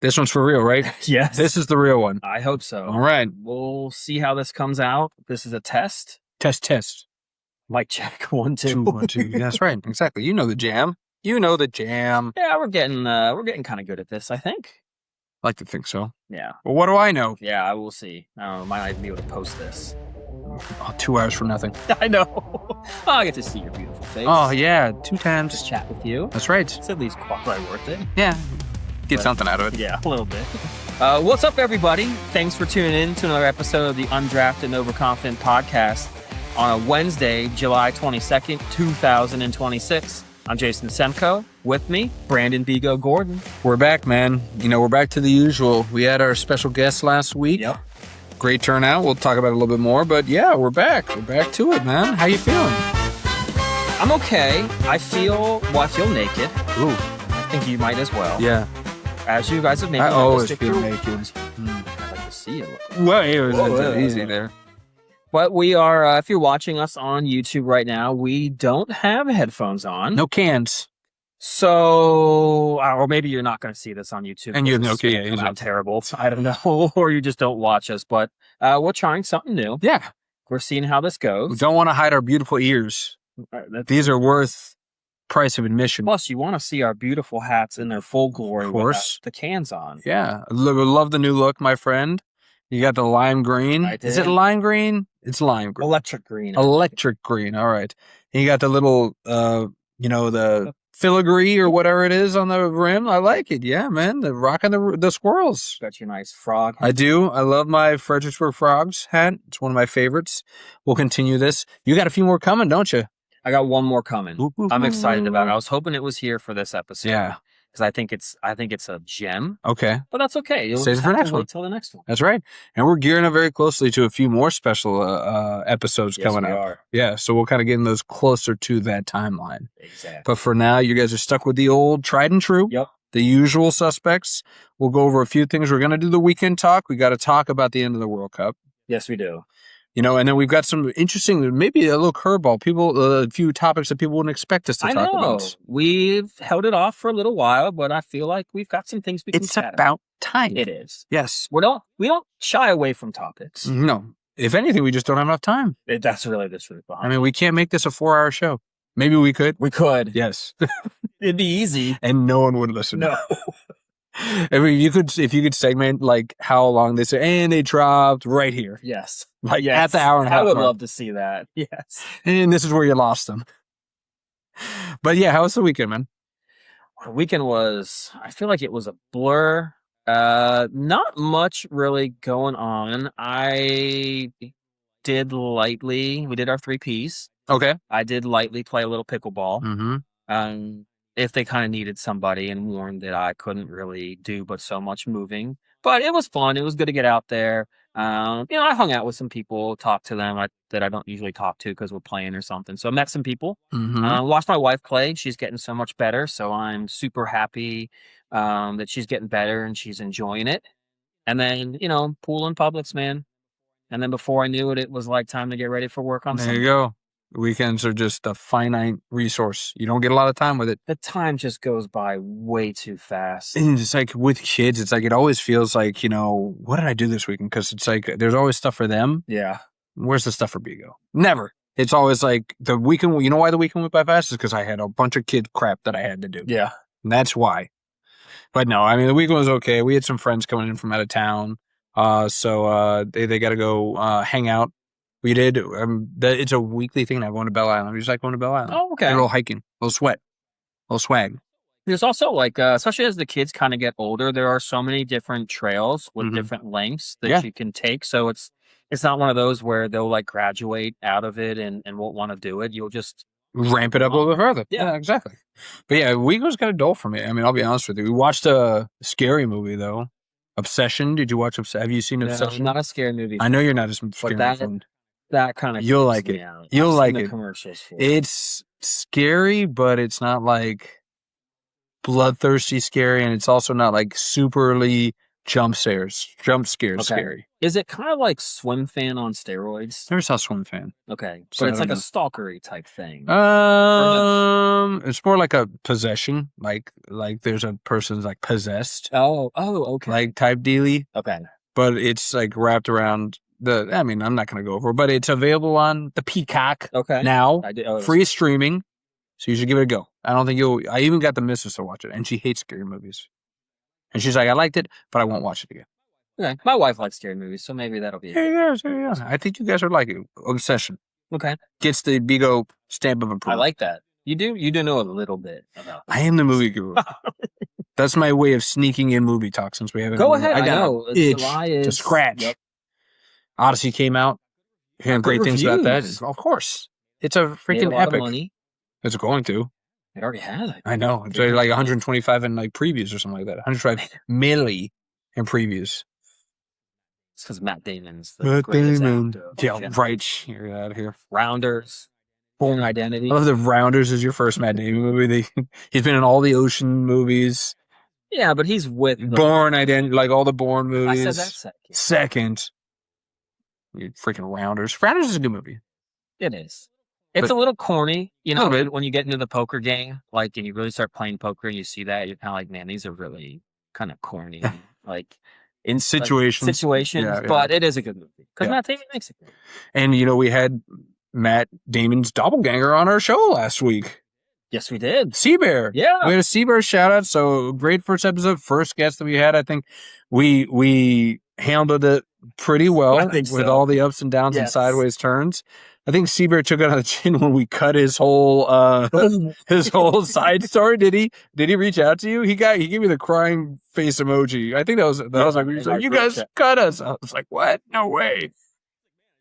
This one's for real, right? Yes. This is the real one. I hope so. All right. We'll see how this comes out. This is a test. Test. Mic check. 1, 2. 2, 1, 2. That's right. Exactly. You know the jam. Yeah, we're getting kind of good at this, I think. Like to think so. Yeah. Well, what do I know? Yeah, I will see. I don't know. Might not even be able to post this. Oh, 2 hours for nothing. I know. Oh, I get to see your beautiful face. Oh, yeah. 2 times. Just chat with you. That's right. It's at least quasi worth it. Yeah. Get something out of it. Yeah, a little bit. What's up, everybody? Thanks for tuning in to another episode of the Undrafted and Overconfident podcast on a Wednesday, July 22nd, 2026. I'm Jason Semko. With me, Brandon Bigo Gordon. We're back, man. We're back to the usual. We had our special guest last week. Yep. Great turnout. We'll talk about it a little bit more. But yeah, we're back. We're back to it, man. How you feeling? I'm okay. I feel naked. Ooh. I think you might as well. Yeah. As you guys have made I always feel naked. I'd like to see it. Well, it was easy there. But we are, if you're watching us on YouTube right now, we don't have headphones on. No cans. So, or maybe you're not going to see this on YouTube. And you have no cans. It's not terrible. I don't know. Or you just don't watch us. But we're trying something new. Yeah. We're seeing how this goes. We don't want to hide our beautiful ears. These are worth price of admission. Plus, you want to see our beautiful hats in their full glory. Of course. With the cans on. Yeah. Love the new look, my friend. You got the lime green. Is it lime green? It's lime green. Electric green. Electric green. All right. And you got the little, the filigree or whatever it is on the rim. I like it. Yeah, man. The rocking the squirrels. Got your nice frog. I do. I love my Fredericksburg Frogs hat. It's one of my favorites. We'll continue this. You got a few more coming, don't you? I got one more coming. I'm excited about it. I was hoping it was here for this episode. Yeah. Because I think it's a gem. Okay. But that's okay. You'll save it for next one. Until the next one. That's right. And we're gearing up very closely to a few more special episodes coming up. Are. Yeah. So we'll kind of get those closer to that timeline. Exactly. But for now, you guys are stuck with the old tried and true. Yep. The usual suspects. We'll go over a few things. We're going to do the weekend talk. We got to talk about the end of the World Cup. Yes, we do. And then we've got some interesting, maybe a little curveball. A few topics that people wouldn't expect us to talk about. We've held it off for a little while, but I feel like we've got some things we can chat about. It's about time. It is. Yes. We don't shy away from topics. No. If anything, we just don't have enough time. That's really the truth behind it. I mean, we can't make this a 4-hour show. Maybe we could. We could. Yes. It'd be easy. And no one would listen. No. I mean, if you could segment like how long they say, and they dropped right here. Yes. Like at the hour and a half. I would mark. love to see that. Yes. And this is where you lost them. But yeah, how was the weekend, man? The weekend I feel like it was a blur. Not much really going on. We did our 3 Ps. Okay. I did lightly play a little pickleball. Mm-hmm. If they kind of needed somebody and warned that I couldn't really do but so much moving. But it was fun. It was good to get out there. I hung out with some people, talked to them that I don't usually talk to because we're playing or something. So I met some people. Mm-hmm. Watched my wife play. She's getting so much better. So I'm super happy that she's getting better and she's enjoying it. And then, pool and Publix, man. And then before I knew it, it was like time to get ready for work on Sunday. There you go. Weekends are just a finite resource. You don't get a lot of time with it. The time just goes by way too fast. And it's like with kids, it's like it always feels like, what did I do this weekend? Because it's like there's always stuff for them. Yeah. Where's the stuff for Bigo? Never. It's always like the weekend. You know why the weekend went by fast? Is because I had a bunch of kid crap that I had to do. Yeah. And that's why. But no, I mean, the weekend was okay. We had some friends coming in from out of town. So they got to go hang out. We did. It's a weekly thing. I went to Belle Island. We just like going to Belle Island. Oh, okay. A little hiking, a little sweat, a little swag. There's also especially as the kids kind of get older, there are so many different trails with different lengths that you can take. So it's not one of those where they'll like graduate out of it and won't want to do it. You'll just ramp it up a little bit further. Yeah, exactly. But yeah, week was kind of dull for me. I mean, I'll be honest with you. We watched a scary movie though. Obsession. Did you watch Have you seen Obsession? Not a scary movie. I know you're not as scary. That kind of you'll like it. You'll like it. Commercials for it's scary, but it's not like bloodthirsty scary, and it's also not like superly jump scares, Okay. scary. Is it kind of like Swim Fan on steroids? Never saw Swim Fan. Okay, So but I it's don't like a know. stalkery type thing. It's more like a possession, like there's a person's like possessed, Oh, okay. like type dealy, Okay. but it's like wrapped around the. I mean, I'm not gonna go over, it, but it's available on the Peacock Okay. now, I did. Oh, free streaming. So you should give it a go. I don't think you'll. I even got the missus to watch it, and she hates scary movies, and she's like, I liked it, but I won't watch it again. okay. My wife likes scary movies, so maybe that'll be. There you go. I think you guys are like it. Obsession Okay. gets the big old stamp of I approval. like that. You do know a little bit about. I am the movie guru. That's my way of sneaking in movie talk since we haven't. Go ahead. I I got know. an itch July to is scratch. Yep. Odyssey came out. Hearing Good great things about that. reviews. Of course, it's a Made a freaking lot of epic. money. It's going to. It already has. I know. It's like 125 in like previews or something like that. 125 milli in previews. It's because Matt Damon's the Matt greatest Damon. actor. Yeah, right. You're out of here. Rounders, Born Identity. I love the Rounders is your first Matt Damon movie. He's been in all the Ocean movies. Yeah, but he's with Born Identity, like all the Born movies. I said that second. Second. You freaking Rounders. Rounders is a good movie. It is. It's But- a little corny, you know, Little bit. when you get into the poker game, like, and you really start playing poker and you see that, you're kind of like, man, these are really kind of corny, like, in Situations. Yeah. but it is a good movie. Because Yeah. Matt Damon makes it good. And, we had Matt Damon's doppelganger on our show last week. Yes, we did. Seabear. Yeah. We had a Seabear shout out. So great first episode, first guest that we had. I think we handled it pretty well I think with so. all the ups and downs and Yes. sideways turns. I think Seabear took it on the chin when we cut his whole side story. Did he reach out to you? He gave me the crying face emoji. I think that was like, he was like, you guys cut us. I was like, what? No way.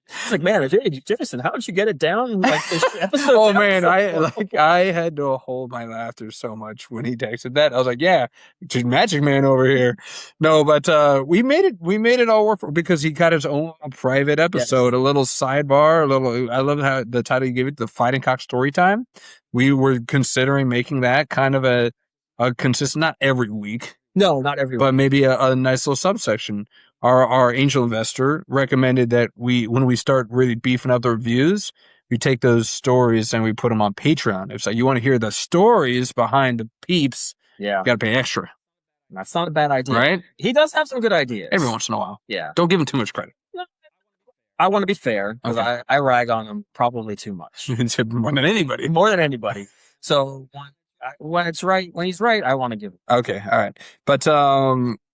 It's like, man, Jason, how did you get it down? Like this episode. Oh man, I had to hold my laughter so much when he texted that. I was like, yeah, just Magic Man over here. No, but we made it all work because he got his own private episode, a little sidebar, I love how the title you gave it, the Fighting Cock Story Time. We were considering making that kind of a consistent, not every week. No, not every week. But maybe a nice little subsection. Our angel investor recommended that when we start really beefing up the reviews, we take those stories and we put them on Patreon. It's like you want to hear the stories behind the peeps, Yeah. you got to pay extra, That's not a bad idea. right? He does have some good ideas. Every once in a while. Yeah. Don't give him too much credit. I want to be fair because Okay. I rag on him probably too much. More than anybody. More than anybody. So when he's right, I want to give it. Okay, all right. But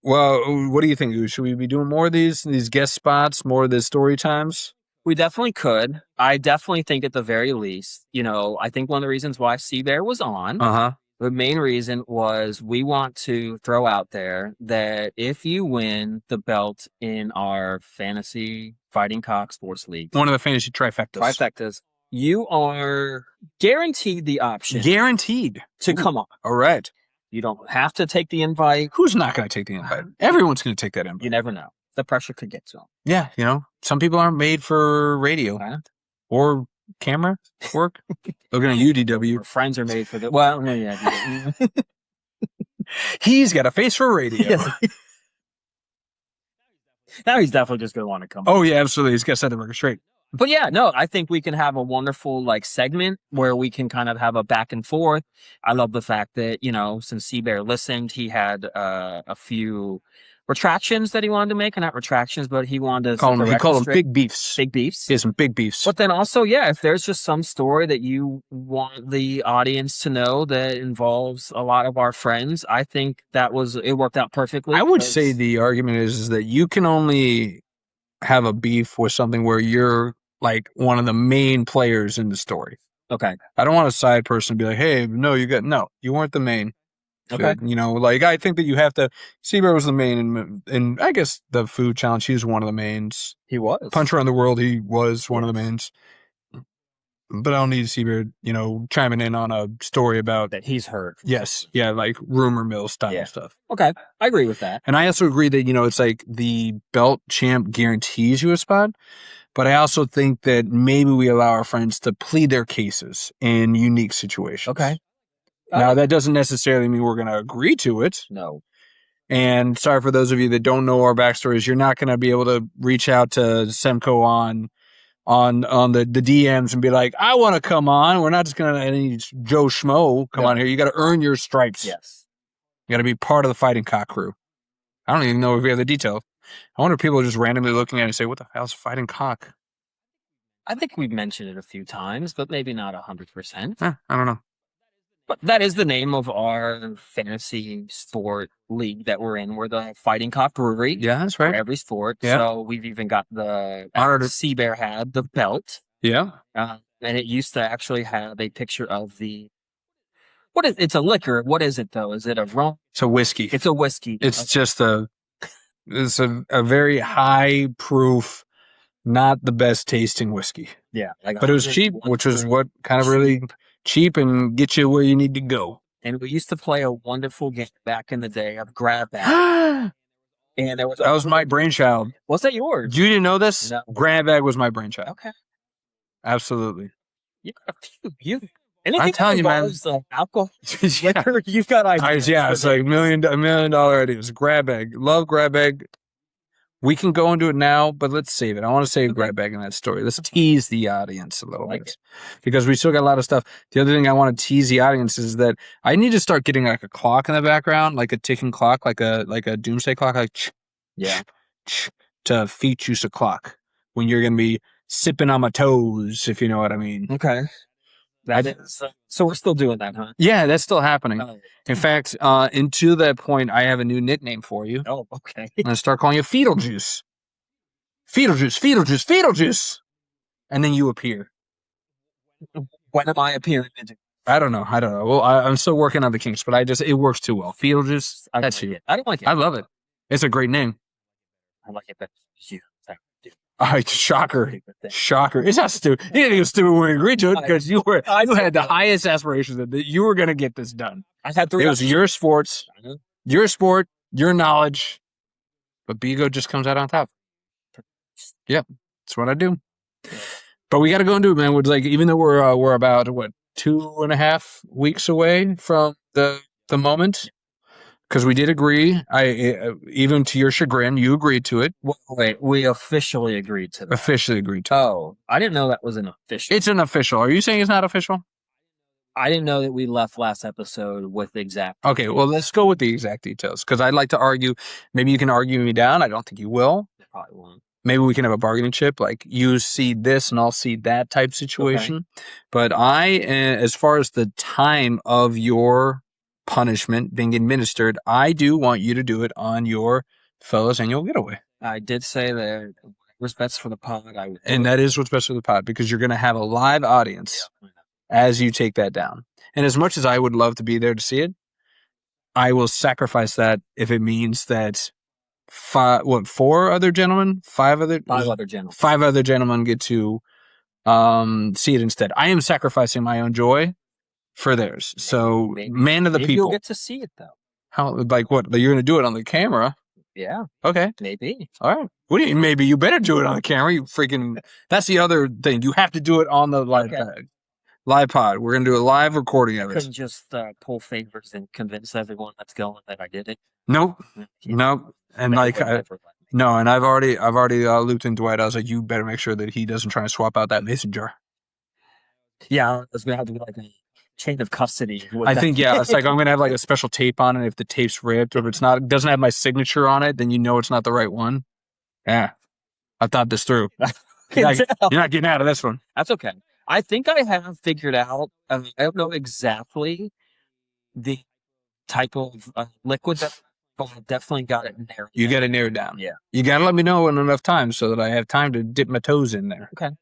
well, what do you think? Should we be doing more of these guest spots, more of the story times? We definitely could. I definitely think at the very least, I think one of the reasons why Seabear was on, the main reason was we want to throw out there that if you win the belt in our fantasy Fighting Cock Sports League, One of the fantasy trifectas. you are guaranteed the option Guaranteed to come on. All right. You don't have to take the invite. Who's not going to take the invite? Everyone's going to take that invite. You never know. The pressure could get to them. Yeah, some people aren't made for radio or camera work. Looking at UDW. Your friends are made for the. Well, yeah. He's got a face for radio. Yes. Now he's definitely just going to want to come. Oh, yeah, absolutely. He's got to set the record straight. But yeah, no, I think we can have a wonderful segment where we can kind of have a back and forth. I love the fact that, since Seabear listened, he had a few retractions that he wanted to make, and not retractions, but he wanted to He called them big beefs. Big beefs. He has some big beefs. But then also, yeah, if there's just some story that you want the audience to know that involves a lot of our friends, I think it worked out perfectly. I would say the argument is that you can only have a beef with something where you're like one of the main players in the story. Okay. I don't want a side person to be like, hey, no, you weren't the main. Okay. I think that you have to. Seabear was the main, and I guess the food challenge, he was one of the mains. He was. Punch Around the World, he was one of the mains. But I don't need Seabear, chiming in on a story about that he's heard. Yes. Yeah, like rumor mill style stuff. Okay. I agree with that. And I also agree that, it's like the belt champ guarantees you a spot. But I also think that maybe we allow our friends to plead their cases in unique situations. Okay. Now, that doesn't necessarily mean we're going to agree to it. No. And sorry for those of you that don't know our backstories. You're not going to be able to reach out to Semco on the DMs and be like, I want to come on. We're not just going to let any Joe Schmo come on here. You got to earn your stripes. Yes. You got to be part of the Fighting Cock crew. I don't even know if we have the details. I wonder if people are just randomly looking at it and say, what the hell's Fighting Cock? I think we've mentioned it a few times, but maybe not 100%. I don't know. But that is the name of our fantasy sport league that we're in. We're the Fighting Cock Brewery. Yeah, that's For right. every sport. Yeah. So we've even got the Honored. Sea Bear had the belt. Yeah. And it used to actually have a picture of the it's a liquor. What is it though? Is it a rum? It's a whiskey. It's a whiskey. It's just a very high proof, not the best tasting whiskey. Yeah. But it was cheap, which was what kind of really cheap and get you where you need to go. And we used to play a wonderful game back in the day of grab bag. And there was that was my brainchild. Was that yours? You didn't know this? No. Grab bag was my brainchild. Okay. Absolutely. You got a few. Anything I'm telling you, man. Alcohol, liquor, you've got ideas. Yeah, it's like $1 million ideas. Grab bag. Love grab bag. We can go into it now, but let's save it. I want to save grab bag in that story. Let's tease the audience a little bit because we still got a lot of stuff. The other thing I want to tease the audience is that I need to start getting like a clock in the background, like a ticking clock, like a doomsday clock, like to FeetleJuice a clock when you're going to be sipping on my toes, if you know what I mean. Okay. That is, so we're still doing that, huh? Yeah, that's still happening. In fact, into that point, I have a new nickname for you. Oh, okay. I'm going to start calling you FeetleJuice. FeetleJuice, FeetleJuice, FeetleJuice. And then you appear. When am I appearing? I don't know. Well, I'm still working on the kinks, but it works too well. FeetleJuice, that's you. I don't like it. I love it. It's a great name. I like it better. You. Shocker. It's not stupid. You didn't even stupid when we agreed to it because you had the highest aspirations that you were going to get this done. I had 3. It was your sports, your sport, your knowledge, but Bigo just comes out on top. Yep, that's what I do. But we got to go and do it, man. It's like even though we're about 2.5 weeks away from the moment. Because we did agree, even to your chagrin, you agreed to it. Wait, we officially agreed to that. Officially agreed to it. Oh, I didn't know that was an official. It's an official. Are you saying it's not official? I didn't know that we left last episode with the exact. Okay, well, let's go with the exact details. Because I'd like to argue. Maybe you can argue me down. I don't think you will. I probably won't. Maybe we can have a bargaining chip, like you see this and I'll see that type situation. Okay. But as far as the time of your punishment being administered, I do want you to do it on your fellas annual getaway. I did say that what's best for the pod. And that is what's best for the pod because you're going to have a live audience as you take that down. And as much as I would love to be there to see it, I will sacrifice that if it means that five other gentlemen get to see it instead. I am sacrificing my own joy for theirs. So, man of the people. You'll get to see it, though. How? Like what? You're going to do it on the camera? Yeah. Okay. Maybe. All right. What do you mean, maybe? You better do it on the camera. You freaking... That's the other thing. You have to do it on the live pod. We're going to do a live recording of it. Couldn't just pull favors and convince everyone that's going that I did it? Nope. Nope. And no, and I've already looped in Dwight. I was like, you better make sure that he doesn't try to swap out that mason jar. Yeah, it's going to have to be like a chain of custody. I think, it's like I'm going to have like a special tape on it. If the tape's ripped or if it doesn't have my signature on it, then you know it's not the right one. Yeah. I thought this through. You're not getting out of this one. That's okay. I think I have figured out, I don't know exactly the type of liquid that, but I definitely got it narrowed. You got to narrow it down. Yeah. You got to let me know in enough time so that I have time to dip my toes in there. Okay.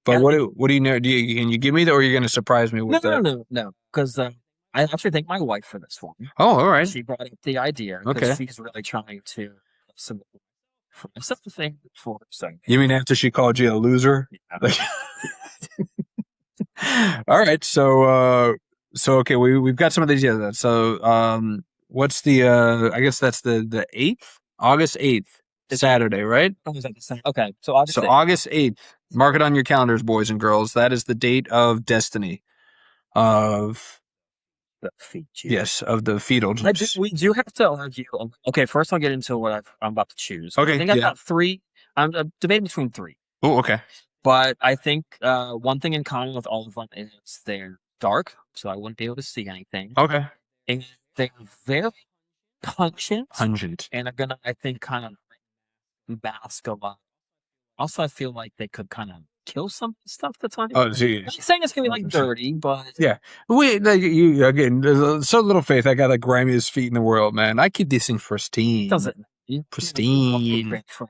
But what do you know? Can you give me that, or are you going to surprise me with that? No. Because I actually thank my wife for this one. Oh, all right. She brought up the idea. Okay. She's really trying to some myself to thank for. So. You mean after she called you a loser? Yeah. All right. So okay, we've got some of these other. So what's the I guess that's the 8th, August 8th. Saturday, right? Okay, so August 8th. Mark it on your calendars, boys and girls. That is the date of destiny. Of The feet juice. Yes, of the fetal juice. We do have to argue. Okay, first I'll get into what I'm about to choose. Okay, I think I've yeah. got three. I'm debating between three. Oh, okay. But I think one thing in common with all of them is they're dark, so I wouldn't be able to see anything. Okay. And they're very pungent. Pungent. And are gonna, I think, kind of mask a lot. Also, I feel like they could kind of kill some stuff that's on it. Oh, I'm geez. not saying it's gonna be like dirty, but Yeah. You again, there's so little faith. I got the grimiest feet in the world, man. I keep these things pristine. doesn't. Pristine. For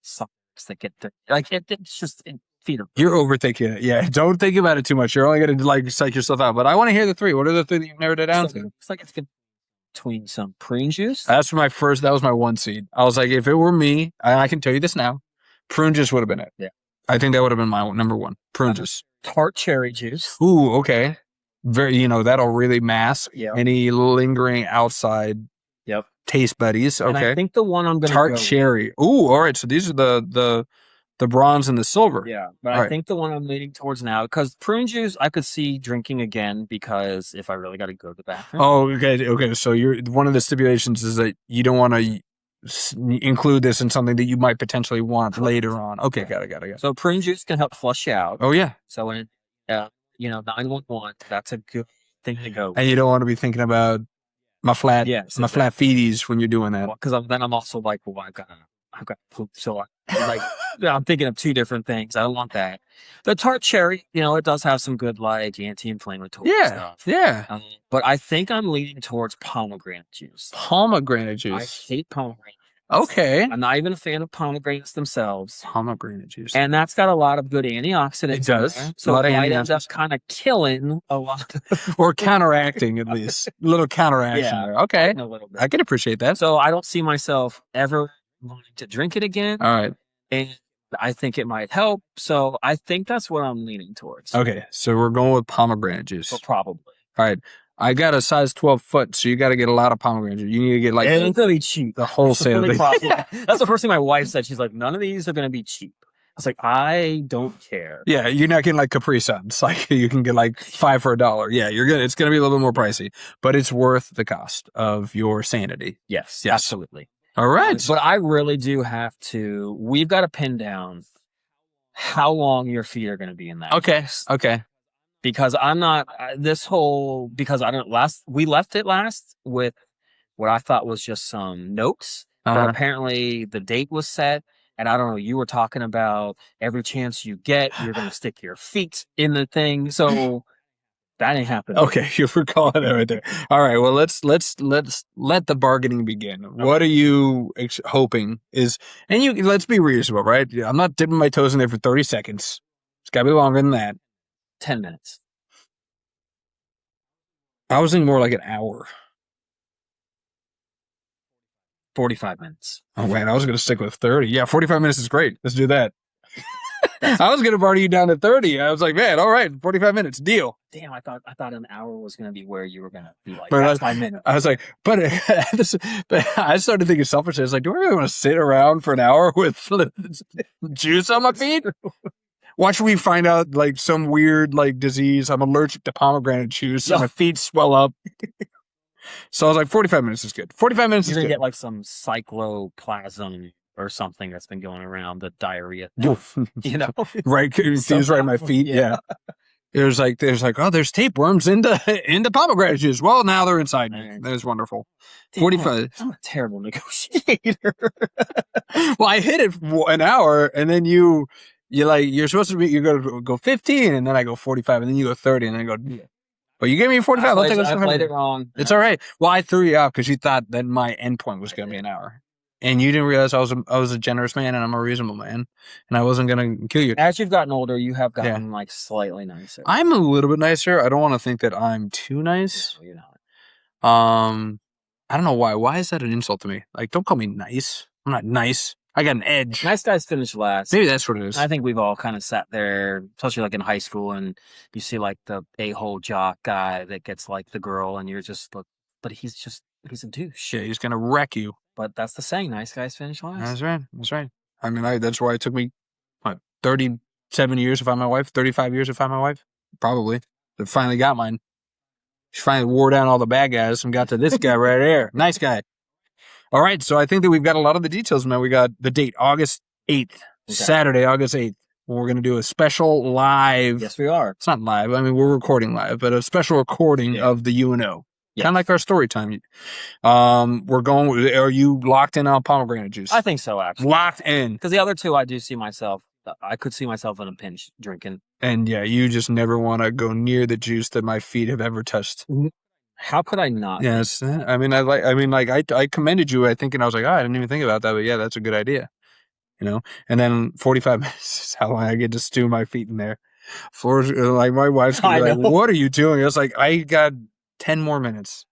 socks that get dirty. Like it's just feet are. You're overthinking it. Yeah. Don't think about it too much. You're only going to like psych yourself out. But I want to hear the three. What are the three that you've narrowed it down to? It's like it's good between some prune juice. That was my one seed. I was like, if it were me, I can tell you this now, prune juice would have been it. Yeah. I think that would have been my number one. Prune juice. Tart cherry juice. Ooh, okay. Very, that'll really mask Yeah. any lingering outside Yep. taste buddies. And Okay. I think the one I'm going to Tart cherry. Ooh, all right. So these are the bronze and the silver. Yeah, but All I right. think the one I'm leaning towards now, because prune juice, I could see drinking again because if I really got to go to the bathroom. Oh, okay. Okay. So one of the stipulations is that you don't want to include this in something that you might potentially want later on. Okay. Got it. So prune juice can help flush you out. Oh, yeah. So when 911, that's a good thing to go with. And you don't want to be thinking about my flat feeties when you're doing that. Because then I'm also like, well, I've got poop. So I'm thinking of two different things. I don't want that. The tart cherry, it does have some good like anti-inflammatory stuff. Yeah. But I think I'm leaning towards pomegranate juice. Pomegranate juice. I hate pomegranate. Okay. I'm not even a fan of pomegranates themselves. Pomegranate juice. And that's got a lot of good antioxidants. It does. So it might end up kind of killing a lot. Or counteracting, at least. A little counteraction there. Okay. A little bit. I can appreciate that. So I don't see myself ever wanting to drink it again. All right. And I think it might help. So I think that's what I'm leaning towards. Okay. So we're going with pomegranate juice. Well, probably. All right. I got a size 12 foot, so you got to get a lot of pomegranate juice. You need to get like it's going to be cheap. The wholesale thing. That's the first thing my wife said. She's like, none of these are going to be cheap. I was like, I don't care. Yeah, you're not getting like Capri Suns. Like you can get like 5 for $1. Yeah, you're good. It's going to be a little bit more pricey, but it's worth the cost of your sanity. Yes. Absolutely. All right. But I really do have to. We've got to pin down how long your feet are going to be in that. Okay. Okay. Because I'm not we left it last with what I thought was just some notes, but apparently the date was set. And I don't know, you were talking about every chance you get, you're going to stick your feet in the thing. So that ain't happening. Okay. You were calling it right there. All right. Well, let's let the bargaining begin. Okay. What are you hoping is, and let's be reasonable, right? I'm not dipping my toes in there for 30 seconds. It's got to be longer than that. 10 minutes. I was thinking more like an hour. 45 minutes. Oh, man, I was going to stick with 30. Yeah, 45 minutes is great. Let's do that. I was going to barter you down to 30. I was like, man, all right, 45 minutes, deal. Damn, I thought an hour was going to be where you were going to be like, that's my minute. I was like, but I started thinking selfishly. I was like, do I really want to sit around for an hour with juice on my feet? Watch me find out like some weird like disease. I'm allergic to pomegranate juice. So my feet swell up. So I was like, 45 minutes is good. 45 minutes is good. You're going to get like some cycloplasm or something that's been going around, the diarrhea. Right. Confused right in my feet. Yeah. There's like, oh, there's tapeworms into pomegranate juice. Well, now they're inside me. That is wonderful. Damn, 45. I'm a terrible negotiator. Well, I hit it for an hour and then you're supposed to be, you go 15 and then I go 45 and then you go 30 and then I go, but you gave me 45. I played it wrong. It's all right. Well, I threw you out because you thought that my endpoint was going to be an hour. And you didn't realize I was a generous man and I'm a reasonable man. And I wasn't going to kill you. As you've gotten older, you have gotten like slightly nicer. I'm a little bit nicer. I don't want to think that I'm too nice. No, you're not. I don't know why. Why is that an insult to me? Like, don't call me nice. I'm not nice. I got an edge. Nice guys finish last. Maybe that's what it is. I think we've all kind of sat there, especially like in high school, and you see like the a-hole jock guy that gets like the girl, and you're just like, but he's a douche. Yeah, he's gonna wreck you. But that's the saying, nice guys finish last. That's right. That's right. I mean, that's why it took me, 37 years to find my wife, 35 years to find my wife? Probably. I finally got mine. She finally wore down all the bad guys and got to this guy right here. Nice guy. All right, so I think that we've got a lot of the details now. We got the date, August 8th, Saturday, August 8th. We're going to do a special live. Yes, we are. It's not live. I mean, we're recording live, but a special recording of the UNO. Kind of like our story time. We're going. Are you locked in on pomegranate juice? I think so, actually. Locked in. Because the other two, I do see myself. I could see myself in a pinch drinking. And yeah, you just never want to go near the juice that my feet have ever touched. How could I not? Yes, I mean, I commended you. I think, and I was like, oh, I didn't even think about that, but yeah, that's a good idea. You know, and then 45 minutes is how long I get to stew my feet in there. Like my wife's gonna be like, "What are you doing?" I was like, "I got 10 more minutes."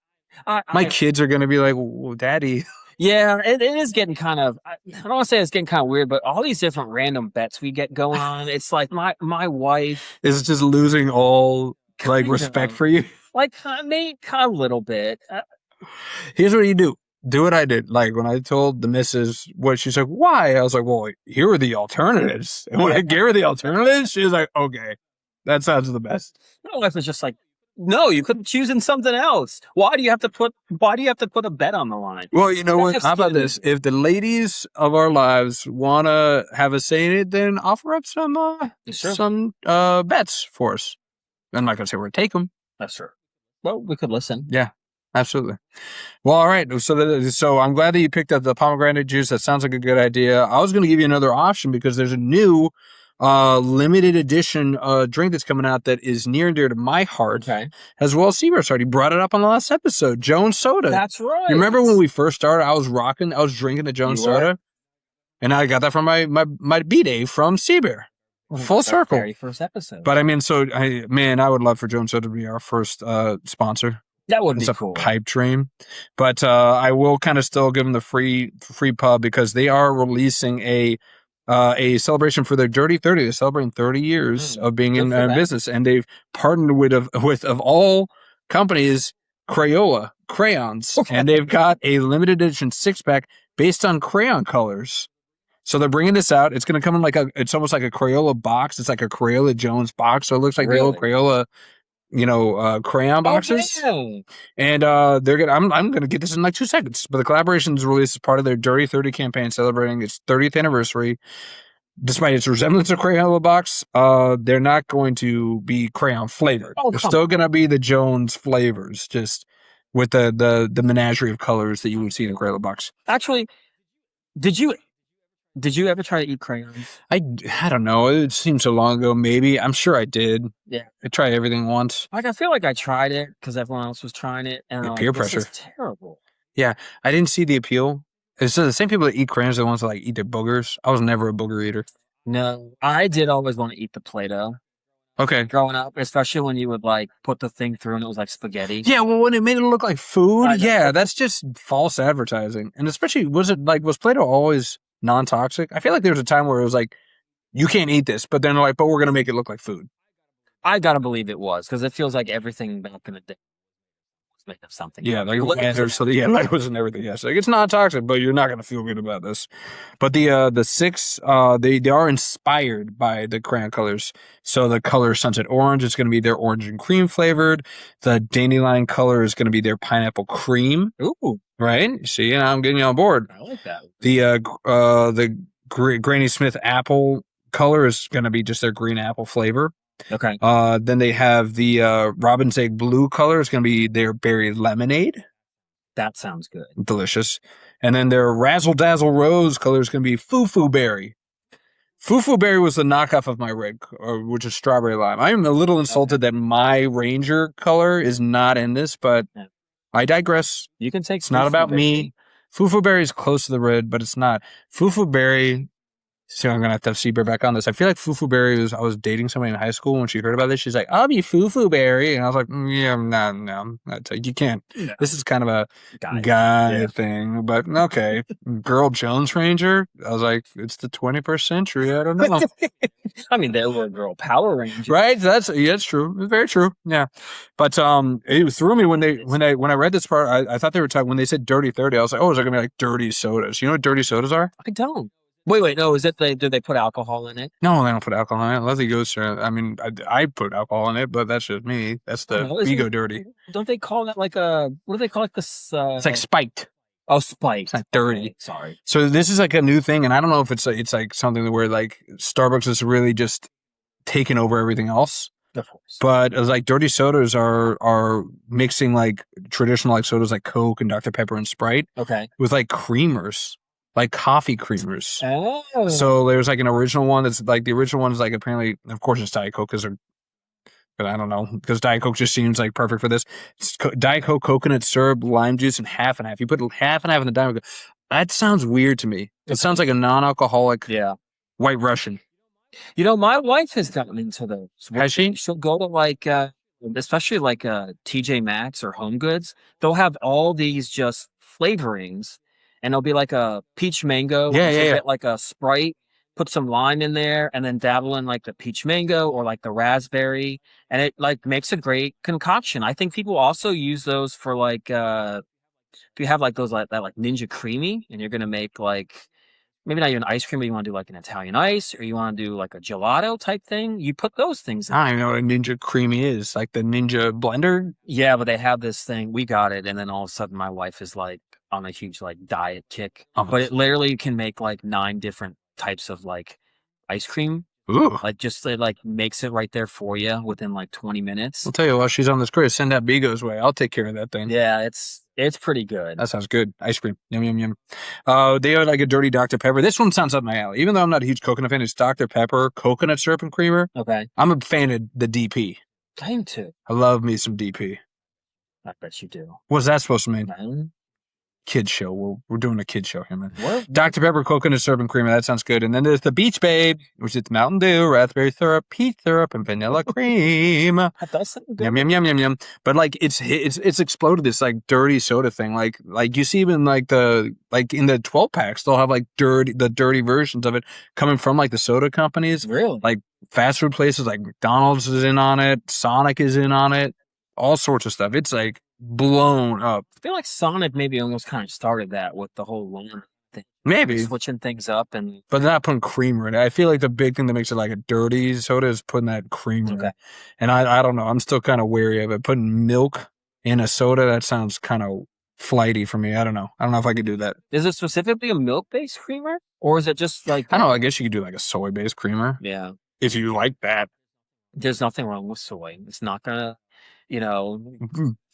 My kids are gonna be like, well, "Daddy." Yeah, it is getting kind of. I don't want to say it's getting kind of weird, but all these different random bets we get going on. It's like my wife is just losing all like respect for you. Like maybe a little bit. Here's what you do. Do what I did. Like when I told the missus what she's like, why? I was like, well, here are the alternatives. And when I gave her the alternatives, she was like, okay, that sounds the best. My wife was just like, no, you could have chosen something else. Why do you have to put a bet on the line? Well, you know what? How about this? If the ladies of our lives want to have a say in it, then offer up some bets for us. I'm not going to say we're going to take them. That's true. Well, we could listen. Yeah. Absolutely. Well, all right. So I'm glad that you picked up the pomegranate juice. That sounds like a good idea. I was going to give you another option because there's a new limited edition drink that's coming out that is near and dear to my heart, as well as Seabear's heart. He brought it up on the last episode, Jones Soda. That's right. You remember when we first started, I was drinking the Jones Soda, and I got that from my B-Day from Seabear. Full circle. Very first episode. But I mean, I would love for Jones Soda to be our first sponsor. That would be cool. Pipe dream. But I will kind of still give them the free pub because they are releasing a celebration for their Dirty 30. They're celebrating 30 years of being in business, and they've partnered with of all companies, Crayola crayons, and they've got a limited edition 6-pack based on crayon colors. So they're bringing this out. It's going to come in it's almost like a Crayola box. It's like a Crayola Jones box. So it looks like the old Crayola crayon boxes. And they're gonna. I'm gonna get this in like 2 seconds. But the collaboration is released as part of their Dirty 30 campaign, celebrating its 30th anniversary. Despite its resemblance to Crayola box, they're not going to be crayon flavored. They're still gonna be the Jones flavors, just with the menagerie of colors that you would see in a Crayola box. Actually, did you ever try to eat crayons? I don't know. It seems so long ago. Maybe. I'm sure I did. Yeah. I tried everything once. Like, I feel like I tried it because everyone else was trying it. And peer pressure. This is terrible. Yeah. I didn't see the appeal. It's the same people that eat crayons are the ones that like eat their boogers. I was never a booger eater. No. I did always want to eat the Play-Doh. Okay. Growing up, especially when you would like put the thing through and it was like spaghetti. Yeah, well, when it made it look like food, that's just false advertising. And especially, was Play-Doh always non-toxic? I feel like there was a time where it was like, you can't eat this, but then like, but we're going to make it look like food. I got to believe it was, because it feels like everything back in the day was made of something. Yeah, like Legos and everything. Yes, like it's not toxic, but you're not going to feel good about this. But the 6, they are inspired by the crayon colors. So the color Sunset Orange is going to be their orange and cream flavored. The Dandelion color is going to be their pineapple cream. Ooh. Right? See, I'm getting you on board. I like that. The Granny Smith apple color is going to be just their green apple flavor. Okay. Then they have the Robin's Egg blue color is going to be their berry lemonade. That sounds good. Delicious. And then their Razzle Dazzle rose color is going to be Foo Berry. Foo Berry was the knockoff of my red, which is strawberry lime. I'm a little insulted that my Ranger color is not in this, but I digress. You can take. It's not about me. Foo Berry is close to the red, but it's not. Foo Berry. So I'm gonna have to have Seabear back on this. I feel like Foo Berry I was dating somebody in high school when she heard about this. She's like, "I'll be Foo Berry," and I was like, "Yeah, no, you can't." No. This is kind of a guy thing, but okay. Girl Jones Ranger. I was like, it's the 21st century. I don't know. I mean, they were a girl Power Ranger, right? That's true. It's very true. Yeah, but it threw me when I read this part. I thought they were talking when they said Dirty 30. I was like, oh, is there gonna be like dirty sodas? You know what dirty sodas are? I don't. Wait, no, is it do they put alcohol in it? No, they don't put alcohol in it. Let's go, sir. I mean, I put alcohol in it, but that's just me. That's I don't the know. Bigo dirty. Don't they call that like a, what do they call it? This, It's like spiked. oh, It's spiked. not dirty. Okay, sorry. So this is like a new thing, and I don't know if it's like something where like Starbucks is really just taking over everything else. Of course. But it's like dirty sodas are mixing like traditional like sodas like Coke and Dr. Pepper and Sprite Okay. with like creamers, like coffee creamers. Oh. So there's like an original one that's like the original one is like apparently, of course, it's Diet Coke because but I don't know because Diet Coke just seems like perfect for this. It's Diet Coke, coconut syrup, lime juice, and half and half. You put half and half in the Diet Coke. That sounds weird to me. It sounds like a non-alcoholic Yeah. White Russian. You know, my wife has gotten into those. Has she? She'll go to like, especially like TJ Maxx or Home Goods. They'll have all these just flavorings, and it'll be like a peach mango. Yeah, and she'll yeah. get like a Sprite, put some lime in there, and then dabble in like the peach mango or like the raspberry, and it like makes a great concoction. I think people also use those for like if you have like those like that like Ninja Creamy, and you're gonna make like maybe not even ice cream, but you want to do like an Italian ice, or you want to do like a gelato type thing. You put those things in. I don't even know what a Ninja Creamy is. Like the Ninja blender. Yeah, but they have this thing. We got it, and then all of a sudden, my wife is like on a huge like diet kick. Oh. But it literally can make like 9 different types of like ice cream. Ooh. Like just it like makes it right there for you within like 20 minutes. I'll tell you while she's on this cruise, send that Bigo's way. I'll take care of that thing. Yeah, it's pretty good. That sounds good. Ice cream. Yum, yum, yum. They have like a dirty Dr. Pepper. This one sounds up my alley. Even though I'm not a huge coconut fan, it's Dr. Pepper, coconut syrup and creamer. Okay. I'm a fan of the DP. I am too. I love me some DP. I bet you do. What's that supposed to mean? Man. Kids show. We're doing a kid show here, man. What? Dr. Pepper, coconut syrup and creamer. That sounds good. And then there's the Beach Babe, which is Mountain Dew, raspberry syrup, peach syrup, and vanilla cream. That does sound good. Yum, yum, yum, yum, yum. But like it's exploded this like dirty soda thing. Like you see even like in the 12 packs, they'll have like the dirty versions of it coming from like the soda companies. Really? Like fast food places like McDonald's is in on it, Sonic is in on it, all sorts of stuff. It's like blown up. I feel like Sonic maybe almost kind of started that with the whole lime thing. Maybe. Switching things up and But they're not putting creamer in it. I feel like the big thing that makes it like a dirty soda is putting that creamer in it. And I don't know. I'm still kind of wary of it. Putting milk in a soda, that sounds kind of flighty for me. I don't know. I don't know if I could do that. Is it specifically a milk-based creamer? Or is it just like I don't know. I guess you could do like a soy-based creamer. Yeah. If you like that. There's nothing wrong with soy. It's not gonna,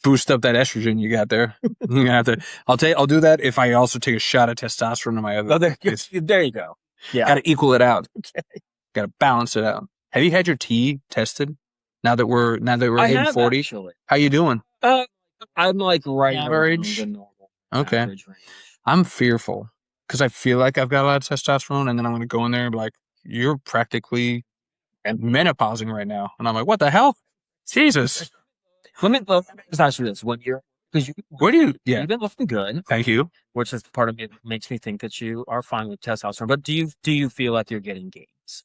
boost up that estrogen you got there. You're gonna have to. I'll do that if I also take a shot of testosterone in my other. Oh, there you go. Yeah. Got to equal it out. Okay. Got to balance it out. Have you had your tea tested? Now that we're I hitting have 40, actually. how you doing? I'm like right Average? around the normal Okay. average range. I'm fearful because I feel like I've got a lot of testosterone, and then I'm going to go in there and be like, "You're practically menopausing right now," and I'm like, "What the hell? Jesus!" Let's ask you this: When you're because you What do you? Yeah. you've been looking good, Thank you. which is part of me makes me think that you are fine with testosterone. But do you feel like you're getting gains?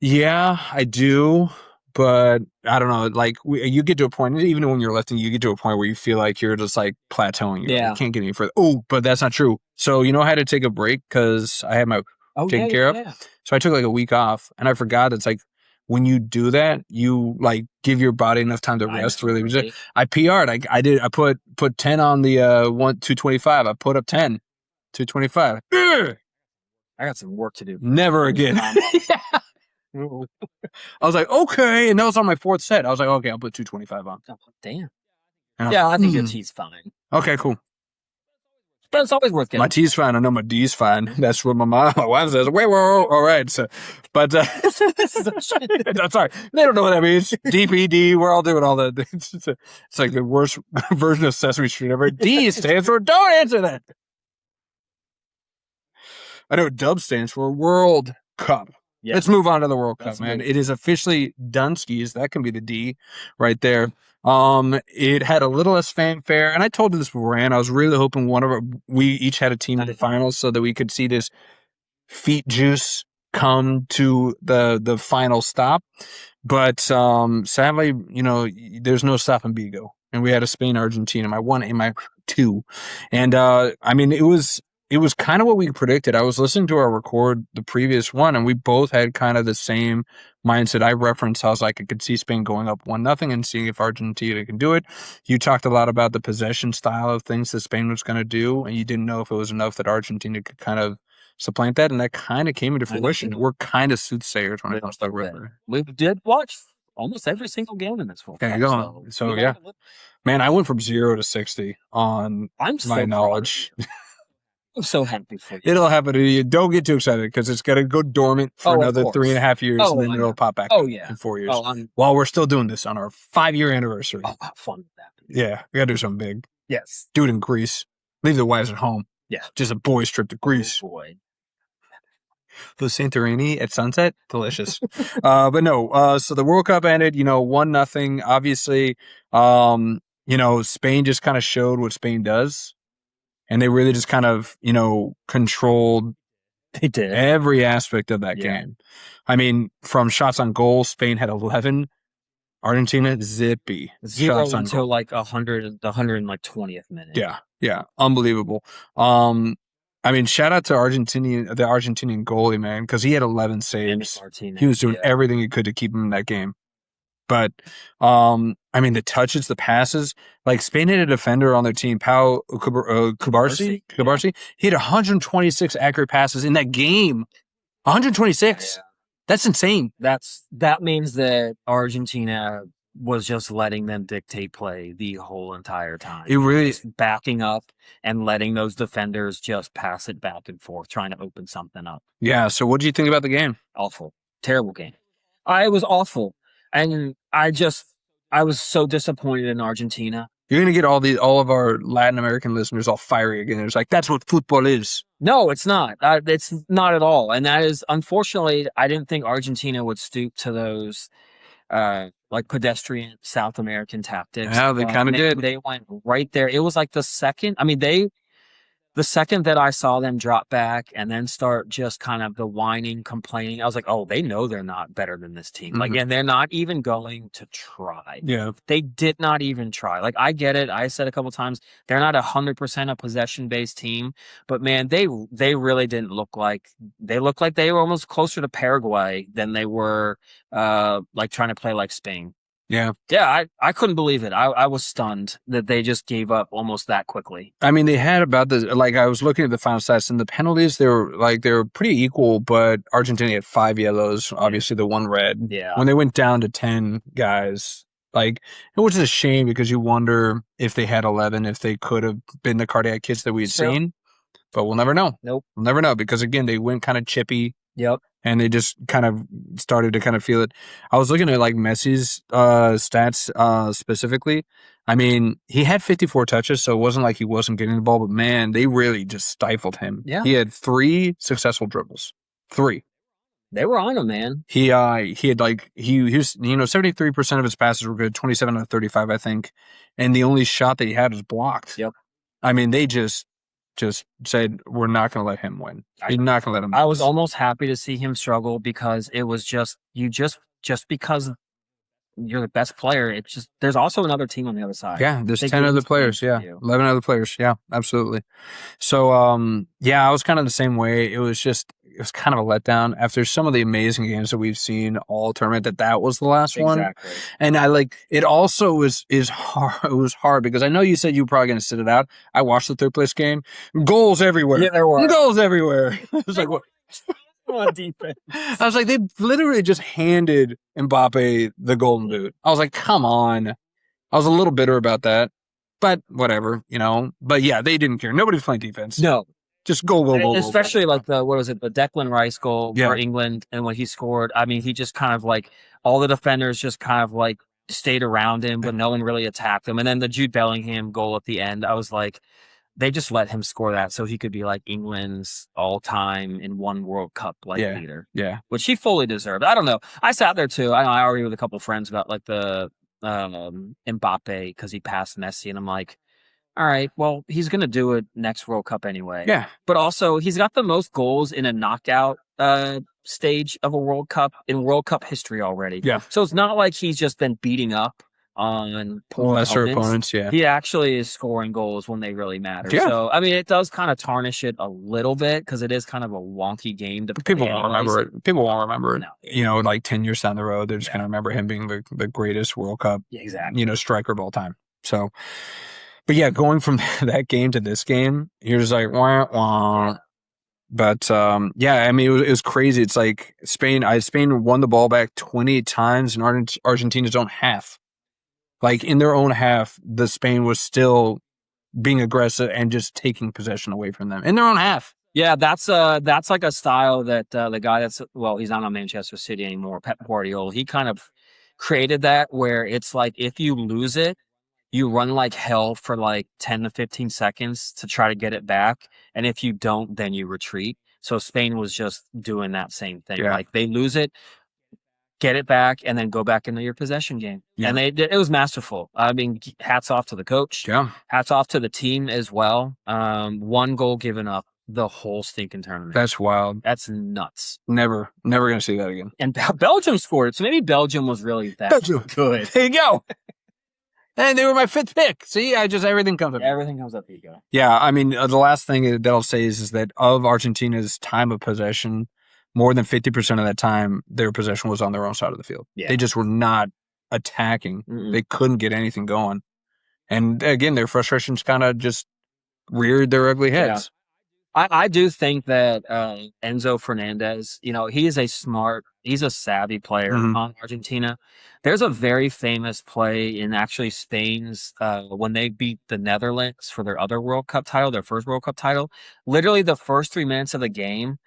Yeah, I do, but I don't know. Like you get to a point, even when you're lifting, you get to a point where you feel like you're just like plateauing. You can't get any further. Oh, but that's not true. So I had to take a break because I had my taken care of. Yeah. So I took like a week off, and I forgot it's like when you do that, you like give your body enough time to rest. Really, right? I PR'd. I did. I put 10 on the 225. I put up 10, 225. I got some work to do. Never again. I was like, okay, and that was on my 4th set. I was like, okay, I'll put 225 on. Oh, damn. And Yeah, I think your tea's fine. Okay, cool. But it's always worth getting. My tea's fine. I know my D's fine. That's what my wife says. Wait, whoa, all right. So, but I'm sorry, they don't know what that means. DPD. We're all doing all that. It's like the worst version of Sesame Street ever. D stands for don't answer that. I know Dub stands for World Cup. Yeah. Let's move on to the World Cup, man. It is officially done skis. That can be the D right there. It had a little less fanfare, and I told you this beforehand. I was really hoping we each had a team in the finals so that we could see this FeetleJuice come to the final stop. But sadly, there's no stop in Bigo, and we had a Spain Argentina. My 1 and my 2, and it was it was kind of what we predicted. I was listening to our record, the previous one, and we both had kind of the same mindset. I referenced, I was like, I could see Spain going up 1-0 and seeing if Argentina can do it. You talked a lot about the possession style of things that Spain was going to do, and you didn't know if it was enough that Argentina could kind of supplant that, and that kind of came into fruition. We're kind of soothsayers when it comes to river. We did watch almost every single game in this World There Cup. you go. So yeah. Man, I went from 0 to 60 on my knowledge. I'm so happy for you. It'll happen to you. Don't get too excited because it's going to go dormant for another 3.5 years, and then it'll pop back up in 4 years. While we're still doing this on our 5-year anniversary. Oh, how fun would that be? Yeah, we got to do something big. Yes. Do it in Greece. Leave the wives at home. Yeah. Just a boys' trip to Greece. Oh, boy. The Santorini at sunset, delicious. But no, so the World Cup ended, 1-0. Obviously, Spain just kind of showed what Spain does, and they really just kind of, controlled. They did every aspect of that game. I mean, from shots on goal, Spain had 11. Argentina, zippy. 0 until like 100, the 120th minute. Yeah, unbelievable. I mean, shout out to the Argentinian goalie, man, because he had 11 saves. He was doing everything he could to keep him in that game. But, I mean, the touches, the passes, like Spain had a defender on their team, Pau Cubarsí. He had 126 accurate passes in that game. 126. Yeah. That's insane. That means that Argentina was just letting them dictate play the whole entire time. It really just backing up and letting those defenders just pass it back and forth, trying to open something up. Yeah. So what do you think about the game? Awful. Terrible game. It was awful. And I was so disappointed in Argentina. You're going to get all of our Latin American listeners all fiery again. It's like, that's what football is. No, it's not. It's not at all. And that is, unfortunately, I didn't think Argentina would stoop to those like pedestrian South American tactics. Yeah, they kind of did. They went right there. It was like the second that I saw them drop back and then start just kind of the whining, complaining, I was like, oh, they know they're not better than this team. Mm-hmm. Like, and they're not even going to try. Yeah. They did not even try. Like, I get it. I said a couple times, they're not 100% a possession-based team, but man, they really didn't look like, they looked like they were almost closer to Paraguay than they were like trying to play like Spain. Yeah. Yeah, I couldn't believe it. I was stunned that they just gave up almost that quickly. I mean, they had about I was looking at the final stats, and the penalties, they were pretty equal, but Argentina had 5 yellows, obviously the 1 red. Yeah. When they went down to 10 guys, it was a shame because you wonder if they had 11, if they could have been the cardiac kids that we had seen. But we'll never know. Nope. We'll never know because, again, they went kind of chippy. Yep. And they just kind of started to kind of feel it. I was looking at Messi's stats specifically. I mean, he had 54 touches, so it wasn't like he wasn't getting the ball, but man, they really just stifled him. Yeah. He had 3 successful dribbles. 3. They were on him, man. He had he was 73% of his passes were good, 27 out of 35, I think. And the only shot that he had was blocked. Yep. I mean, they just said, we're not going to let him win. You're not going to let him win. I was almost happy to see him struggle because it was just because you're the best player, it's just, there's also another team on the other side. Yeah, there's 10 other players. Yeah, 11 other players. Yeah, absolutely. So, I was kind of the same way. It was kind of a letdown after some of the amazing games that we've seen all tournament that was the last one. Exactly. And it also is hard. It was hard because I know you said you were probably going to sit it out. I watched the third place game. Goals everywhere. Yeah, there were. Goals everywhere. I was like, what? On defense. I was like, they literally just handed Mbappe the golden boot. I was like, come on. I was a little bitter about that, but whatever, But yeah, they didn't care. Nobody's playing defense. No. Just go. Especially like the Declan Rice goal for England, and when he scored, I mean, he just kind of all the defenders just kind of stayed around him, but no one really attacked him. And then the Jude Bellingham goal at the end, I was like, they just let him score that so he could be England's all-time in one World Cup leader. Yeah. Which he fully deserved. I don't know. I sat there too. I know I argued with a couple of friends about the Mbappe because he passed Messi, and I'm like, all right, well, he's going to do it next World Cup anyway. Yeah. But also, he's got the most goals in a knockout stage of a World Cup in World Cup history already. Yeah. So it's not like he's just been beating up on poor Lesser opponents, opponents, yeah. he actually is scoring goals when they really matter. Yeah. So, I mean, it does kind of tarnish it a little bit because it is kind of a wonky game to play People won't anyways. remember it. People won't remember it. No. You know, like 10 years down the road, they're just Yeah. going to remember him being the greatest World Cup, Yeah, exactly. striker of all time. So, but yeah, going from that game to this game, you're just like, wah, wah. Yeah. But yeah, I mean, it was crazy. It's like Spain won the ball back 20 times in Argentina's own half. Like in their own half, the Spain was still being aggressive and just taking possession away from them in their own half. Yeah, that's like a style that the guy that's he's not on Manchester City anymore, Pep Guardiola. He kind of created that where it's like if you lose it, you run like hell for like 10 to 15 seconds to try to get it back, and if you don't, then you retreat. So Spain was just doing that same thing. Yeah. Like they lose it, get it back, and then go back into your possession game. Yeah. And it was masterful. I mean, hats off to the coach. Yeah. Hats off to the team as well. One goal given up the whole stinking tournament. That's wild. That's nuts. Never going to see that again. And Belgium scored, so maybe Belgium was really that good. There you go. And they were my 5th pick. See, everything comes up. Everything comes up. Here you go. Yeah, I mean, the last thing that I'll say is that of Argentina's time of possession, more than 50% of that time, their possession was on their own side of the field. Yeah. They just were not attacking. Mm-mm. They couldn't get anything going. And again, their frustrations kind of just reared their ugly heads. I do think that Enzo Fernandez, he's a savvy player on Argentina. There's a very famous play in actually Spain's when they beat the Netherlands for their other World Cup title, their first World Cup title. Literally the first 3 minutes of the game,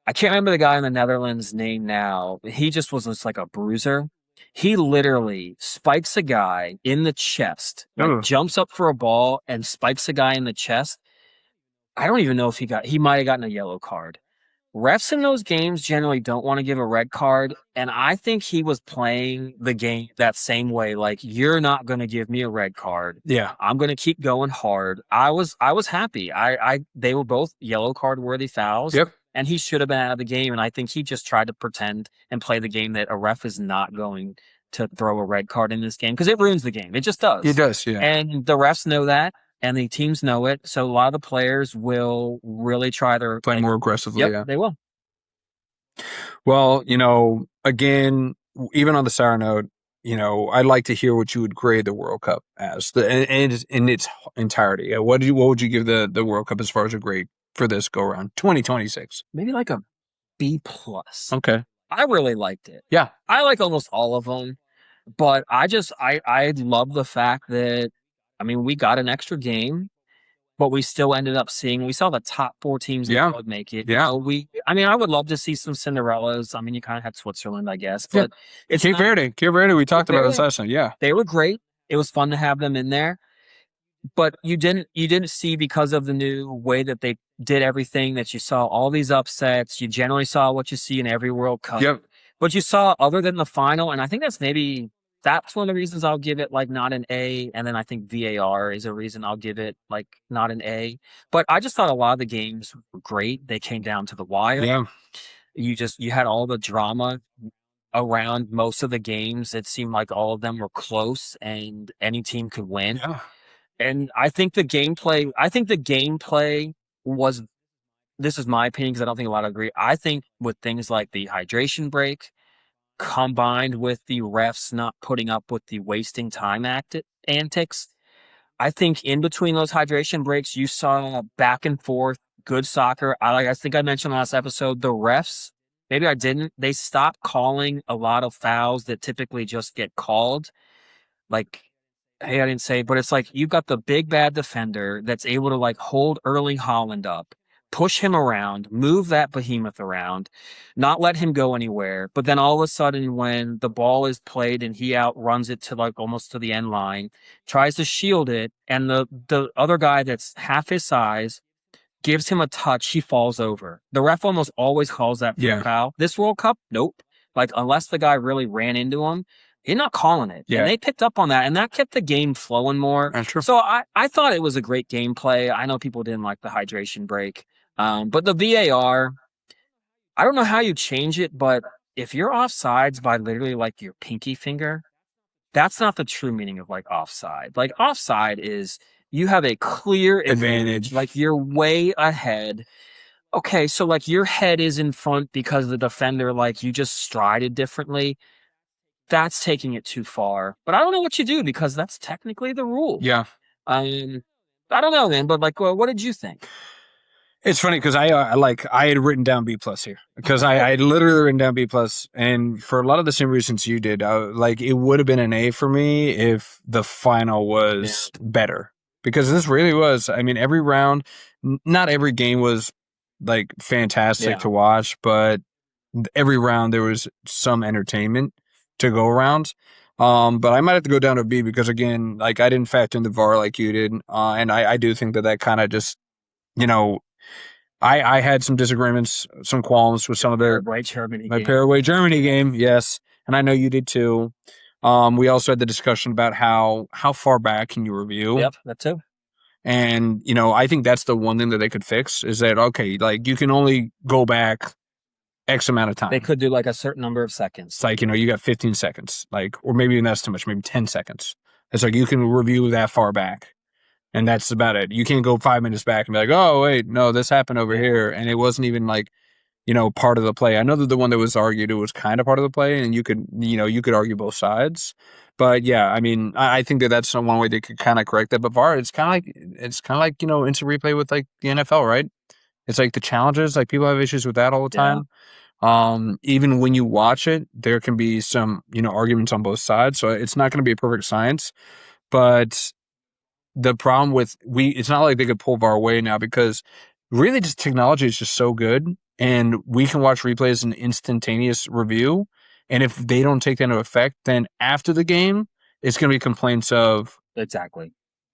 I can't remember the guy in the Netherlands' name now. He just was like a bruiser. He literally spikes a guy in the chest, jumps up for a ball and spikes a guy in the chest. I don't even know if he might have gotten a yellow card. Refs in those games generally don't want to give a red card, and I think he was playing the game that same way. Like, you're not going to give me a red card. Yeah, I'm going to keep going hard. I was happy. They were both yellow card worthy fouls. Yep. And he should have been out of the game. And I think he just tried to pretend and play the game that a ref is not going to throw a red card in this game because it ruins the game. It just does. It does. Yeah. And the refs know that. And the teams know it, so a lot of the players will really try to play more aggressively. Yep, yeah, they will. Well, again, even on the sour note, I'd like to hear what you would grade the World Cup as in its entirety. What would you give the World Cup as far as a grade for this go around 2026? Maybe like a B plus. Okay, I really liked it. Yeah, I like almost all of them, but I love the fact that. I mean, we got an extra game, but we still ended up we saw the top 4 teams that would make it. Yeah. I would love to see some Cinderellas. I mean, you kind of had Switzerland, I guess, but it's Cape Verde. We talked about this last time. Yeah. They were great. It was fun to have them in there, but you didn't see because of the new way that they did everything that you saw all these upsets. You generally saw what you see in every World Cup. Yep. But you saw other than the final, and I think that's one of the reasons I'll give it like not an A. And then I think VAR is a reason I'll give it like not an A. But I just thought a lot of the games were great. They came down to the wire. Yeah. You had all the drama around most of the games. It seemed like all of them were close and any team could win. Yeah. And I think the gameplay was, this is my opinion because I don't think a lot agree. I think with things like the hydration break, combined with the refs not putting up with the wasting time antics, I think in between those hydration breaks, you saw back and forth, good soccer. I think I mentioned last episode, the refs, maybe I didn't, they stopped calling a lot of fouls that typically just get called. Like, hey, I didn't say, but it's like you've got the big bad defender that's able to like hold Erling Haaland up, push him around, move that behemoth around, not let him go anywhere. But then all of a sudden, when the ball is played and he outruns it to like almost to the end line, tries to shield it, and the other guy that's half his size gives him a touch, he falls over. The ref almost always calls that for a foul. This World Cup, nope. Like, unless the guy really ran into him, he's not calling it. Yeah. And they picked up on that, and that kept the game flowing more. That's true. So I thought it was a great gameplay. I know people didn't like the hydration break. But the VAR, I don't know how you change it, but if you're offsides by literally like your pinky finger, That's not the true meaning of like offside. Like offside is you have a clear advantage, like Advantage. you're way ahead. Okay, so like your head is in front because the defender, like you just strided differently. That's taking it too far. But I don't know what you do because that's technically the rule. Yeah. Um, I don't know, man. But like, what did you think? It's funny because I had written down B plus here because I had literally written down B plus, and for a lot of the same reasons you did, like it would have been an A for me if the final Yeah, was better because this really was. I mean, every round, not every game was like fantastic yeah, to watch, but every round there was some entertainment to go around. But I might have to go down to B because again, like I didn't factor in the VAR like you did, and I do think that kind of just you know I had some disagreements, some qualms with some of their Paraguay Germany my game. Paraguay Germany game, yes, and I know you did too. We also had the discussion about how far back can you review, Yep, that too. and I think that's the one thing that they could fix is that okay, like you can only go back X amount of They time. could do like a certain number of seconds. It's like you got 15 seconds, like or maybe even that's too much, maybe 10 seconds. It's like you can review that far back. And that's about it. You can't go 5 minutes back and be like, oh, wait, no, this happened over Yeah, here. And it wasn't even like, part of the play. I know that the one that was argued, it was kind of part of the play, and you could argue both sides. But yeah, I mean, I think that that's one way they could kind of correct that. But VAR, it's kind of like instant replay with like the NFL, right? It's like the challenges, like people have issues with that all the yeah, time. Even when you watch it, there can be some arguments on both sides, so it's not going to be a perfect science. But the problem with it's not like they could pull VAR away now because really just technology is just so good and we can watch replays in instantaneous review. And if they don't take that into effect, then after the game, it's going to be complaints of exactly.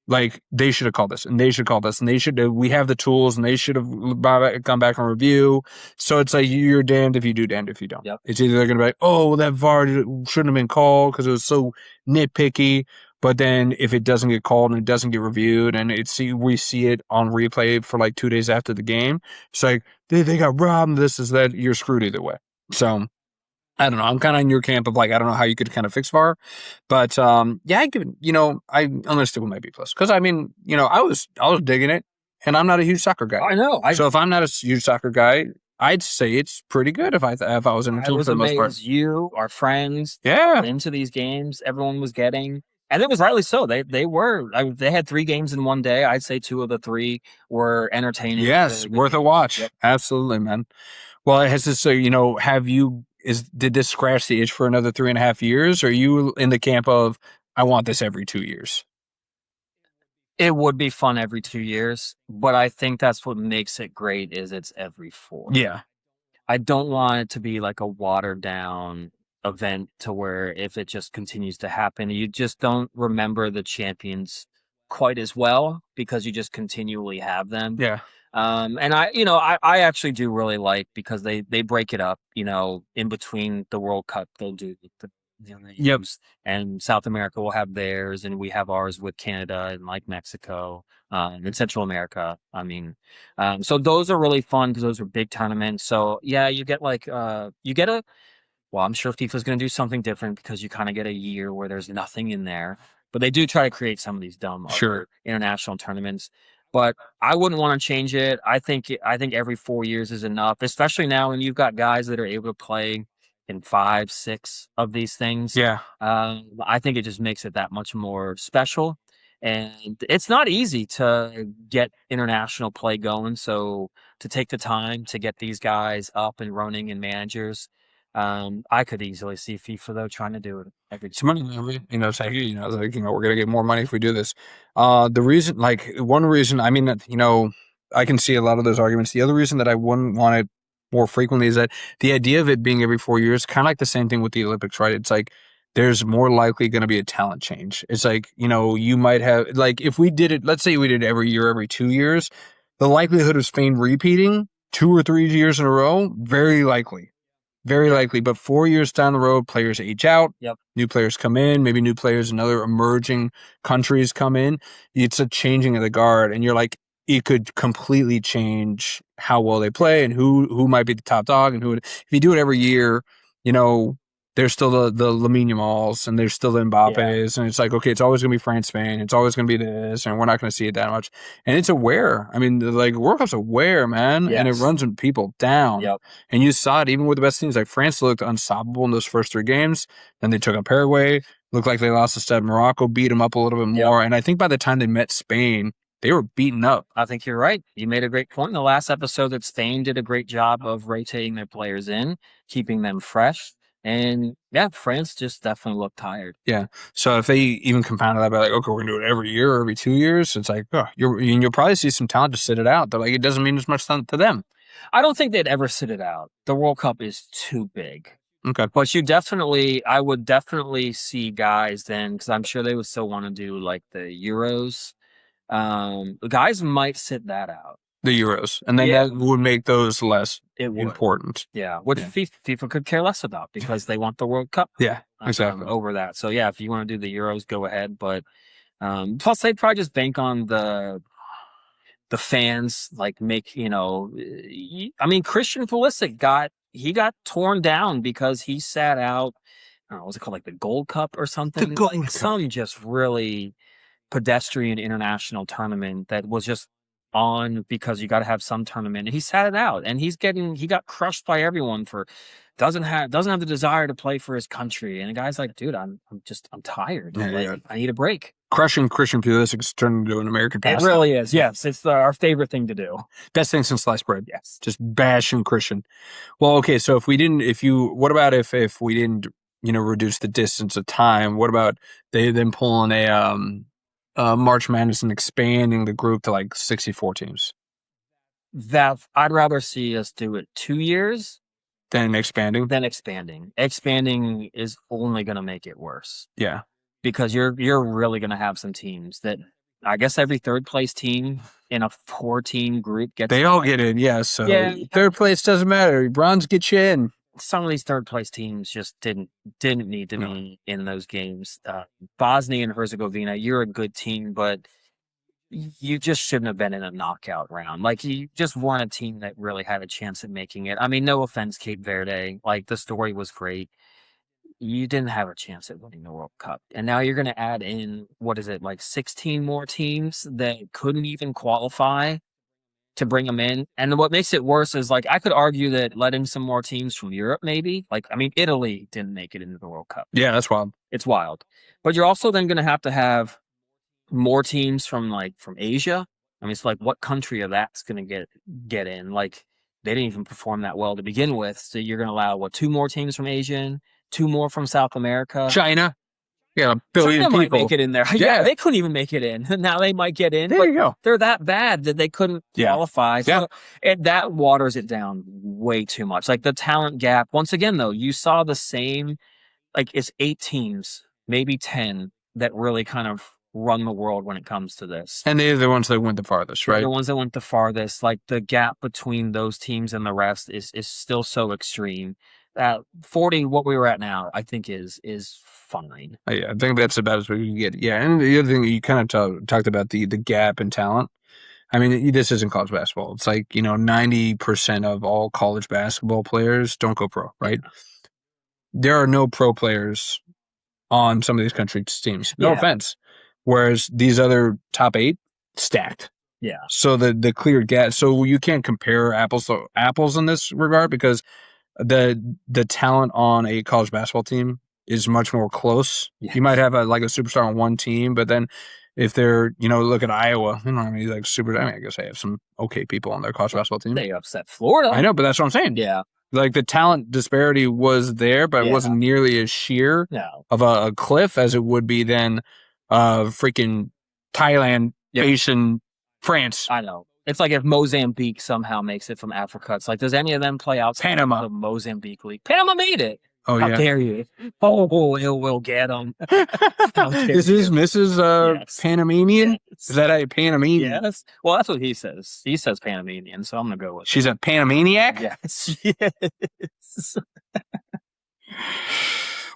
like they should have called this and they should call this and they should we have the tools and they should have come back and review. So it's like you're damned if you do, damned if you don't. Yep. It's either they're gonna be like, oh, well, that VAR shouldn't have been called because it was so nitpicky. But then if it doesn't get called and it doesn't get reviewed and we see it on replay for like 2 days after the game, it's like they got robbed. This is that. You're screwed either way. So I don't know. I'm kind of in your camp of like I don't know how you could kind of fix VAR, but yeah, I give it. I'm gonna stick with my B plus because I mean, I was digging it, and I'm not a huge soccer guy. I know. So if I'm not a huge soccer guy, I'd say it's pretty good if I was I into it was for the most part. amazed. You, our friends, Yeah. into these games, everyone was getting, and it was rightly so. They had 3 games in one day. I'd say 2 of the 3 were entertaining. Yes, Really good worth a games. watch. Yep. Absolutely, man. Well, it has this. So have you? Did this scratch the itch for another 3.5 years? Or are you in the camp of I want this every 2 years? It would be fun every 2 years, but I think that's what makes it great is it's every 4. Yeah. I don't want it to be like a watered down event to where if it just continues to happen, you just don't remember the champions quite as well because you just continually have them. Yeah. And I actually do really like because they break it up, in between the World Cup, they'll do the Yep. games, and South America will have theirs, and we have ours with Canada and like Mexico, and Central America. I mean, so those are really fun because those are big tournaments. So yeah, you get like you get a well, I'm sure FIFA's going to do something different because you kind of get a year where there's nothing in there. But they do try to create some of these dumb Sure. other international tournaments. But I wouldn't want to change it. I think every 4 years is enough, especially now when you've got guys that are able to play in 5, 6 of these things. Yeah. I think it just makes it that much more special. And it's not easy to get international play going. So to take the time to get these guys up and running and managers, I could easily see FIFA though trying to do it every. It's money, it's like, we're gonna get more money if we do this. The reason, like, one reason, I mean, I can see a lot of those arguments. The other reason that I wouldn't want it more frequently is that the idea of it being every 4 years, kind of like the same thing with the Olympics, right? It's like there's more likely going to be a talent change. It's like, you might have, like, if we did it, let's say we did it every year, every 2 years, the likelihood of Spain repeating 2 or 3 years in a row, very likely. Very likely, but 4 years down the road, players age out. Yep. New players come in. Maybe new players in other emerging countries come in. It's a changing of the guard, and you're like, it could completely change how well they play and who might be the top dog and who. If you do it every year, you know, there's still the Lamine Yamals and there's still the Mbappes, and it's like, okay, it's always going to be France, Spain. It's always going to be this, and we're not going to see it that much. And it's a wear. I mean, like, World Cup's a wear, man, and it runs people down. Yep. And you saw it even with the best teams. Like, France looked unstoppable in those first 3 games. Then they took on Paraguay. Looked like they lost a step. Morocco beat them up a little bit more. And I think by the time they met Spain, they were beaten up. I think you're right. You made a great point in the last episode that Spain did a great job of rotating their players in, keeping them fresh. And yeah, France just definitely looked tired. Yeah. So if they even compounded that by like, okay, we're going to do it every year or every 2 years, it's like, oh, you'll probably see some talent to sit it out. They're like, it doesn't mean as much to them. I don't think they'd ever sit it out. The World Cup is too big. Okay. But I would definitely see guys then, because I'm sure they would still want to do like the Euros. The guys might sit that out. The Euros. And then that would make those less important. Yeah. Which FIFA could care less about because they want the World Cup. Yeah, exactly. Over that. So yeah, if you want to do the Euros, go ahead. But plus they'd probably just bank on the fans, like make, I mean, Christian Pulisic got torn down because he sat out, I don't know, what's it called, like the Gold Cup or something? The Gold Cup. Some just really pedestrian international tournament that was just on because you got to have some tournament. And he sat it out, and he got crushed by everyone for doesn't have the desire to play for his country. And the guy's like, dude, I'm tired. I need a break. Crushing Christian Pulisic is turned into an American pastime. It really is. Yes, it's our favorite thing to do. Best thing since sliced bread. Yes, just bashing Christian. Well, okay, so what about if we didn't, reduce the distance of time? What about they then pulling a March Madness and expanding the group to like 64 teams? That I'd rather see us do it 2 years than expanding. Expanding is only going to make it worse. Yeah. Because you're really going to have some teams that I guess every third place team in a 4-team group gets. They all get in, yeah. So third place doesn't matter. Bronze gets you in. Some of these third place teams just didn't need to be in those games. Bosnia and Herzegovina, you're a good team, but you just shouldn't have been in a knockout round. Like, you just weren't a team that really had a chance at making it. I mean, no offense, Cape Verde. Like, the story was great. You didn't have a chance at winning the World Cup. And now you're going to add in, 16 more teams that couldn't even qualify to bring them in. And what makes it worse is, I could argue that letting some more teams from Europe, maybe. Italy didn't make it into the World Cup. Yeah, that's wild. It's wild. But you're also then going to have more teams from Asia. I mean, it's what country of that's going to get in? They didn't even perform that well to begin with. So you're going to allow, 2 more teams from Asia in? 2 more from South America. China. Yeah, 1 billion China people. Might make it in there. Yeah, they couldn't even make it in. Now they might get in. There you go. They're that bad that they couldn't qualify. Yeah. So that waters it down way too much. The talent gap. Once again, though, you saw the same, it's 8 teams, maybe 10, that really kind of run the world when it comes to this. And they're the ones that went the farthest, right? They're the ones that went the farthest. The gap between those teams and the rest is still so extreme. 40, what we were at now, I think is fine. Yeah, I think that's about as we can get. Yeah, and the other thing you kind of talked about the gap in talent. I mean, this isn't college basketball. It's 90% of all college basketball players don't go pro, right? Yeah. There are no pro players on some of these country teams. No offense. Whereas these other top 8, stacked. Yeah. So the clear gap. So you can't compare apples to apples in this regard because the talent on a college basketball team is much more close. Yes. You might have a superstar on one team, but then if they're, look at Iowa, I mean, I guess they have some okay people on their college basketball team. They upset Florida. I know, but that's what I'm saying. Yeah. The talent disparity was there, but it wasn't nearly as sheer of a cliff as it would be then freaking Thailand facing France. I know. It's if Mozambique somehow makes it from Africa. It's does any of them play outside Panama. The Mozambique League? Panama made it. Oh, How dare you? Oh, it will get them. Is this Mrs. Panamanian? Yes. Is that a Panamanian? Yes. Well, that's what he says. He says Panamanian, so I'm going to go with She's a Panamaniac? Yes. Yes.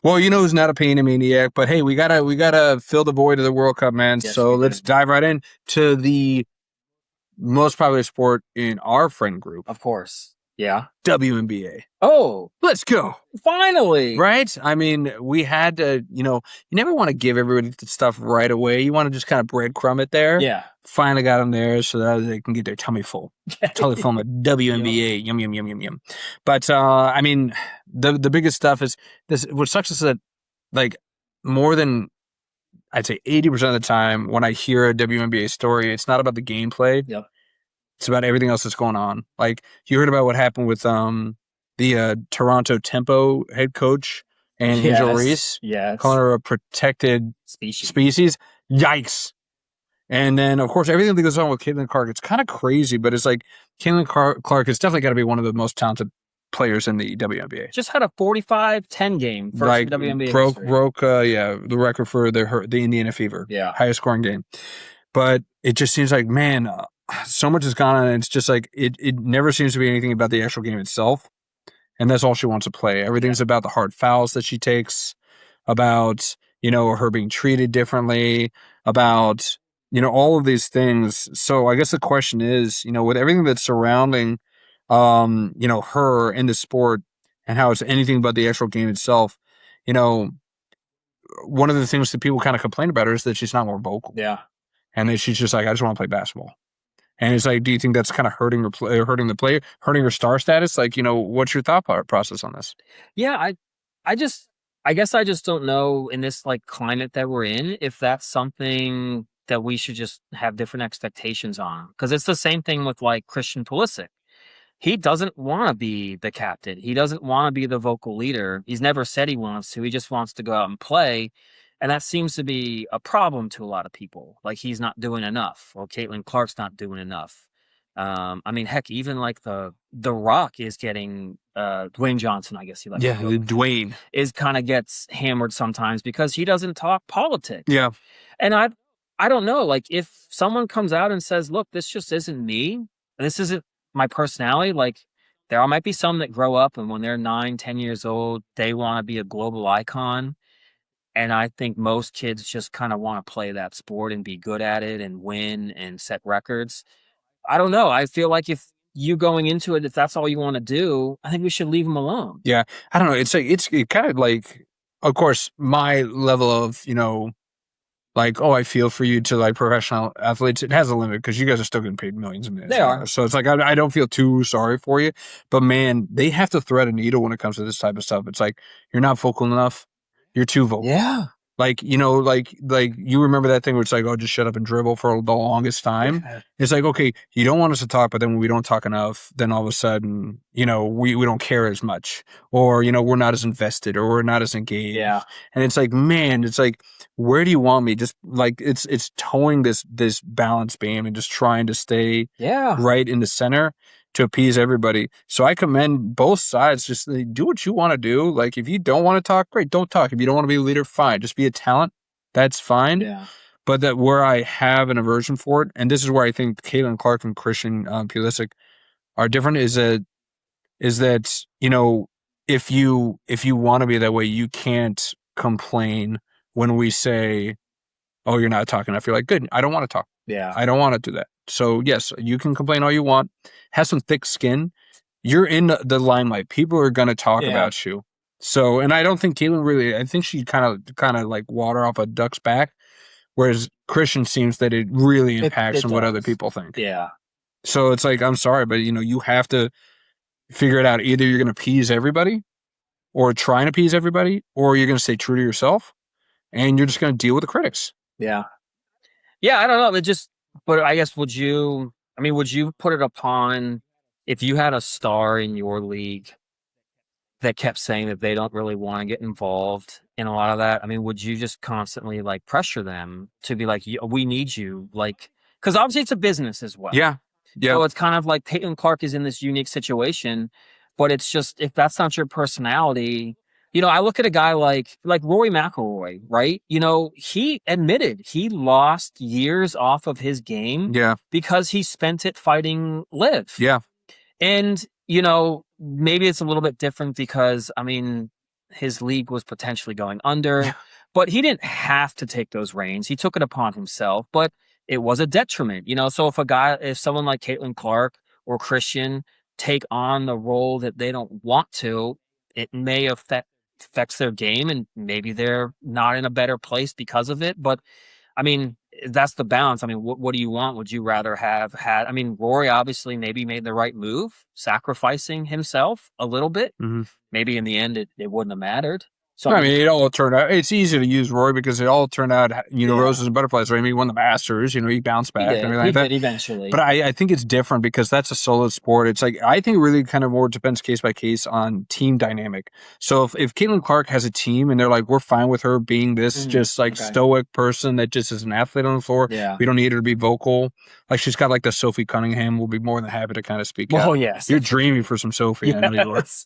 Well, who's not a Panamaniac, but hey, we gotta fill the void of the World Cup, man. Yes, so let's dive right in to the most popular sport in our friend group. Of course. Yeah. WNBA. Oh, Let's go. finally. Right? I mean, we had to, you never want to give everybody the stuff right away. You want to just kind of breadcrumb it there. Yeah. Finally got them there so that they can get their tummy full. Tummy full of WNBA. Yep. Yum, yum, yum, yum, yum. But, I mean, the biggest stuff is this. What sucks is that, like, more than, I'd say 80% of the time when I hear a WNBA story, it's not about the gameplay. Yep. It's about everything else that's going on. Like, you heard about what happened with the Toronto Tempo head coach and Angel Reese, calling Yes. her a protected Species. species. Yikes! And then, of course, everything that goes on with Caitlin Clark, it's kind of crazy, but it's like Caitlin Clark has definitely got to be one of the most talented players in the WNBA. Just had a 45-10 game first in Like, WNBA broke, history. the record for the Indiana Fever, Yeah. highest scoring game. But it just seems like, man, so much has gone on, and it's just like it never seems to be anything about the actual game itself, and that's all she wants to play. Everything's about the hard fouls that she takes, about her being treated differently, about all of these things. So I guess the question is, with everything that's surrounding, her in the sport and how it's anything but the actual game itself, you know, one of the things that people kind of complain about her is that she's not more vocal. Yeah. And then she's just like, I just want to play basketball. And it's like, do you think that's kind of hurting her hurting the player, hurting her star status? Like, what's your thought process on this? Yeah, I guess I just don't know in this like climate that we're in if that's something that we should just have different expectations on. Because it's the same thing with like Christian Pulisic. He doesn't want to be the captain. He doesn't want to be the vocal leader. He's never said he wants to. He just wants to go out and play. And that seems to be a problem to a lot of people. Like he's not doing enough, or Caitlin Clark's not doing enough. I mean, heck, even like the Rock is getting Dwayne Johnson, I guess he likes to go, Dwayne. is kind of gets hammered sometimes because he doesn't talk politics. Yeah. And I don't know, like if someone comes out and says, "Look, this just isn't me. This isn't my personality." Like there might be some that grow up and when they're 9, 10 years old, they want to be a global icon. And I think most kids just kind of want to play that sport and be good at it and win and set records. I don't know. I feel like if you going into it, if that's all you want to do, I think we should leave them alone. Yeah. I don't know. It's like, it kind of like, of course, my level of, like, oh, I feel for you to like professional athletes. It has a limit because you guys are still getting paid millions and millions. They are. So it's like, I don't feel too sorry for you, but man, they have to thread a needle when it comes to this type of stuff. It's like, you're not vocal enough. You're too vocal. Yeah. Like, like you remember that thing where it's like, oh, just shut up and dribble for the longest time. Yeah. It's like, okay, you don't want us to talk, but then when we don't talk enough, then all of a sudden, we don't care as much, or, we're not as invested, or we're not as engaged. Yeah. And it's like, man, it's like, where do you want me? Just like, it's towing this balance beam and just trying to stay right in the center to appease everybody. So I commend both sides. Just do what you want to do. Like, if you don't want to talk, great, don't talk. If you don't want to be a leader, fine. Just be a talent. That's fine. Yeah. But that where I have an aversion for it, and this is where I think Caitlin Clark and Christian Pulisic are different, is that if you want to be that way, you can't complain when we say, oh, you're not talking enough. You're like, good, I don't want to talk. Yeah. I don't want to do that. So yes, you can complain all you want. Have some thick skin. You're in the limelight. People are gonna talk about you. So, and I don't think Caitlin really. I think she kind of like water off a duck's back, whereas Christian seems that it really impacts on what other people think. Yeah. So it's like, I'm sorry, but you have to figure it out. Either you're gonna appease everybody, or try and appease everybody, or you're gonna stay true to yourself, and you're just gonna deal with the critics. Yeah. Yeah, I don't know. But I guess would you put it upon if you had a star in your league that kept saying that they don't really want to get involved in a lot of that? I mean, would you just constantly like pressure them to be like, we need you? Like, because obviously it's a business as well. Yeah. Yeah. So it's kind of like Caitlin Clark is in this unique situation, but it's just, if that's not your personality, I look at a guy like Rory McIlroy, right? He admitted he lost years off of his game because he spent it fighting Liv. Yeah. And, maybe it's a little bit different because, I mean, his league was potentially going under, but he didn't have to take those reins. He took it upon himself, but it was a detriment, So if someone like Caitlin Clark or Christian take on the role that they don't want to, it may affects their game, and maybe they're not in a better place because of it. But I mean, that's the balance. I mean, what do you want? Would you rather have had? I mean, Rory obviously maybe made the right move, sacrificing himself a little bit. Mhm. Maybe in the end, it wouldn't have mattered. So I I mean, mean, it all turned out. It's easy to use Roy because it all turned out, yeah, roses and butterflies. Right? I mean, he won the Masters. He bounced he back and did. everything He like that. did eventually. But I think it's different because that's a solo sport. It's like I think it really kind of more depends case by case on team dynamic. So if Caitlin Clark has a team and they're like, we're fine with her being this just like Okay. stoic person that just is an athlete on the floor. Yeah. We don't need her to be vocal. Like she's got like the Sophie Cunningham. We'll be more than happy to kind of speak Oh out. yes. You're dreaming for some Sophie. I know you are. Yes.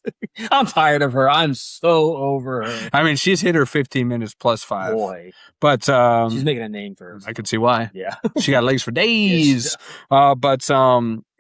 I'm tired of her. I'm so over her. I mean, she's hit her 15 minutes plus 5. Boy, But she's making a name for herself. I could see why. Yeah. She got legs for Yeah, she days. does. But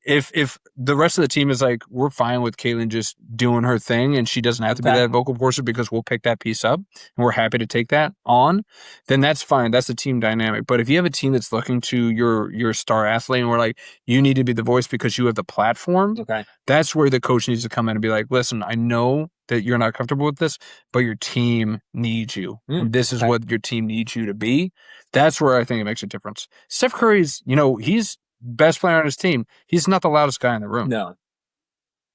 if the rest of the team is like, we're fine with Caitlin just doing her thing and she doesn't have to be Okay. that vocal person because we'll pick that piece up and we're happy to take that on, then that's fine. That's the team dynamic. But if you have a team that's looking to your star athlete and we're like, you need to be the voice because you have the platform, Okay. that's where the coach needs to come in and be like, listen, I know that you're not comfortable with this, but your team needs you. And this is what your team needs you to be. That's where I think it makes a difference. Steph Curry's, he's best player on his team. He's not the loudest guy in the room. No.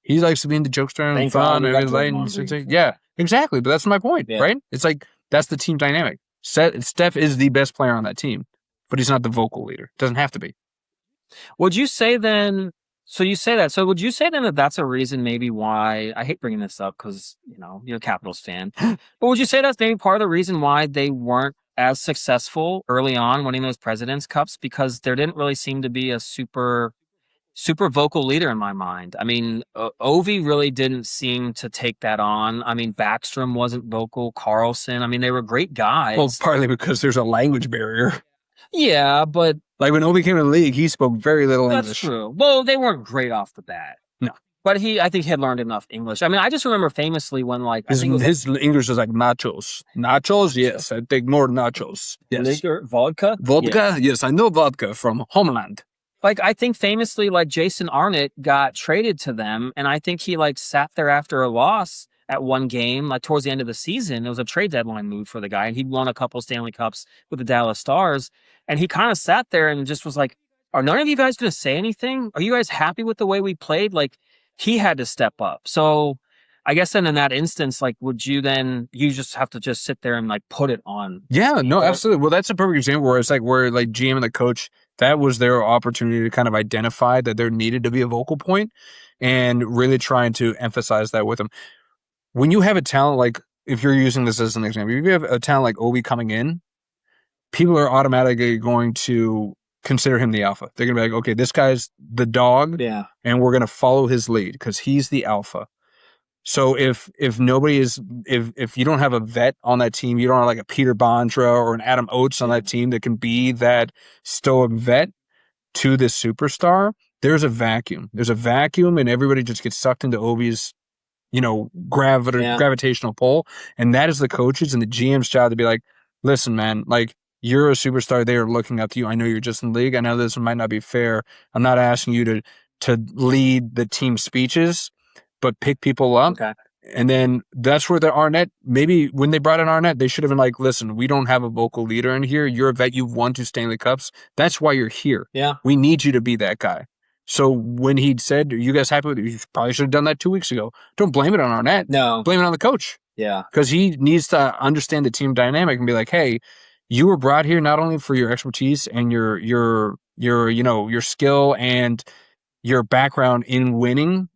He likes to be in the jokester and Thank fun God we and got his light Draymond Green. yeah, exactly. But that's my point, Yeah. right? It's like that's the team dynamic. Steph is the best player on that team, but he's not the vocal leader. Doesn't have to be. Would you say then? So you say that. So would you say then that that's a reason maybe why I hate bringing this up because you're a Capitals fan, but would you say that's maybe part of the reason why they weren't as successful early on winning those Presidents Cups because there didn't really seem to be a super vocal leader in my mind. I mean, Ovi really didn't seem to take that on. I mean, Backstrom wasn't vocal. Carlson. I mean, they were great guys. Well, partly because there's a language barrier. Yeah, but like when Ovi came to the league, he spoke very little that's English. true. Well, they weren't great off the bat. No. But I think he had learned enough English. I mean, I just remember famously when his English was like nachos. Nachos, yes. I take more nachos. Yes. Liquor, vodka? Vodka? Yes, I know vodka from Homeland. Like, I think famously, like, Jason Arnott got traded to them, and I think he, like, sat there after a loss at one game, like, towards the end of the season. It was a trade deadline move for the guy, and he'd won a couple Stanley Cups with the Dallas Stars, and he kind of sat there and just was like, are none of you guys going to say anything? Are you guys happy with the way we played? Like, he had to step up. So I guess then in that instance, like, would you just have to just sit there and like put it on? Yeah, no, absolutely. Well, that's a perfect example where it's like where like GM and the coach, that was their opportunity to kind of identify that there needed to be a vocal point and really trying to emphasize that with them. When you have a talent like, if you're using this as an example, if you have a talent like Ovi coming in, people are automatically going to consider him the alpha. They're going to be like, okay, this guy's the dog, and we're going to follow his lead because he's the alpha. So if nobody is if you don't have a vet on that team, you don't have like a Peter Bondra or an Adam Oates on that team that can be that stoic vet to this superstar, there's a vacuum. There's a vacuum, and everybody just gets sucked into Ovi's gravitational pull, and that is the coaches and the GM's job to be like, listen, man, like, you're a superstar. They are looking up to you. I know you're just in the league. I know this might not be fair. I'm not asking you to lead the team speeches, but pick people up. Okay. And then that's where the Arnett, maybe when they brought in Arnett, they should have been like, listen, we don't have a vocal leader in here. You're a vet. You've won 2 Stanley Cups. That's why you're here. Yeah. We need you to be that guy. So when he said, are you guys happy with it? You probably should have done that 2 weeks ago. Don't blame it on Arnett. No. Blame it on the coach. Yeah. Because he needs to understand the team dynamic and be like, hey, you were brought here not only for your expertise and your skill and your background in winning,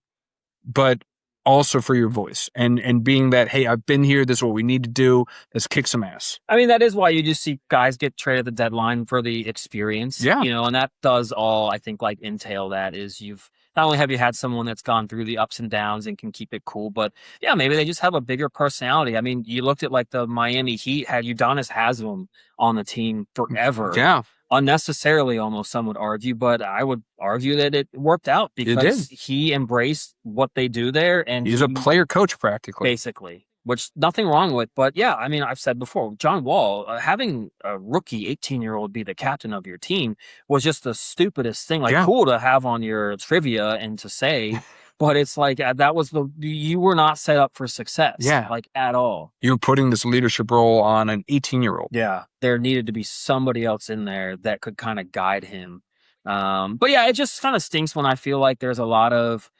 but also for your voice and being that, hey, I've been here. This is what we need to do. Let's kick some ass. I mean, that is why you just see guys get traded at the deadline for the experience. Yeah. And that does all, I think, like entail that is not only have you had someone that's gone through the ups and downs and can keep it cool, but yeah, maybe they just have a bigger personality. I mean, you looked at like the Miami Heat had Udonis Haslem on the team forever. Yeah. Unnecessarily, almost some would argue, but I would argue that it worked out because he embraced what they do there, and he's a player coach practically, basically, which nothing wrong with. But yeah, I mean, I've said before, John Wall having a rookie 18-year-old be the captain of your team was just the stupidest thing. Like, cool to have on your trivia and to say, But it's like you were not set up for success, Yeah. like at all. You're putting this leadership role on an 18-year-old. Yeah, there needed to be somebody else in there that could kind of guide him. But yeah, it just kind of stinks when I feel like there's a lot of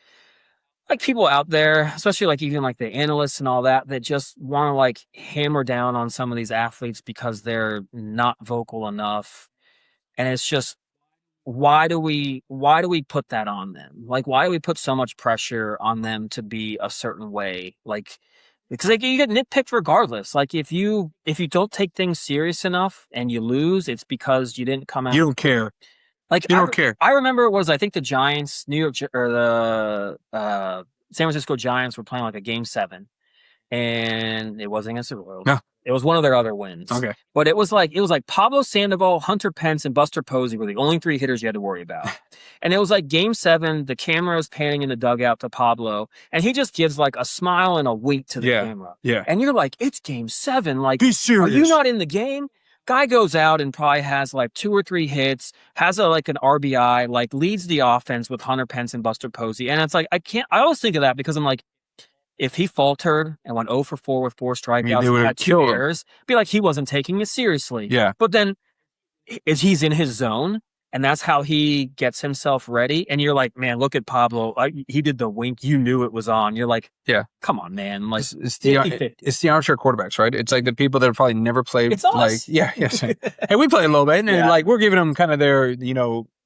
like people out there, especially like even like the analysts and all that, that just want to like hammer down on some of these athletes because they're not vocal enough. And it's just why do we put that on them? Like why do we put so much pressure on them to be a certain way? Like because like you get nitpicked regardless. Like if you don't take things serious enough and you lose, it's because you didn't come out. You don't care. Like You don't care. I remember it was I think the Giants, or the San Francisco Giants were playing like a game 7, and it wasn't against the Royals. No. It was one of their other wins. Okay. But it was like Pablo Sandoval, Hunter Pence, and Buster Posey were the only 3 hitters you had to worry about. And it was like game 7, the camera is panning in the dugout to Pablo, and he just gives like a smile and a wink to the camera. Yeah. And you're like, it's game 7. Like, be serious. Are you not in the game? Guy goes out and probably has like 2 or 3 hits, has like an RBI, like leads the offense with Hunter Pence and Buster Posey. And it's like, I always think of that because I'm like, if he faltered and went 0 for 4 with 4 strikeouts and had 2 errors, be like he wasn't taking it seriously. Yeah. But then he's in his zone, and that's how he gets himself ready. And you're like, man, look at Pablo. He did the wink. You knew it was on. You're like, yeah, come on, man. Like it's the armchair quarterbacks, right? It's like the people that have probably never played. It's us. Like, yeah. Hey, we play a little bit, and like we're giving them kind of their,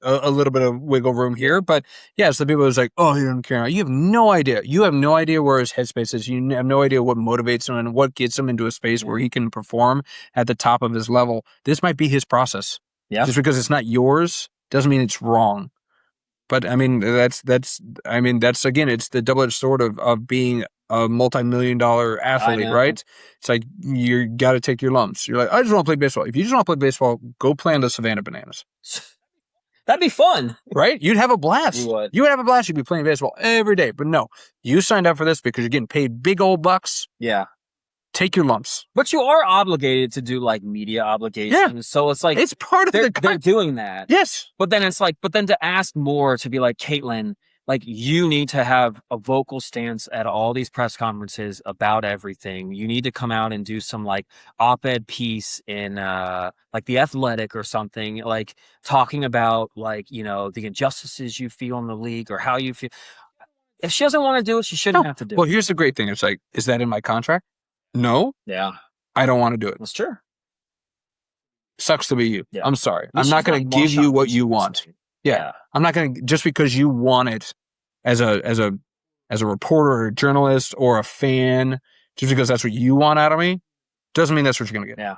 a little bit of wiggle room here. But yeah, it's the people that's like, oh, you don't care. You have no idea. You have no idea where his headspace is. You have no idea what motivates him and what gets him into a space where he can perform at the top of his level. This might be his process. Yeah. Just because it's not yours doesn't mean it's wrong. But I mean, that's again, it's the double-edged sword of being a multi-million-dollar athlete, right? It's like you got to take your lumps. You're like, I just want to play baseball. If you just want to play baseball, go play on the Savannah Bananas. That'd be fun, right? You'd have a blast. You would. You would have a blast. You'd be playing baseball every day. But no, you signed up for this because you're getting paid big old bucks. Yeah. Take your lumps. But you are obligated to do like media obligations. Yeah. So it's like it's part of they're doing that. Yes. But then it's like, to ask more, to be like, Caitlin, like you need to have a vocal stance at all these press conferences about everything. You need to come out and do some like op-ed piece in like The Athletic or something, like talking about like, the injustices you feel in the league or how you feel. If she doesn't want to do it, she shouldn't have to do it. Well, here's the great thing. It's like, is that in my contract? No. Yeah. I don't want to do it. That's true. Sucks to be you. Yeah. I'm sorry. I'm not going to give you what you want. Yeah. I'm not going to, just because you want it as a reporter or a journalist or a fan, just because that's what you want out of me, doesn't mean that's what you're going to get. Yeah.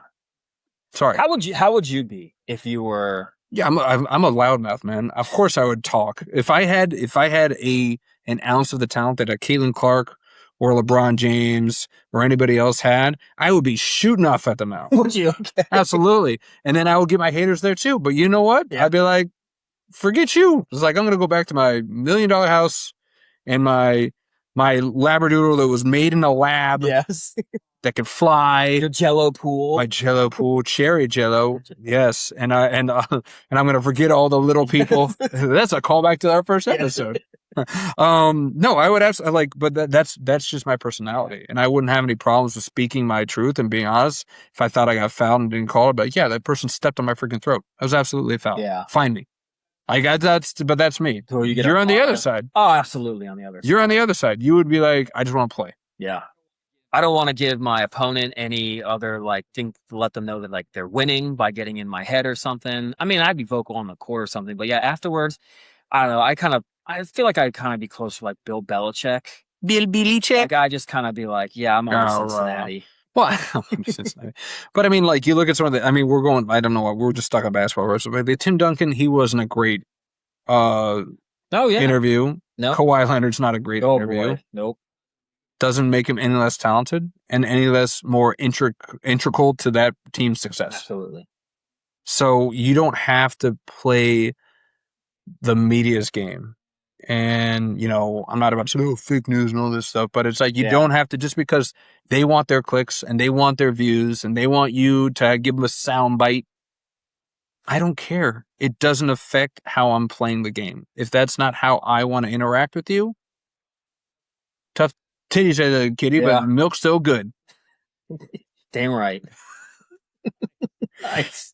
Sorry. How would you be if you were? Yeah, I'm a loudmouth, man. Of course I would talk. If I had an ounce of the talent that a Caitlin Clark or LeBron James or anybody else had, I would be shooting off at the mouth. Would you? Okay. Absolutely. And then I would get my haters there too. But you know what? Yeah. I'd be like, forget you. It's like, I'm going to go back to my $1 million house and my Labradoodle that was made in a lab. Yes. That can fly. Your Jello pool. My Jello pool, cherry Jello. Yes. And I'm going to forget all the little people. That's a callback to our first episode. No, I would absolutely but that's just my personality, and I wouldn't have any problems with speaking my truth and being honest. If I thought I got fouled and didn't call it, but yeah, that person stepped on my freaking throat. That was absolutely a foul. Yeah, find me. But that's me. So you're on the other side. Oh, absolutely on the other side. You're on the other side. You would be like, I just want to play. Yeah. I don't want to give my opponent any other thing to let them know that they're winning by getting in my head or something. I mean, I'd be vocal on the court or something, but yeah, afterwards, I don't know. I feel like I'd kind of be close to Bill Belichick. Bill Belichick? Like, I just kind of be like, yeah, I'm on Cincinnati. Well, Cincinnati. But I mean, you look at some of the, we're going, I don't know what, we're just stuck on basketball. Right? So, Tim Duncan, he wasn't a great interview. No. Kawhi Leonard's not a great interview. Boy. Nope. Doesn't make him any less talented and any less more integral to that team's success. Absolutely. So you don't have to play the media's game. And, I'm not about to say, fake news and all this stuff, but it's like you don't have to, just because they want their clicks and they want their views and they want you to give them a sound bite. I don't care. It doesn't affect how I'm playing the game. If that's not how I want to interact with you, titties say the kitty, but Yeah. milk's still good. Damn right. Nice.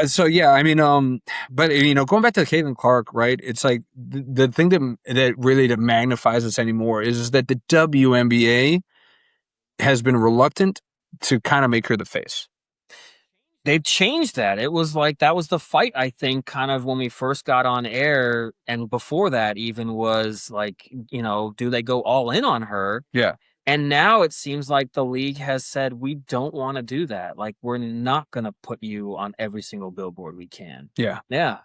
So yeah, I mean, but going back to Caitlin Clark, right? It's like the thing that really that magnifies this anymore is that the WNBA has been reluctant to kind of make her the face. They've changed that. It was like that was the fight, I think, kind of when we first got on air, and before that even was like, do they go all in on her? Yeah. And now it seems like the league has said we don't want to do that. Like we're not going to put you on every single billboard we can. Yeah. Yeah.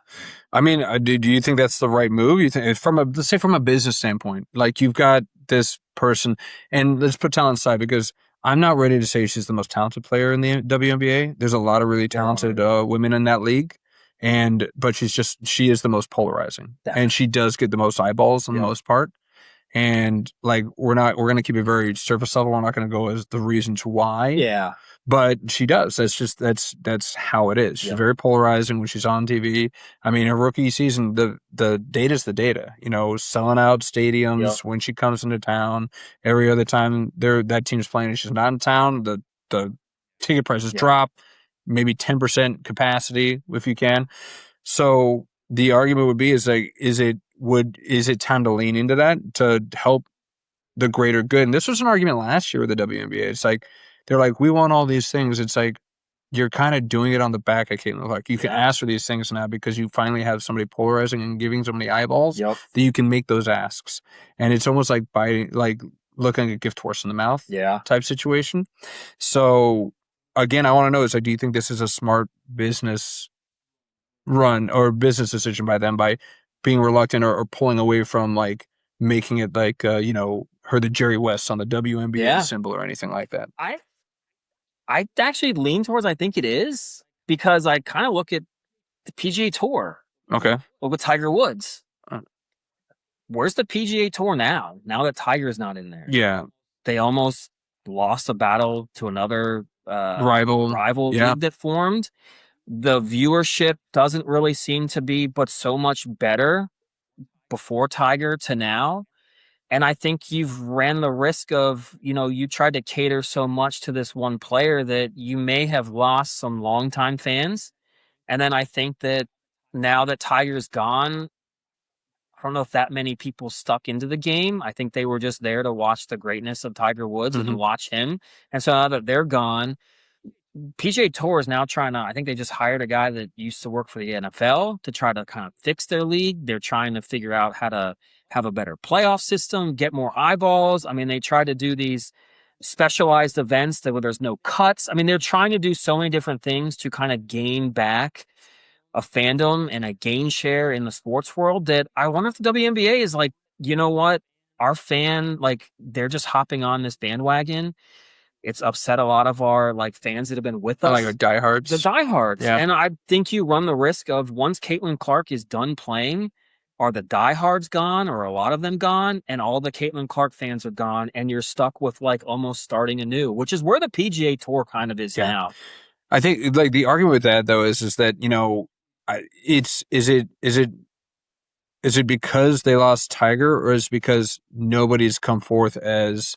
I mean, do you think that's the right move? You think let's say from a business standpoint, like you've got this person, and let's put talent aside because I'm not ready to say she's the most talented player in the WNBA. There's a lot of really talented women in that league, but she is the most polarizing, Definitely. and she does get the most eyeballs on the most part. And like we're going to keep it very surface level. We're not going to go as the reasons why. Yeah. But she does. That's how it is. She's very polarizing when she's on TV. I mean, her rookie season, the data's the data. Selling out stadiums when she comes into town. Every other time that team's playing and she's not in town, the ticket prices drop, maybe 10% capacity if you can. So the argument would be is it time to lean into that to help the greater good? And this was an argument last year with the WNBA. It's like they're like, we want all these things. It's like you're kind of doing it on the back of Caitlin Clark. You can ask for these things now because you finally have somebody polarizing and giving so many eyeballs that you can make those asks. And it's almost like looking a gift horse in the mouth type situation. So again, I want to know is like, do you think this is a smart business run or business decision by them by being reluctant or pulling away from like making it like her the Jerry West on the WNBA symbol or anything like that? I actually lean towards I think it is because I kind of look at the PGA Tour. Okay. Look at Tiger Woods. Where's the PGA Tour now? Now that Tiger's not in there. Yeah. They almost lost a battle to another rival league that formed. The viewership doesn't really seem to be but so much better before Tiger to now. And I think you've ran the risk of, you tried to cater so much to this one player that you may have lost some longtime fans. And then I think that now that Tiger's gone, I don't know if that many people stuck into the game. I think they were just there to watch the greatness of Tiger Woods and watch him. And so now that they're gone, PGA Tour is now trying to, I think they just hired a guy that used to work for the NFL to try to kind of fix their league. They're trying to figure out how to have a better playoff system, get more eyeballs. I mean, they try to do these specialized events where there's no cuts. I mean, they're trying to do so many different things to kind of gain back a fandom and a gain share in the sports world that I wonder if the WNBA is like, you know what? Our fan, like, they're just hopping on this bandwagon. It's upset a lot of our fans that have been with us. Like the diehards. The diehards. Yeah. And I think you run the risk of once Caitlin Clark is done playing, are the diehards gone or a lot of them gone? And all the Caitlin Clark fans are gone. And you're stuck with almost starting anew, which is where the PGA Tour kind of is now. I think the argument with that though is that, is it because they lost Tiger or is it because nobody's come forth as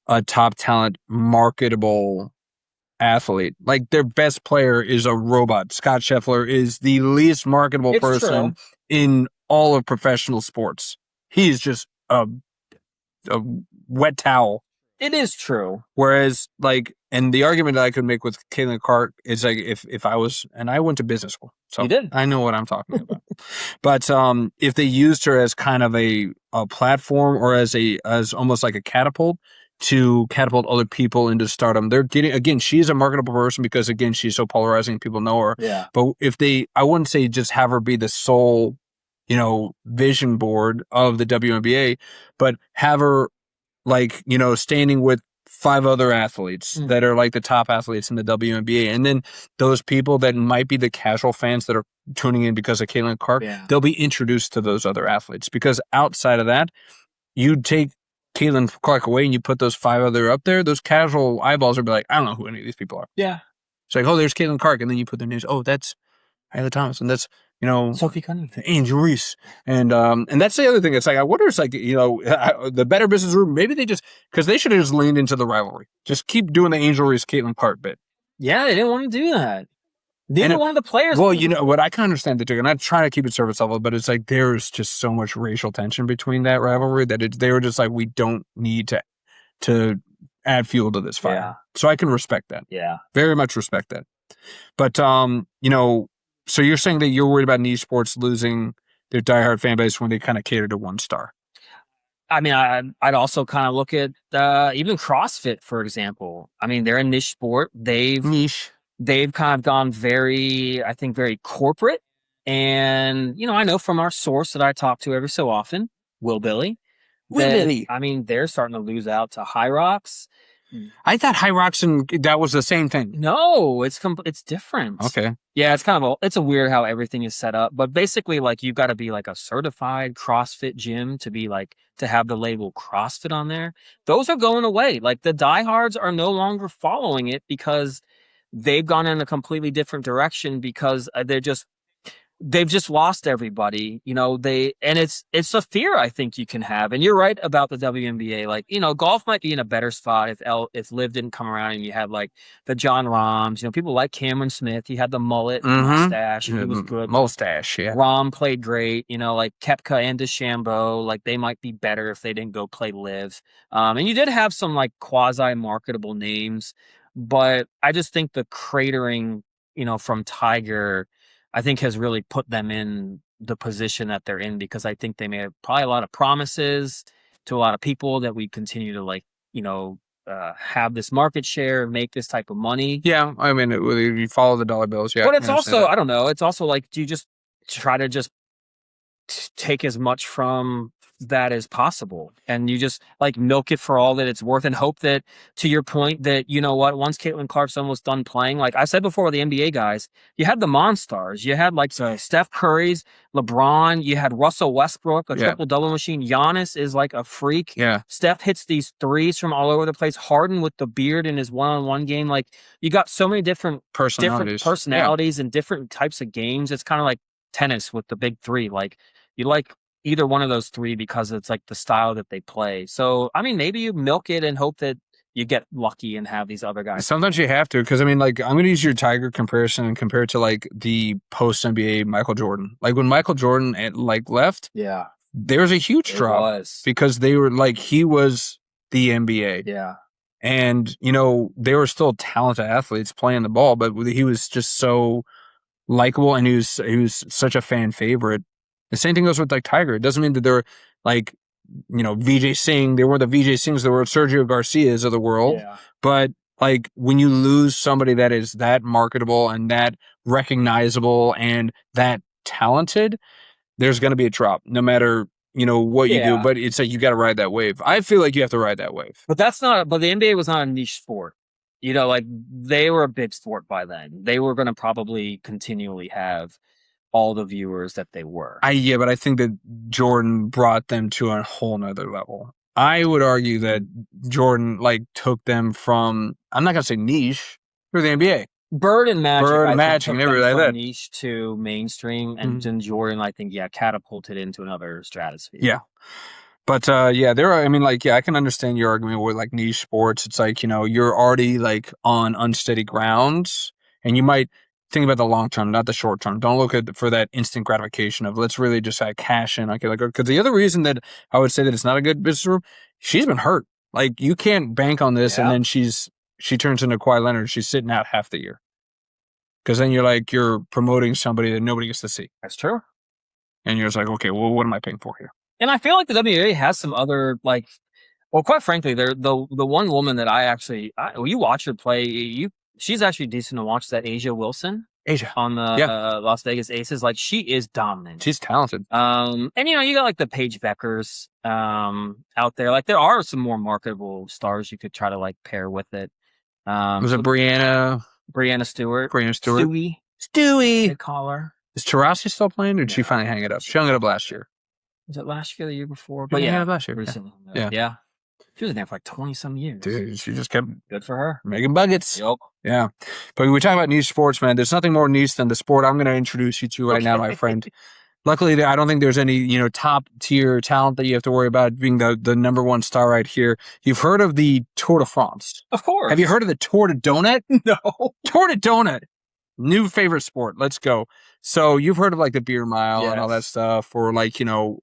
a top talent, marketable athlete? Like their best player is a robot. Scott Scheffler is the least marketable person in all of professional sports. He's just a wet towel. It is true. Whereas and the argument that I could make with Caitlin Clark is if I was, and I went to business school, so you did. I know what I'm talking about. But if they used her as kind of a platform or as almost like a catapult to catapult other people into stardom, they're getting, again, she's a marketable person because again, she's so polarizing and people know her. Yeah. But I wouldn't say just have her be the sole, vision board of the WNBA, but have her standing with 5 other athletes that are like the top athletes in the WNBA. And then those people that might be the casual fans that are tuning in because of Caitlin Clark, they'll be introduced to those other athletes. Because outside of that, you take Caitlin Clark away and you put those 5 other up there, those casual eyeballs will be like, I don't know who any of these people are. Yeah. It's like, oh, there's Caitlin Clark. And then you put their names. Oh, that's Isla Thomas. And that's Sophie Cunningham. Angel Reese. And that's the other thing. It's like, I wonder, it's like, the Better Business Room, maybe they just, because they should have just leaned into the rivalry. Just keep doing the Angel Reese, Caitlin Clark bit. Yeah, they didn't want to do that. Neither one of the players. Well, what I can understand the two, and I'm trying to keep it surface level, but it's like there's just so much racial tension between that rivalry that they were just like, we don't need to add fuel to this fire. Yeah. So I can respect that. Yeah. Very much respect that. But, so you're saying that you're worried about niche sports losing their diehard fan base when they kind of cater to one star? I mean, I'd also kind of look at even CrossFit, for example. I mean, they're a niche sport. They've kind of gone very corporate. And, I know from our source that I talk to every so often, Will Billy. I mean, they're starting to lose out to High Rocks. I thought High Rocks and that was the same thing. No, it's different. Okay. Yeah, it's a weird how everything is set up. But basically, like, you've got to be like a certified CrossFit gym to have the label CrossFit on there. Those are going away. Like, the diehards are no longer following it because they've gone in a completely different direction because they've just lost everybody, and it's a fear I think you can have. And you're right about the WNBA. Like, golf might be in a better spot if Liv didn't come around and you had like the John Rahms, people like Cameron Smith. He had the mullet, mustache. He was good. Mustache, yeah. Rahm played great, like Koepka and DeChambeau, like they might be better if they didn't go play Liv. And you did have some like quasi marketable names, but I just think the cratering, from Tiger, I think has really put them in the position that they're in because I think they made probably a lot of promises to a lot of people that we continue to have this market share, make this type of money. Yeah, I mean, you follow the dollar bills, yeah. But it's also, I don't know, it's also like, do you just try to just take as much from that as possible and you just like milk it for all that it's worth and hope that, to your point, that once Caitlin Clarkson was done playing, like I said before with the NBA guys, you had the monsters, you had like Steph Curry's, LeBron, you had Russell Westbrook, a triple-double machine. Giannis is like a freak. Yeah. Steph hits these threes from all over the place. Harden with the beard in his one-on-one game. Like, you got so many different personalities and different types of games. It's kind of like tennis with the big three. Like, you like either one of those three because it's like the style that they play. So, I mean, maybe you milk it and hope that you get lucky and have these other guys. Sometimes you have to, because I mean, like, I'm going to use your Tiger comparison and compare it to like the post NBA Michael Jordan. Like when Michael Jordan left, there was a huge drop because they were like, he was the NBA. Yeah. And, they were still talented athletes playing the ball, but he was just so likable and he was such a fan favorite. The same thing goes with like Tiger. It doesn't mean that they're like, Vijay Singh. They were the Vijay Singhs. They were Sergio Garcias of the world. Yeah. But like when you lose somebody that is that marketable and that recognizable and that talented, there's going to be a drop no matter, what you do. But it's like you got to ride that wave. I feel like you have to ride that wave. But but the NBA was not a niche sport. Like they were a big sport by then. They were going to probably continually have all the viewers that they were. But I think that Jordan brought them to a whole nother level. I would argue that Jordan took them from, I'm not gonna say niche, through the NBA. Bird and Magic, and everything like that. Niche to mainstream, and then Jordan, I think, catapulted into another stratosphere. Yeah. But there are. I mean, I can understand your argument with like niche sports. It's like you're already like on unsteady grounds, and you might think about the long term, not the short term. Don't look for that instant gratification of let's really just cash in. Okay, because the other reason that I would say that it's not a good business room, she's been hurt. Like you can't bank on this, and then she turns into Kawhi Leonard. She's sitting out half the year. Because then you're promoting somebody that nobody gets to see. That's true. And you're just like, okay, well, what am I paying for here? And I feel like the WNBA has some other quite frankly, they're the one woman that you watch her play. She's actually decent to watch. That Asia Wilson on the Las Vegas Aces. Like, she is dominant. She's talented. And you got like the Paige Beckers out there. Like, there are some more marketable stars you could try to pair with it. Was it Brianna Stewart? Stewie. They call her. Is Taurasi still playing, or did she finally hang it up? She hung it up last year. Was it last year or the year before? But last year. Recently. Yeah. She was in there for like 20 some years. Dude, she just kept Good for her. making buckets. Yep. Yeah. But we talk about niche sports, man. There's nothing more niche than the sport I'm going to introduce you to right now, my friend. Luckily, I don't think there's any, top tier talent that you have to worry about being the number one star right here. You've heard of the Tour de France. Of course. Have you heard of the Tour de Donut? No. Tour de Donut. New favorite sport. Let's go. So you've heard of like the beer mile and all that stuff, or like,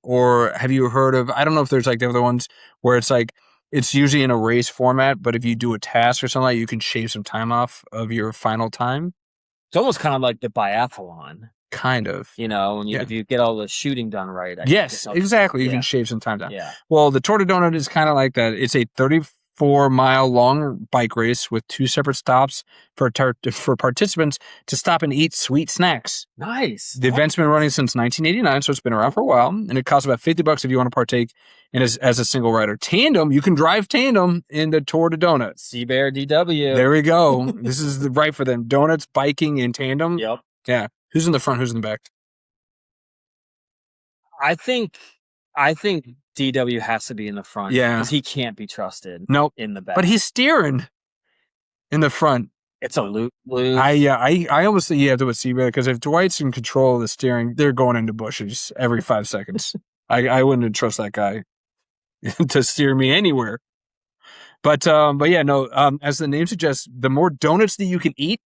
or have you heard of, I don't know if there's like the other ones where it's like, it's usually in a race format, but if you do a task or something like that, you can shave some time off of your final time. It's almost kind of like the biathlon. Kind of. If you get all the shooting done right. Yes, exactly. You can shave some time down. Yeah. Well, the Tour de Donut is kind of like that. It's a 34-mile long bike race with 2 separate stops for participants to stop and eat sweet snacks. Nice. The event's been running since 1989, so it's been around for a while, and it costs about $50 if you want to partake in as a single rider. Tandem, you can drive tandem in the Tour de Donut. Seabear DW. There we go. This is right for them. Donuts, biking, and tandem. Yep. Yeah. Who's in the front? Who's in the back? I think DW has to be in the front. Yeah. Because he can't be trusted. Nope. In the back. But he's steering in the front. It's a loop. I almost think you have to with Seabear because if Dwight's in control of the steering, they're going into bushes every 5 seconds. I wouldn't trust that guy to steer me anywhere. But yeah, no. As the name suggests, the more donuts that you can eat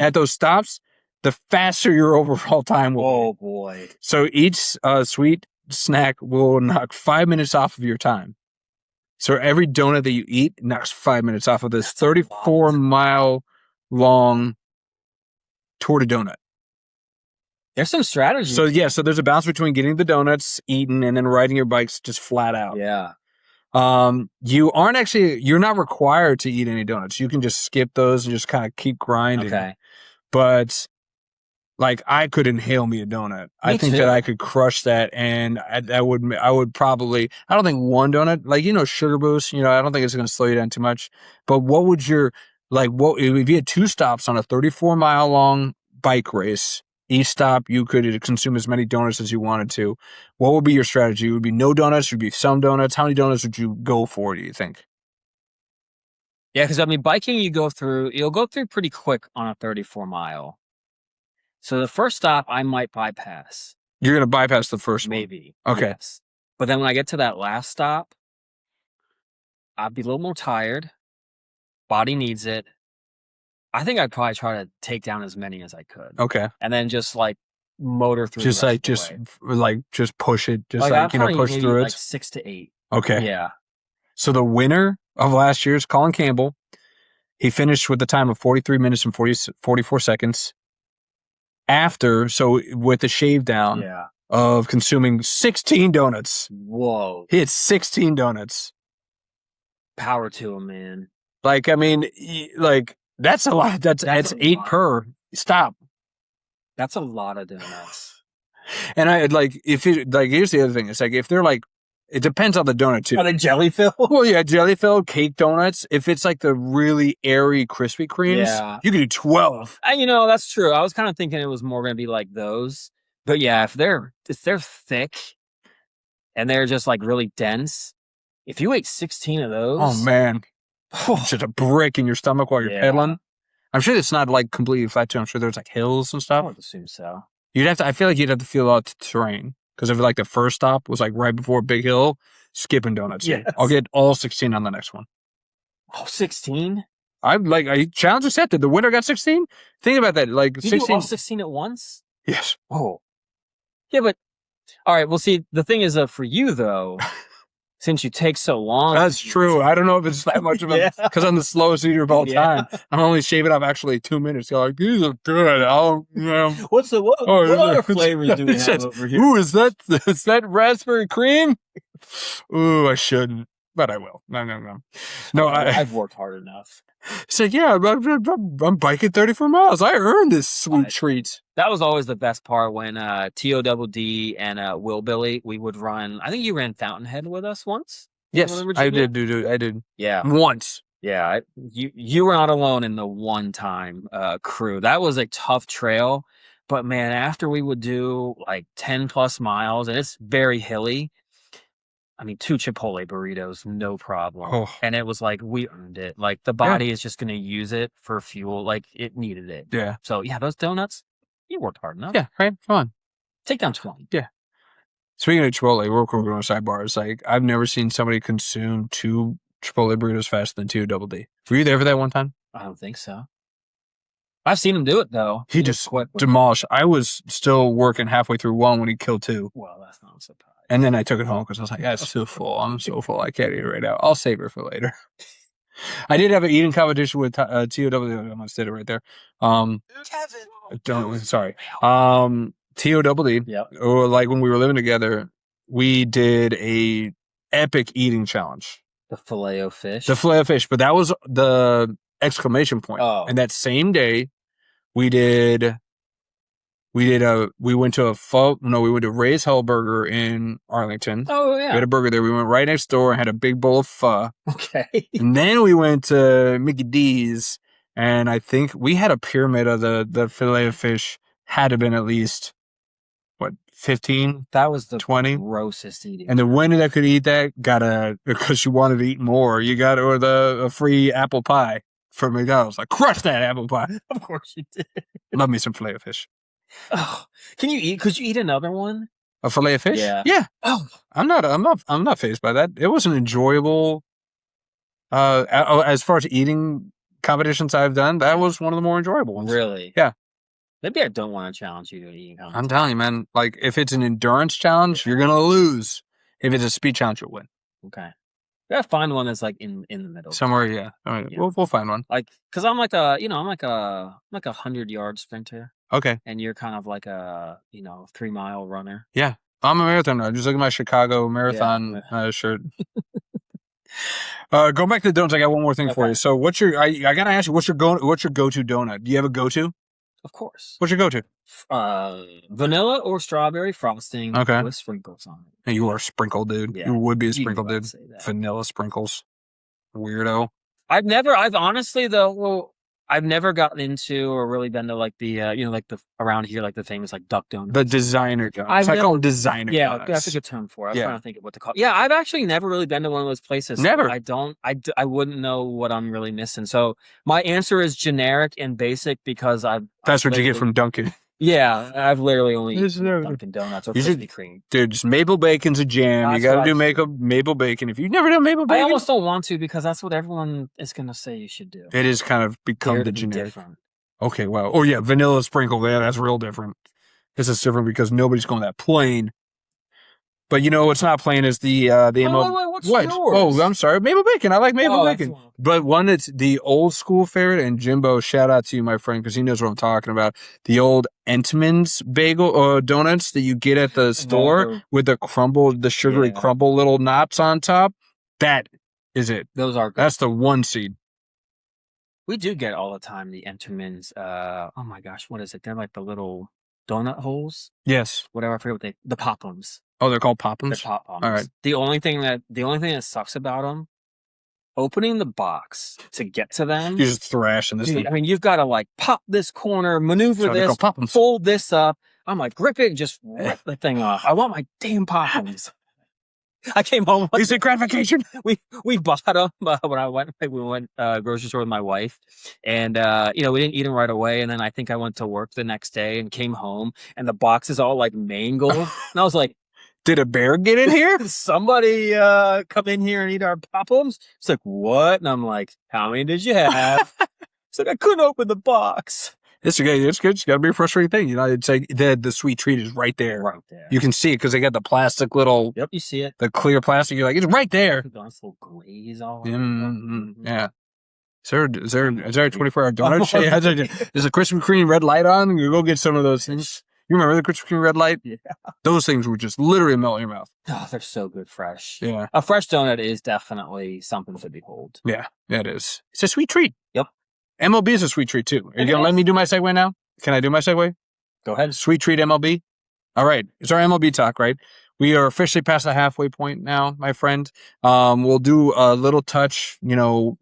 at those stops, the faster your overall time will be. Oh, boy. So each sweet snack will knock 5 minutes off of your time. So every donut that you eat knocks 5 minutes off of this 34-mile long Tour de Donut. There's some strategy. So, yeah, so there's a balance between getting the donuts eaten and then riding your bikes just flat out. Yeah. You're not required to eat any donuts. You can just skip those and just kind of keep grinding. Okay. But like I could inhale me a donut. I think that I could crush that, and I would probably. I don't think one donut, like Sugar Boost. I don't think it's going to slow you down too much. But what would your what if you had 2 stops on a 34-mile long bike race? Each stop you could consume as many donuts as you wanted to. What would be your strategy? It would be no donuts. Would be some donuts. How many donuts would you go for? Do you think? Yeah, because biking you'll go through pretty quick on a 34-mile. So the first stop I might bypass. You're going to bypass the first one? Maybe. Okay. Yes. But then when I get to that last stop, I'd be a little more tired. Body needs it. I think I'd probably try to take down as many as I could. Okay. And then just motor through just just push it. Just push through it. 6 to 8. Okay. Yeah. So the winner of last year's Colin Campbell, he finished with a time of 43 minutes and 44 seconds. With the shave down of consuming 16 donuts. Whoa. He had 16 donuts. Power to him, man. That's a lot. That's 8 per stop. That's a lot of donuts. And here's the other thing. It's if they're it depends on the donut too. Are they jelly filled? Well, yeah, jelly filled cake donuts. If it's the really airy Krispy Kremes, you can do 12. That's true. I was kind of thinking it was more going to be like those. But yeah, if they're thick and they're just really dense, if you ate 16 of those, oh man, it's just a brick in your stomach while you're pedaling. I'm sure it's not completely flat too. I'm sure there's hills and stuff. I would assume so. I feel like you'd have to feel out the terrain. Because if the first stop was right before a big hill, skipping donuts. Yes. I'll get all 16 on the next one. Oh, 16? I challenge accepted. The winner got 16. Think about that. You 16. do all 16 at once? Yes. Oh. Yeah, but all right. Well, see, the thing is, for you though, since you take so long. That's true. I don't know if it's that much of a because I'm the slowest eater of all time. I'm only shaving off actually 2 minutes. You're these are good. What other flavors do we have over here? Ooh, is that raspberry cream? Ooh, I shouldn't, but I will. No. I've worked hard enough. So yeah, I'm biking 34 miles. I earned this sweet treat. That was always the best part when TODD and Will Billy, we would run. I think you ran Fountainhead with us once. Yes, I did. I did. Yeah, once. Yeah, you were not alone in the one time crew. That was a tough trail, but man, after we would do 10 plus miles, and it's very hilly. I mean, 2 Chipotle burritos, no problem. Oh, And it was like, we earned it. Like, the yeah, body is just going to use it for fuel. Like, it needed it. yeah, So, yeah, those donuts, you worked hard enough. yeah. Right, come on. Take down 20. Yeah. Speaking of Chipotle, real quick, we're going to sidebars. Like, I've never seen somebody consume 2 Chipotle burritos faster than 2 Double D. Were you there for that one time? I don't think so. I've seen him do it, though. He just demolished. I was still working halfway through one when he killed 2. Well, that's not a surprise. And then I took it home because I was like, that's so full. I'm so full. I can't eat it right now. I'll save it for later. I did have an eating competition with TOW. I almost did it right there. Sorry. TOWD. Yep. Or like when we were living together, we did a epic eating challenge. The Filet-O-Fish. The Filet-O-Fish, but that was the exclamation point. Oh. And that same day, we went to Ray's Hell Burger in Arlington. Oh, We yeah. had a burger there. We went right next door and had a big bowl of pho. Okay. And then we went to Mickey D's, and I think we had a pyramid of the Filet-O-Fish. Had to have been at least, 15? That was the 20? grossest eating. And the winner that could eat that because she wanted to eat more, you got her a free apple pie from McDonald's. Like, crush that apple pie. Of course you did. Love me some Filet-O-Fish. Oh, could you eat another one? A Filet-O-Fish? Yeah. Yeah. Oh, I'm not fazed by that. It was an enjoyable, as far as eating competitions I've done, that was one of the more enjoyable ones. really? Yeah. Maybe I don't want to challenge you to an eating competition. I'm telling you, man, like if it's an endurance challenge, you're going to lose. If it's a speed challenge, you'll win. Okay. We gotta find one that's like in the middle. Somewhere, yeah. All right. Yeah. We'll find one. Like, cause I'm like a 100-yard sprinter, Okay. and you're kind of like a 3-mile runner. Yeah. I'm a marathon runner. Just look at my Chicago marathon shirt. Going back to the donuts, I got one more thing for Okay. you. So I gotta ask you, what's your go-to donut? Do you have a go-to? Of course. What's your go-to? Vanilla or strawberry frosting Okay. with sprinkles on it. And you are a sprinkle dude. Yeah. You would be a You sprinkle knew I'd dude. say that. Vanilla sprinkles. Weirdo. I've honestly though, I've never gotten into or really been to like the like the around here like the famous like duck donuts. The designer donuts. I've I call them never- designer Yeah, donuts. that's a good term for it. I was Yeah. trying to think of what to call it. Yeah, I've actually never really been to one of those places. Never. I wouldn't know what I'm really missing. So my answer is generic and basic because That's what you get from Dunkin'. Yeah, I've literally only This is eaten everything. Dunkin' Donuts or You should- Krispy Kreme. Dude, just maple bacon's a jam. That's You gotta what do I make a maple bacon. If you've never done maple I bacon, almost don't want to because that's what everyone is gonna say you should do. it is kind of become Dare the to be generic. different. Okay, wow. Oh yeah, vanilla sprinkle. Yeah, that's real different. This is different because nobody's going that plain. But you know what's not plain is the Wait, ML. what's What? yours? Oh, I'm sorry. Maple bacon. I like maple Oh, that's bacon. the one. But one that's the old school favorite, and Jimbo, shout out to you, my friend, because he knows what I'm talking about. The old Entman's bagel donuts that you get at the store Those with the sugary Yeah. crumble little knots on top. That is it. are good. That's the one seed. We do get all the time the Entenmann's. Oh my gosh, what is it? They're like the little donut holes. Yes. Whatever, I forget what the Poplums. Oh, they're called They're Poppums? Poplums. All right. The only thing that sucks about them, opening the box to get to them. You're just thrashing this Dude, thing. I mean, you've got to like pop this corner, maneuver So they're this, called Poppums. fold this up. I'm like, grip it, and just rip the thing off. I want my damn Poplums. I came home. Is it gratification? We bought them when we went grocery store with my wife, and we didn't eat them right away. And then I think I went to work the next day and came home, and the box is all like mangled. And I was like, Did a bear get in here? somebody come in here and eat our Poplums? It's like, what? And I'm like, how many did you have? It's like, I couldn't open the box. It's okay. It's good. It's got to be a frustrating thing. You know, it's like the sweet treat is right there. Right there. You can see it because they got the plastic little, Yep, you see it. the clear plastic. You're like, it's right there. Nice little glaze all over. Yeah. Is there a 24-hour donut shade? Is a Krispy Kreme red light on? You go get some of those things. You remember the Krispy Kreme red light? Yeah. Those things would just literally melt in your mouth. Oh, they're so good fresh. Yeah. A fresh donut is definitely something to behold. Yeah, it is. It's a sweet treat. Yep. MLB is a sweet treat too. Are you It going to let is. me do my segue now? Can I do my segue? Go ahead. Sweet treat MLB. All right. It's our MLB talk, right? We are officially past the halfway point now, my friend. We'll do a little touch,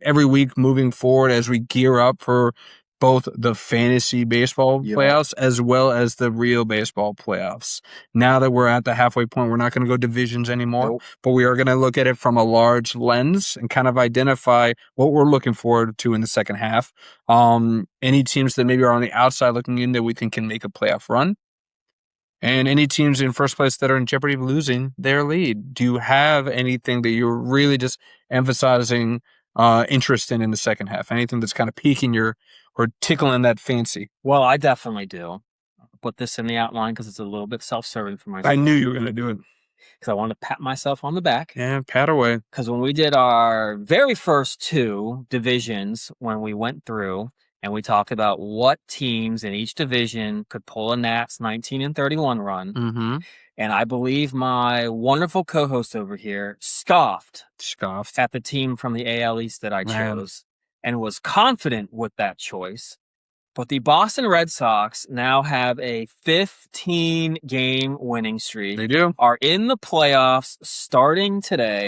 every week moving forward as we gear up for both the fantasy baseball playoffs as well as the real baseball playoffs. Now that we're at the halfway point, we're not going to go divisions anymore, but we are going to look at it from a large lens and kind of identify what we're looking forward to in the second half. Any teams that maybe are on the outside looking in that we think can make a playoff run, and any teams in first place that are in jeopardy of losing their lead. Do you have anything that you're really just emphasizing interest in the second half? Anything that's kind of piquing your or tickling that fancy? Well, I definitely do. I'll put this in the outline because it's a little bit self-serving for myself. I knew you were going to do it. Because I wanted to pat myself on the back. Yeah, pat away. Because when we did our very first 2 divisions, when we went through and we talked about what teams in each division could pull a Nats 19-31 run, and I believe my wonderful co-host over here scoffed at the team from the AL East that I chose and was confident with that choice. But the Boston Red Sox now have a 15-game winning streak. They do. Are in the playoffs starting today.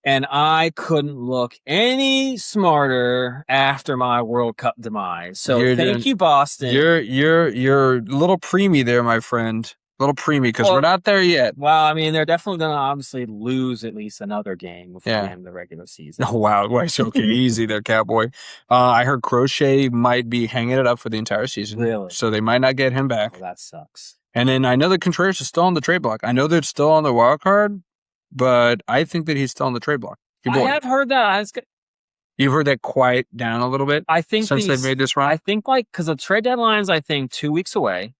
And I couldn't look any smarter after my World Cup demise. So thank you, Boston. You're a little preemie there, my friend. A little preemie because we're not there yet. Well, I mean, they're definitely going to obviously lose at least another game before the end of the regular season. Oh, wow. Okay, easy there, Cowboy. I heard Crochet might be hanging it up for the entire season. Really? So they might not get him back. Well, that sucks. And then I know that Contreras is still on the trade block. I know they're still on the wild card, but I think that he's still on the trade block. I have heard that. You've heard that quiet down a little bit? I think since they've made this run? I think because the trade deadline's, 2 weeks away.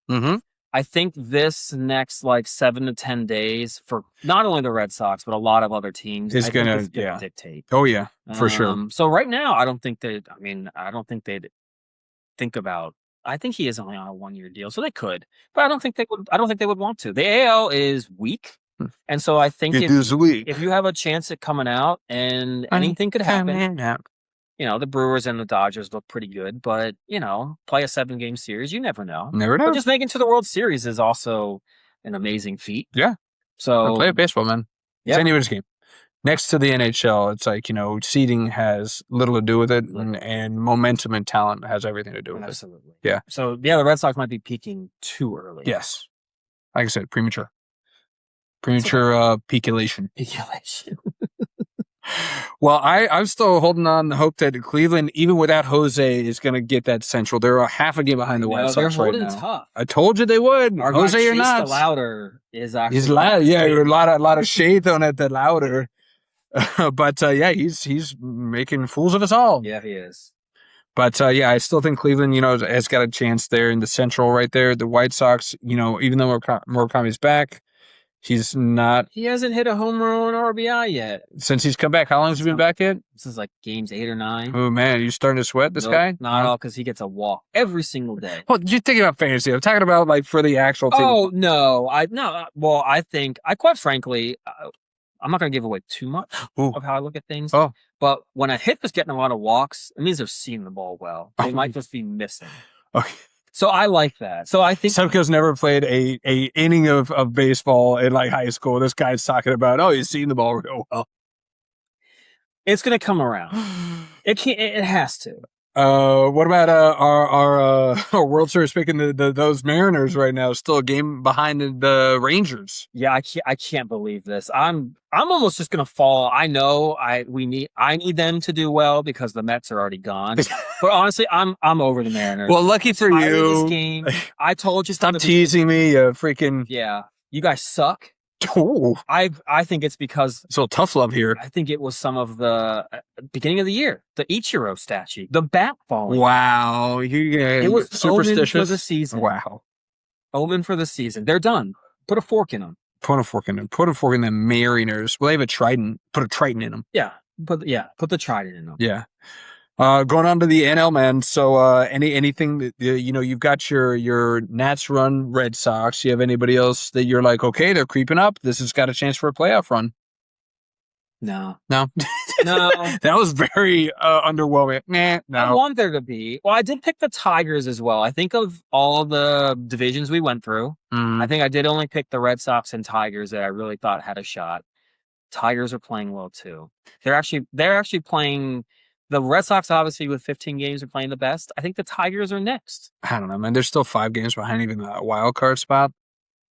I think this next 7 to 10 days for not only the Red Sox, but a lot of other teams is going to dictate. Oh, yeah, for sure. So right now, I don't think they'd think about. I think he is only on a 1-year deal, so they could, but I don't think they would. I don't think they would want to. The AL is weak, and so I think if you have a chance at coming out, and anything could happen. The Brewers and the Dodgers look pretty good, but, play a 7-game series. You never know. Never know. But just making it to the World Series is also an amazing feat. Yeah. So play baseball, man. It's anybody's game. Next to the NHL, it's like, seeding has little to do with it, and momentum and talent has everything to do with it. Absolutely. Yeah. So, the Red Sox might be peaking too early. Yes. Like I said, premature. Peculation. Well, I'm still holding on the hope that Cleveland, even without Jose, is going to get that Central. They're a half a game behind the White Sox right now. Tough. I told you they would. Our Jose, you're not. The Louder is actually. He's loud. Yeah, a lot of shade thrown at the Louder. But he's making fools of us all. Yeah, he is. But I still think Cleveland, has got a chance there in the Central right there. The White Sox, even though Murakami's back. He's not. He hasn't hit a home run or RBI yet. Since he's come back, how long has he been back yet? This is games 8 or 9. Oh, man. You starting to sweat this guy? Not at all, because he gets a walk every single day. Well, you're thinking about fantasy. I'm talking about, for the actual team. Oh, no. I think, quite frankly, I'm not going to give away too much of how I look at things. Oh. But when a hit is getting a lot of walks, it means they're seeing the ball well. They might just be missing. Okay. So I like that. So I think Semko's never played a inning of baseball in high school. This guy's talking about, he's seeing the ball real well. It's gonna come around. It has to. What about our World Series picking those Mariners right now? Still a game behind the Rangers. Yeah, I can't believe this. I'm almost just gonna fall. I know I need them to do well because the Mets are already gone. But honestly, I'm over the Mariners. Well, lucky for you. This game, I told you. Stop teasing me, you freaking. Yeah, you guys suck. Oh. I think it's because so tough love here. I think it was some of the beginning of the year, the Ichiro statue, the bat falling. Wow, it was superstitious omen for the season. Wow, omen for the season. They're done. Put a fork in them. Put a fork in them. Put a fork in the Mariners. Well, they have a trident. Put a trident in them. Yeah, put the trident in them. Yeah. Going on to the NL, man. So, anything that, you've got your Nats run, Red Sox. You have anybody else that you're like, okay, they're creeping up. This has got a chance for a playoff run. No. That was very underwhelming. No. I want there to be. Well, I did pick the Tigers as well. I think of all the divisions we went through. I think I did only pick the Red Sox and Tigers that I really thought had a shot. Tigers are playing well too. They're actually playing The Red Sox, obviously, with 15 games, are playing the best. I think the Tigers are next. I don't know, man. They're still 5 games behind even the wild card spot.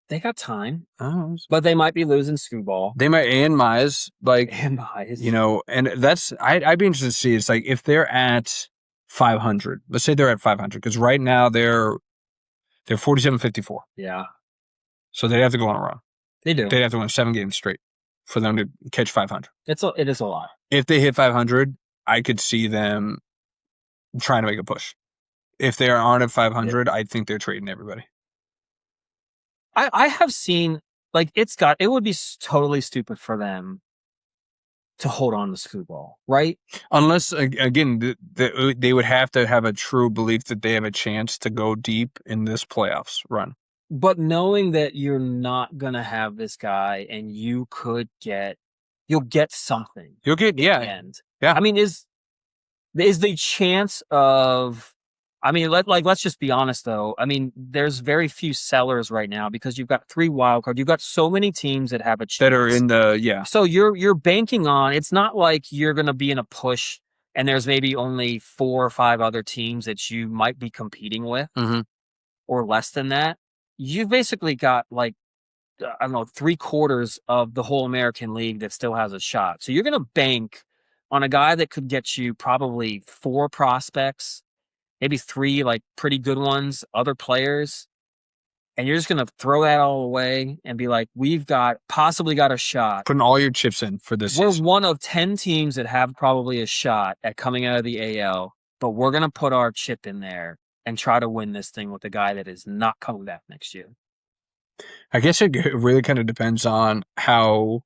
They got time, Oh, but they might be losing Screwball they might, and Mize, like, and Mize. and I'd be interested to see. It's like if they're at 500, let's say they're at 500, because right now they're 47-54. Yeah, So they'd have to go on a run. they do. They'd have to win 7 games straight for them to catch 500. It is a lot. If they hit 500, I could see them trying to make a push. If they aren't at 500, I think they're trading everybody. I have seen, like, it would be totally stupid for them to hold on to Screwball, right? Unless, again, they would have to have a true belief that they have a chance to go deep in this playoffs run. But knowing that you're not going to have this guy and you'll get something. You'll get, yeah. And yeah. I mean, is the chance of, I mean, let's just be honest though. I mean, there's very few sellers right now because you've got 3 wild cards. You've got so many teams that have a chance. That are in the, yeah. So you're banking on, it's not like you're going to be in a push and there's maybe only 4 or 5 other teams that you might be competing with or less than that. You've basically got, like, I don't know, 3/4 of the whole American League that still has a shot. So you're going to bank on a guy that could get you probably 4 prospects, maybe 3 like pretty good ones, other players, and you're just going to throw that all away and be like, we've possibly got a shot. Putting all your chips in for this We're season. one of 10 teams that have probably a shot at coming out of the AL, but we're going to put our chip in there and try to win this thing with a guy that is not coming back next year. I guess it really kind of depends on how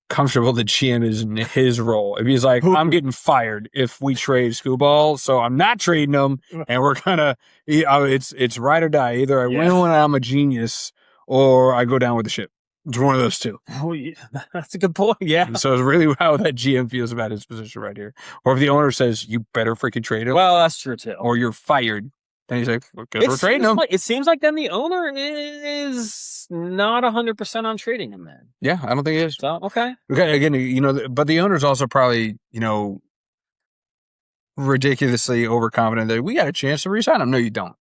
comfortable the GM is in his role. If he's like, I'm getting fired if we trade Screwball, so I'm not trading him, and we're gonna, it's ride or die. Either I win when I'm a genius, or I go down with the ship. It's one of those two. Oh, yeah. That's a good point. Yeah. So it's really how that GM feels about his position right here. Or if the owner says, you better freaking trade him. Well, that's true too. Or you're fired. Then he's like, well, guess we're trading him. It seems like then the owner is not 100% on trading him then. Yeah, I don't think he is. So, okay. Again, but the owner's also probably, ridiculously overconfident that we got a chance to re-sign him. No, you don't.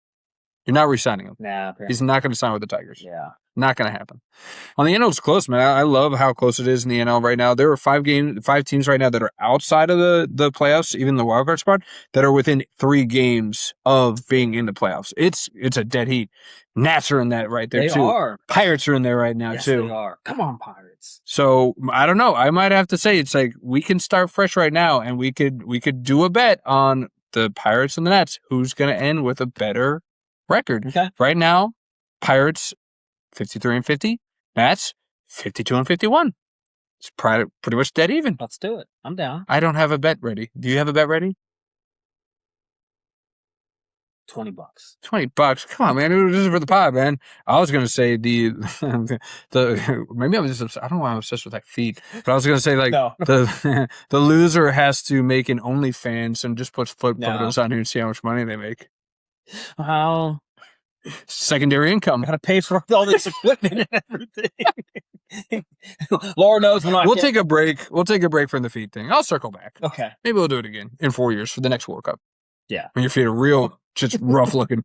You're not re-signing him. Nah. He's not going to sign with the Tigers. Yeah. Not going to happen. On the NL, it's close, man. I love how close it is in the NL right now. There are 5 teams right now that are outside of the playoffs, even the wild card spot, that are within 3 games of being in the playoffs. It's a dead heat. Nats are in that right there, too. They are. Pirates are in there right now, too. They are. Come on, Pirates. So, I don't know. I might have to say, it's like, we can start fresh right now, and we could do a bet on the Pirates and the Nats. Who's going to end with a better record? Okay. Right now, Pirates 53-50. Nats 52-51. It's pretty much dead even. Let's do it. I'm down. I don't have a bet ready. Do you have a bet ready? $20. $20. Come on, man. This is for the pod, man. I was gonna say the maybe I was just I don't know why I'm obsessed with that feet, but I was gonna say like No. the loser has to make an OnlyFans and just put photos on here and see how much money they make. Well, secondary income. Gotta pay for all this equipment and everything. Lord knows when We'll take a break. We'll take a break from the feet thing. I'll circle back. Okay. Maybe we'll do it again in 4 years for the next World Cup. Yeah. When your feet are real, just rough looking.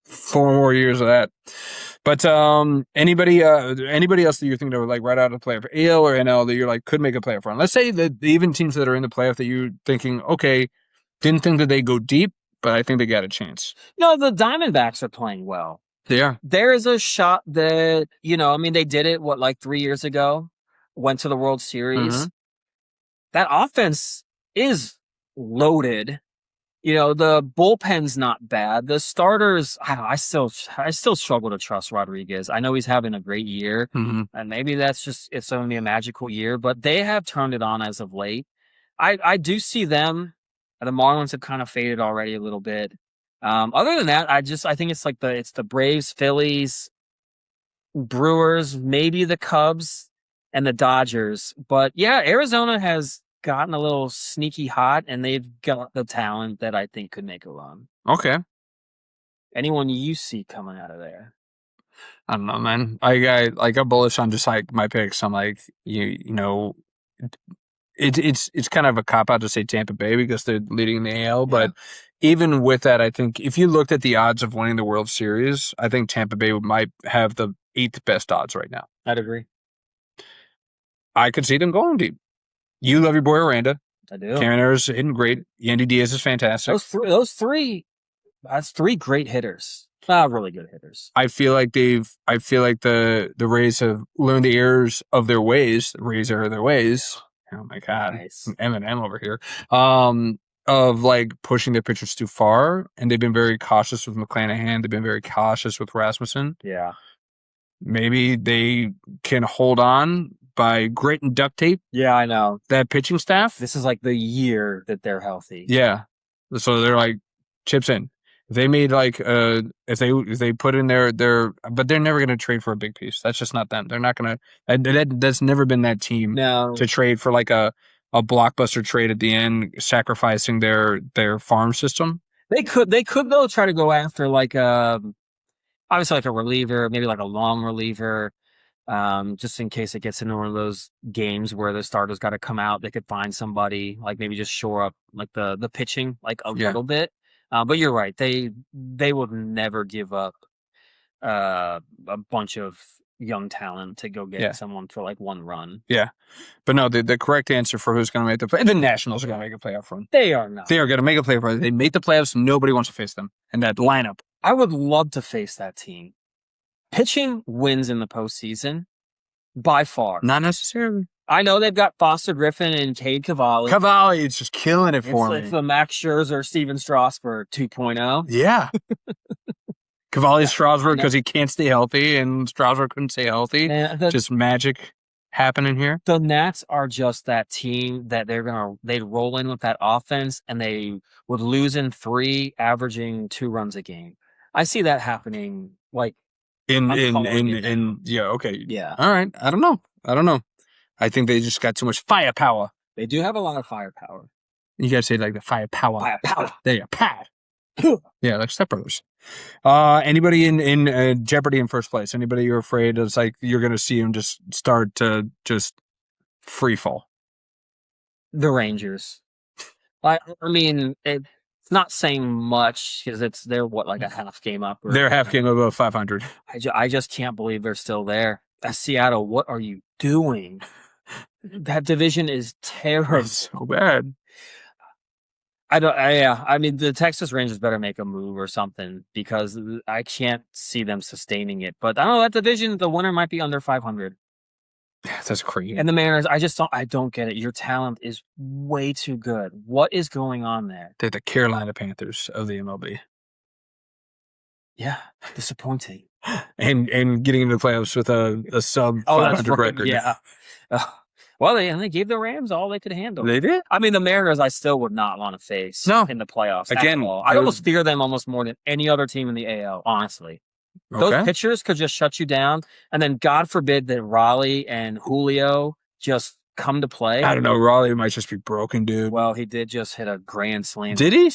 4 more years of that. But anybody else that you're thinking of like right out of the playoff, AL or NL, that you're like could make a playoff run? Let's say that even teams that are in the playoff that you're thinking, okay, didn't think that they go deep, but I think they got a chance. No, the Diamondbacks are playing well. They are. There is a shot that, they did it, 3 years ago? Went to the World Series. Mm-hmm. That offense is loaded. The bullpen's not bad. The starters, I still struggle to trust Rodriguez. I know he's having a great year, and maybe it's only a magical year, but they have turned it on as of late. I do see them. The Marlins have kind of faded already a little bit. Other than that, I think it's like it's the Braves, Phillies, Brewers, maybe the Cubs, and the Dodgers. But yeah, Arizona has gotten a little sneaky hot, and they've got the talent that I think could make a run. Okay. Anyone you see coming out of there? I don't know, man. I'm bullish on just like my picks. I'm like, it's kind of a cop out to say Tampa Bay because they're leading the AL, Yeah. but even with that, I think if you looked at the odds of winning the World Series, I think Tampa Bay might have the 8th best odds right now. I'd agree. I could see them going deep. You love your boy Aranda. I do. Caminera's hitting great. Yandy Diaz is fantastic. Those three, that's 3 great hitters. Really good hitters. I feel like the Rays have learned the errors of their ways. The Rays are their ways. Oh my God. Nice. Eminem over here. Of like pushing their pitchers too far. And they've been very cautious with McClanahan. They've been very cautious with Rasmussen. Yeah. Maybe they can hold on by grit and duct tape. Yeah, I know. That pitching staff. This is like the year that they're healthy. Yeah. So they're like chips in. If they made like if they put in their but they're never gonna trade for a big piece. That's just not them. They're not gonna that's never been that team to trade for like a blockbuster trade at the end, sacrificing their farm system. They could though try to go after like obviously like a reliever, maybe like a long reliever. Just in case it gets into one of those games where the starter's got to come out, they could find somebody like maybe just shore up like the pitching like a little bit. But you're right; they would never give up a bunch of young talent to go get someone for like one run. Yeah, but no, the correct answer for who's going to make the play, the Nationals are going to make a playoff run. They are not. They are going to make a playoff run. They make the playoffs. Nobody wants to face them, and that lineup. I would love to face that team. Pitching wins in the postseason by far. Not necessarily. I know they've got Foster Griffin and Cade Cavalli. Cavalli is just killing it for me. It's the Max Scherzer, Steven Strasburg 2.0. Yeah. Cavalli Strasburg because he can't stay healthy, and Strasburg couldn't stay healthy. Just magic happening here. The Nats are just that team that they'd roll in with that offense, and they would lose in 3, averaging 2 runs a game. I see that happening like in yeah, okay. Yeah. All right. I don't know. I think they just got too much firepower. They do have a lot of firepower. You gotta say like the firepower. Firepower. There you go. Yeah, like Step Brothers. Anybody in Jeopardy in first place? Anybody you're afraid it's like you're gonna see them just start to just free fall? The Rangers. I mean, it's not saying much because they're like a half game up. They're half game above 500. I just can't believe they're still there. Seattle, what are you doing? That division is terrible. It's so bad. I mean, the Texas Rangers better make a move or something because I can't see them sustaining it. But I don't know, that division, the winner might be under 500. That's crazy. And the Mariners, I don't get it. Your talent is way too good. What is going on there? They're the Carolina Panthers of the MLB. Yeah, disappointing. And getting into the playoffs with a sub 500 record. Yeah. Well, they gave the Rams all they could handle. They did? I mean, the Mariners I still would not want to face in the playoffs. Again, I almost fear them almost more than any other team in the AL, honestly. Okay. Those pitchers could just shut you down, and then God forbid that Raleigh and Julio just come to play. I don't know. Raleigh might just be broken, dude. Well, he did just hit a grand slam. Did he?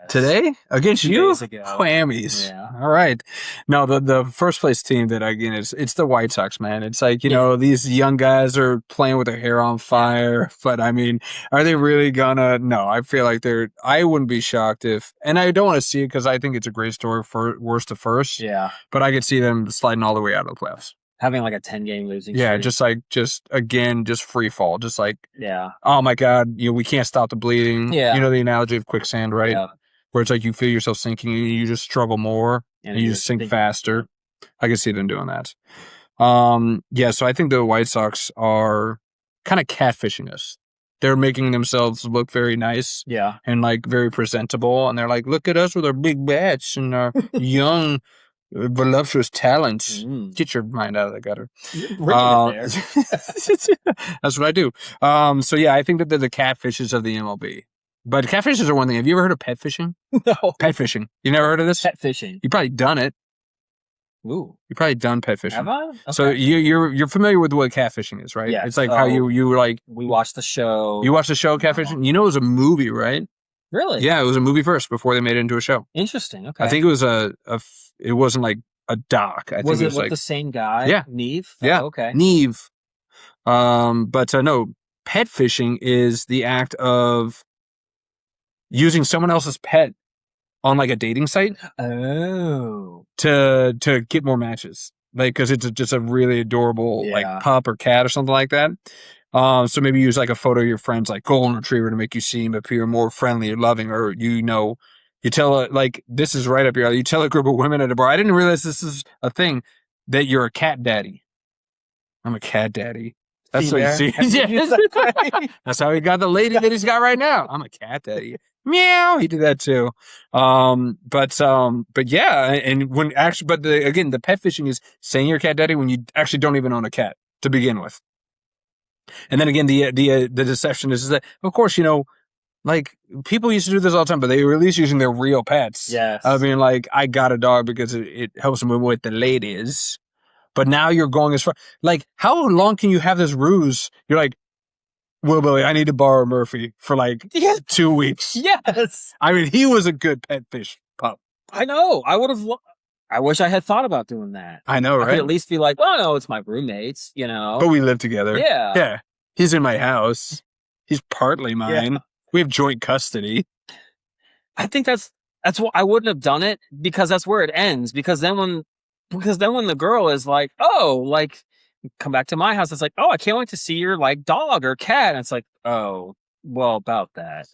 Today against 2 you? days ago. Whammies. Yeah. All right. No, the first place team that again it's the White Sox, man. It's like, you know, these young guys are playing with their hair on fire. But I mean, are they really gonna? No, I feel like I wouldn't be shocked if, and I don't want to see it because I think it's a great story for worst to first. Yeah. But I could see them sliding all the way out of the playoffs. Having like a 10-game losing streak. streak. just free fall. Just like, oh my God, we can't stop the bleeding. Yeah. You know the analogy of quicksand, right? Yeah. Where it's like you feel yourself sinking and you just struggle more and you just sink faster. I can see them doing that. So I think the White Sox are kind of catfishing us. They're making themselves look very nice and like very presentable. And they're like, look at us with our big bats and our young, voluptuous talents. Get your mind out of the gutter. That's what I do. I think that they're the catfishes of the MLB. But catfishes are one thing. Have you ever heard of pet fishing? No. Pet fishing. You never heard of this? Pet fishing. You probably done it. Ooh. You probably done pet fishing. Have I? Okay. So you're familiar with what catfishing is, right? Yeah. It's like how you were like. We watched the show. You watched the show Catfishing? You know it was a movie, right? Really? Yeah, it was a movie first before they made it into a show. Interesting. Okay. I think it was it wasn't like a doc. Was it with like the same guy? Yeah. Neve? Yeah. Oh, okay. Neve. No, pet fishing is the act of using someone else's pet on like a dating site Oh. to get more matches. Like, because it's just a really adorable like Yeah. pup or cat or something like that. So maybe use like a photo of your friend's like golden retriever to make you seem appear more friendly or loving, or you tell like this is right up your alley. You tell a group of women at a bar, I didn't realize this is a thing, that you're a cat daddy. I'm a cat daddy. That's See what you there? see. Yeah. That's how he got the lady that he's got right now. I'm a cat daddy. Meow. He did that too. But yeah, and when actually, but again, the pet fishing is saying you're a cat daddy when you actually don't even own a cat to begin with. And then again, the deception is that, of course, like people used to do this all the time, but they were at least using their real pets. Yes. I mean, like I got a dog because it helps them with the ladies. But now you're going as far. Like, how long can you have this ruse? You're like, Will Billy, I need to borrow Murphy for like 2 weeks. Yes. I mean, he was a good pet fish pup. I know. I wish I had thought about doing that. I know, I could right? at least be like, well, no, it's my roommates, But we live together. Yeah. Yeah. He's in my house. He's partly mine. Yeah. We have joint custody. I think that's what I wouldn't have done it, because that's where it ends. Because then when the girl is like, oh, like, come back to my house, it's like, oh, I can't wait to see your like dog or cat. And it's like, oh, well, about that.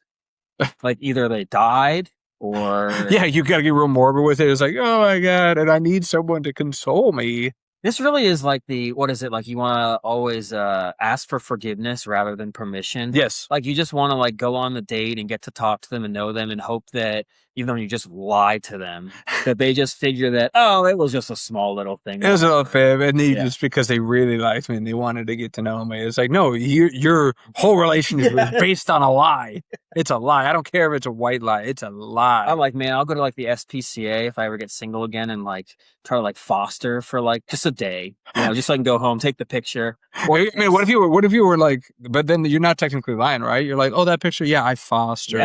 Like either they died or Yeah, you got to get real morbid with it. It's like, oh my God, and I need someone to console me. This really is like what is it? Like you want to always ask for forgiveness rather than permission. Yes. Like you just want to like go on the date and get to talk to them and know them and hope that even though you just lied to them, that they just figure that, oh, it was just a small little thing. It was a little fib, and Yeah. just because they really liked me and they wanted to get to know me. It's like, no, your whole relationship is based on a lie. It's a lie. I don't care if it's a white lie. It's a lie. I'm like, man, I'll go to like the SPCA if I ever get single again and like try to like foster for like just a day, just so I can go home, take the picture. Or, I mean, what if you were like, but then you're not technically lying, right? You're like, oh, that picture, yeah, I foster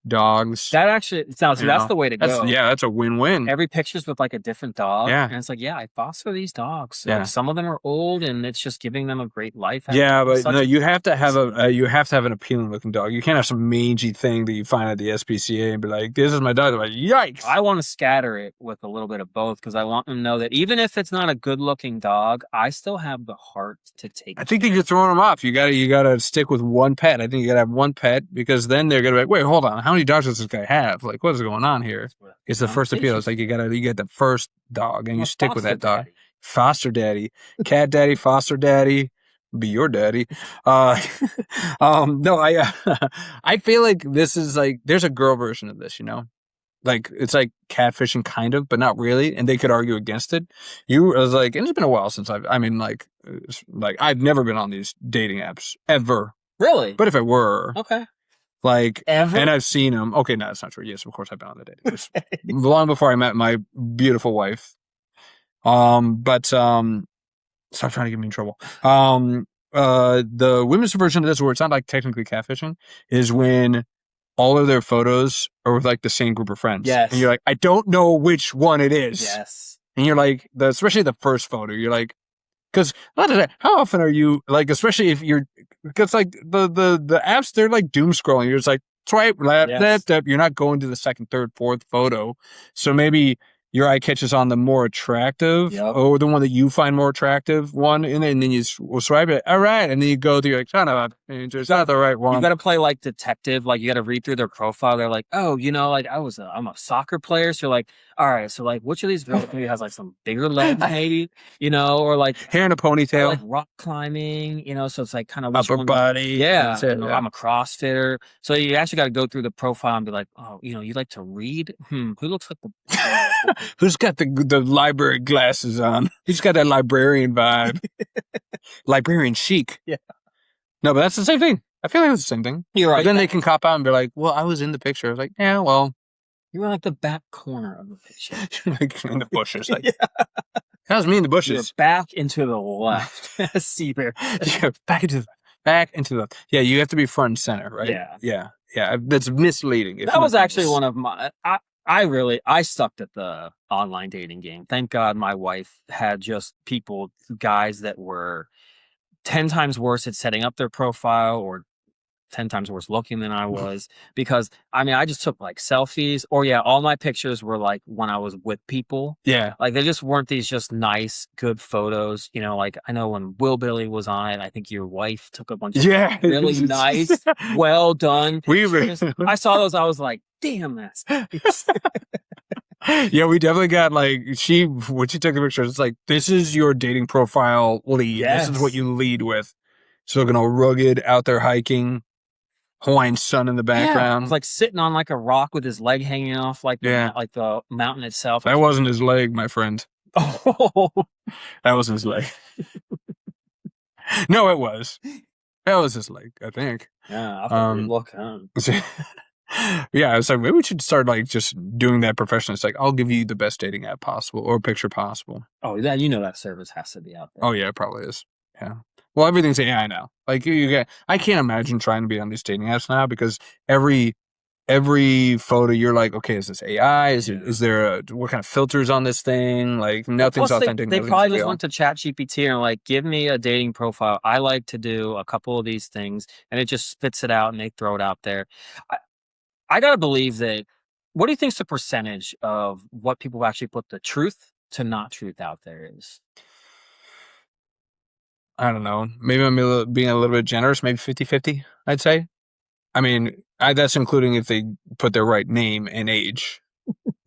dogs. That actually sounds. That's the way to go. That's a win-win. Every picture's with like a different dog. Yeah. And it's like, yeah, I foster these dogs. Yeah. Like, some of them are old and it's just giving them a great life. Yeah, but no, you have to have an appealing looking dog. You can't have some mangy thing that you find at the SPCA and be like, this is my dog. They're like, yikes. I want to scatter it with a little bit of both, because I want them to know that even if it's not a good looking dog, I still have the heart to take I think that you're throwing them off. You gotta stick with one pet. I think you gotta have one pet, because then they're gonna be like, wait, hold on, how many dogs does this guy have? Like, what is going on here? It's the first appeal. It's like you get the first dog and you stick with that dog. Foster daddy, cat daddy, foster daddy, be your daddy. No, I feel like this is like, there's a girl version of this, like it's like catfishing kind of, but not really. And they could argue against it. I was like, and it's been a while since like I've never been on these dating apps ever. Really? But if I were, okay. Like, ever? And I've seen them. Okay, no, that's not true. Yes, of course I've been on the dating apps. Long before I met my beautiful wife. Stop trying to get me in trouble. The women's version of this, where it's not like technically catfishing, is when all of their photos are with like the same group of friends. Yes. And you're like, I don't know which one it is. Yes. And you're like, especially the first photo, you're like, because how often are you like, especially if you're, because like the apps, they're like doom scrolling. You're just like, swipe, lap, you're not going to the second, third, fourth photo. So maybe your eye catches on the more attractive, or the one that you find more attractive one, and then you will swipe it. All right, and then you go through, like, son of a, it's not the right one. You got to play like detective. Like you got to read through their profile. They're like, oh, like I'm a soccer player. So you're like, all right, so like which of these girls maybe has like some bigger legs, maybe, or like hair in a ponytail, like rock climbing, so it's like kind of upper body. Yeah, I'm a CrossFitter. So you actually got to go through the profile and be like, oh, you like to read? Who looks like the who's got the library glasses on? Who's got that librarian vibe? Librarian chic. Yeah. No, but that's the same thing. I feel like it's the same thing. You're right. But then they can cop out and be like, well, I was in the picture. I was like, yeah, well. You were like the back corner of the picture. Like in the bushes. Like, that was me in the bushes. You're back into the left. See there. Yeah, back into the. Yeah, you have to be front and center, right? Yeah. Yeah. That's misleading. That was actually one of my. I sucked at the online dating game. Thank God my wife had just guys that were 10 times worse at setting up their profile, or 10 times worse looking than I was, because I mean, I just took like selfies, or yeah, all my pictures were like when I was with people. Yeah. Like they just weren't these just nice, good photos. You know, like I know when Will Billy was on it, I think your wife took a bunch of Yeah. really nice, well done We pictures. I saw those, I was like, damn, that's nice. Yeah, we definitely got like when she took the pictures, it's like, this is your dating profile lead. This is what Yes. you lead with. So looking all rugged, out there hiking, Hawaiian sun in the Yeah. I was background. like sitting on like a rock with his leg hanging off like Yeah. like the mountain itself. That wasn't his leg, my friend. Oh, That wasn't his leg. No, it was. That was his leg, I think. yeah, I've got a look, huh? Yeah, I was like, maybe we should start like just doing that professionally. It's like, I'll give you the best dating app possible or picture possible. Oh, yeah, you know that service has to be out there. Oh yeah, it probably is. Yeah. Well, everything's AI now. Like you get, I can't imagine trying to be on these dating apps now because every photo you're like, okay, is this AI? Is there what kind of filters on this thing? Like nothing's Plus, authentic. they Nothing's probably just real. went to ChatGPT and like, give me a dating profile. I like to do a couple of these things, and it just spits it out and they throw it out there. I gotta believe that. What do you think's the percentage of what people actually put the truth to not truth out there is? I don't know. Maybe I'm being a little bit generous. Maybe 50-50, I'd say. I mean, that's including if they put their right name and age.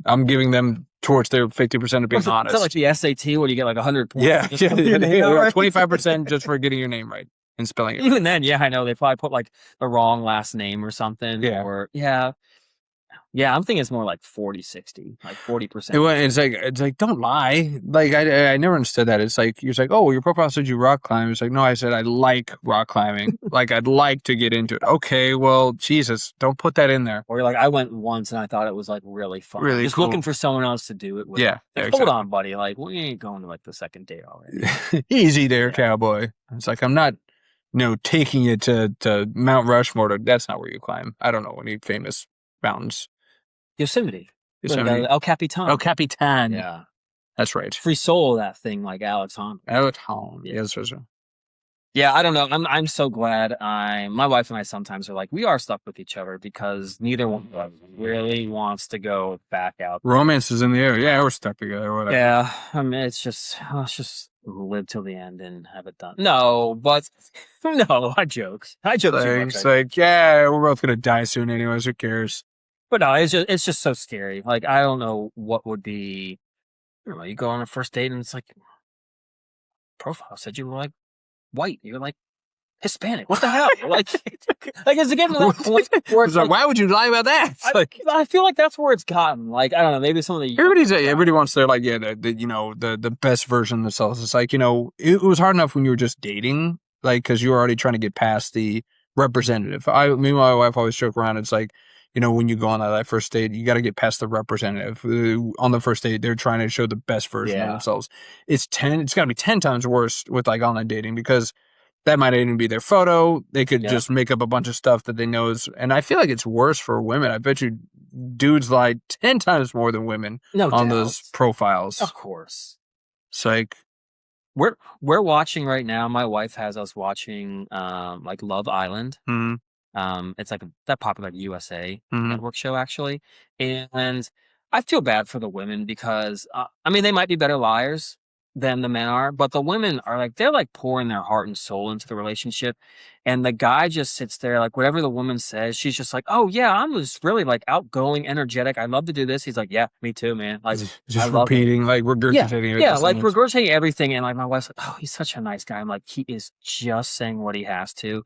I'm giving them towards their 50% of being honest. Is that like the SAT when you get like 100 points? Yeah, Just put your name out, right? 25% just for getting your name right and spelling it right. Even then, yeah, I know they probably put like the wrong last name or something. Yeah. Or yeah, I'm thinking it's more like 40-60, like 40%. It's like, don't lie. Like I never understood that. It's like you're like, oh, your profile said you rock climb. It's like, no, I said I like rock climbing. Like I'd like to get into it. Okay, well, Jesus, don't put that in there. Or you're like, I went once and I thought it was like really fun. Really just cool. looking for someone else to do it with. Yeah, Like, exactly. hold on, buddy. Like, we ain't going to like the second date already. Easy there, cowboy. It's like I'm not, taking it to Mount Rushmore. That's not where you climb. I don't know any famous mountains. Yosemite. Yosemite. El Capitan. El Capitan. Yeah. That's right. Free soul, that thing, like Alex Honnold. Alex Honnold. Yes, sir. Yeah, I don't know. I'm so glad. My wife and I sometimes are like, we are stuck with each other because neither one of us really wants to go back out. Romance is in the air. Yeah, we're stuck together. Whatever. Yeah, I mean, let's just live till the end and have it done. No, but no, I joke. I joke too much. It's like, yeah, we're both gonna die soon, anyways. Who cares? But no, it's just so scary. Like I don't know what would be. I don't know. You go on a first date and it's like profile said you were like white. You're like Hispanic. What the hell? like is it getting like where it's like, why would you lie about that? I feel like that's where it's gotten. Like I don't know. Maybe some of the everybody wants their like the best version of themselves. It's like it was hard enough when you were just dating, like because you were already trying to get past the representative. Me and my wife always joke around. It's like, when you go on that first date, you got to get past the representative. On the first date, they're trying to show the best version of themselves. It's got to be 10 times worse with like online dating because that might even be their photo. They could just make up a bunch of stuff that they know is, and I feel like it's worse for women. I bet you dudes lie 10 times more than women on those profiles. Of course. It's like, we're watching right now. My wife has us watching like Love Island. Mm-hmm. It's like that popular USA network show actually, and I feel bad for the women because I mean they might be better liars than the men are, but the women are like they're like pouring their heart and soul into the relationship, and the guy just sits there like whatever the woman says, she's just like, oh yeah, I'm just really like outgoing, energetic. I love to do this. He's like, yeah, me too, man. Like just repeating, like regurgitating. Yeah, like regurgitating everything, and like my wife's like, oh, he's such a nice guy. I'm like, he is just saying what he has to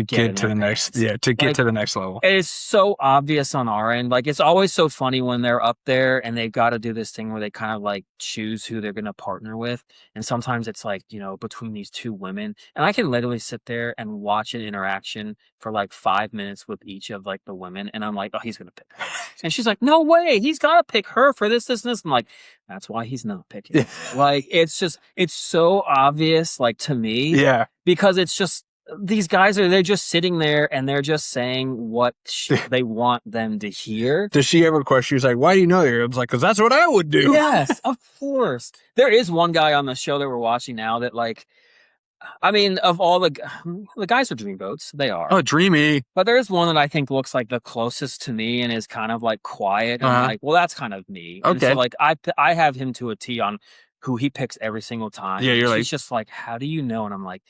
get to the next, to get to the next level. It's so obvious on our end. Like it's always so funny when they're up there and they've got to do this thing where they kind of like choose who they're going to partner with. And sometimes it's like, between these two women, and I can literally sit there and watch an interaction for like 5 minutes with each of like the women. And I'm like, oh, he's going to pick her. And she's like, no way. He's got to pick her for this, this, and this. I'm like, that's why he's not picking. Like, it's so obvious, like to me. Yeah. Because it's just, these guys they're just sitting there and they're just saying what they want them to hear. Does she ever question? She's like, why do you know her? I was like, because that's what I would do. Yes, of course. There is one guy on the show that we're watching now that like, I mean, of all the guys are dreamboats, they are. Oh, dreamy. But there is one that I think looks like the closest to me and is kind of like quiet. And I'm Uh-huh. like, well, that's kind of me. And so Okay. like I have him to a T on who he picks every single time. Yeah, And you're she's like just like, how do you know? And I'm like,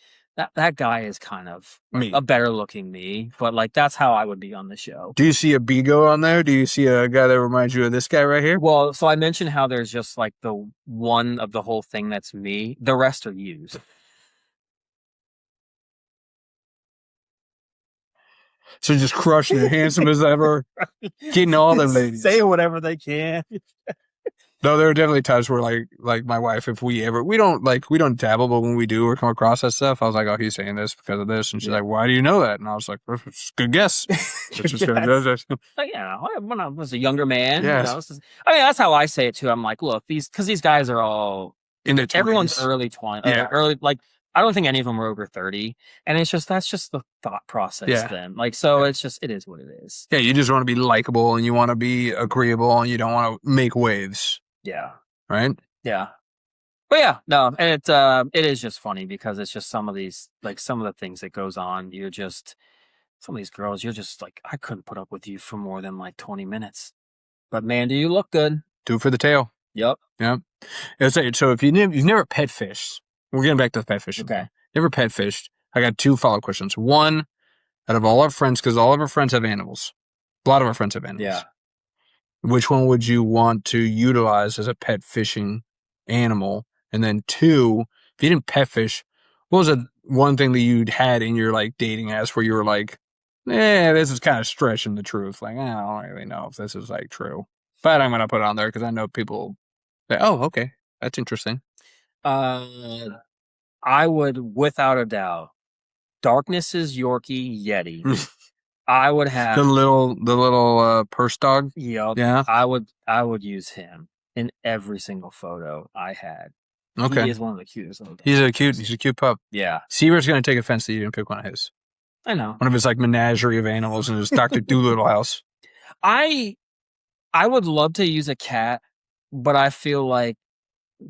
that guy is kind of like me. a better looking me. But like that's how I would be on the show. Do you see a Bigo on there? Do you see a guy that reminds you of this guy right here? Well, so I mentioned how there's just like the one of the whole thing that's me. The rest are used. So just crushing it, handsome as ever, getting all them ladies. Say whatever they can. No, there are definitely times where like my wife, if we don't dabble, but when we do or come across that stuff, I was like, oh, he's saying this because of this, and she's like, why do you know that? And I was like, it's a good guess. It's just Like, yeah, when I was a younger man, yes. I mean, that's how I say it too. I'm like, look, because these guys are all In their 20s. Everyone's early 20, Yeah. early like. I don't think any of them are over 30, and it's just that's just the thought process. Yeah. Then, like, so it's just it is what it is. Yeah, you just want to be likable and you want to be agreeable and you don't want to make waves, Yeah, right? yeah. But yeah, no, and it is just funny because it's just some of these like some of the things that goes on. You're just some of these girls. You're just like I couldn't put up with you for more than like 20 minutes. But man, do you look good? Do it for the tail. Yep. Yeah. So if you've never pet fished, we're getting back to the pet fishing. Okay. Never pet fished. I got two follow-up questions. One, out of all our friends, because all of our friends have animals. A lot of our friends have animals. Yeah. Which one would you want to utilize as a pet fishing animal? And then two, if you didn't pet fish, what was the one thing that you'd had in your like dating apps where you were like, this is kind of stretching the truth. Like, I don't really know if this is like true. But I'm going to put it on there because I know people say, oh, okay, that's interesting. I would, without a doubt, Darkness's Yorkie Yeti. I would have the little purse dog. Yep. Yeah. I would use him in every single photo I had. Okay. He is one of the cutest little dogs. He's a cute pup. Yeah. Seaver's going to take offense that you didn't pick one of his. I know. One of his like menagerie of animals in his Dr. Doolittle house. I would love to use a cat, but I feel like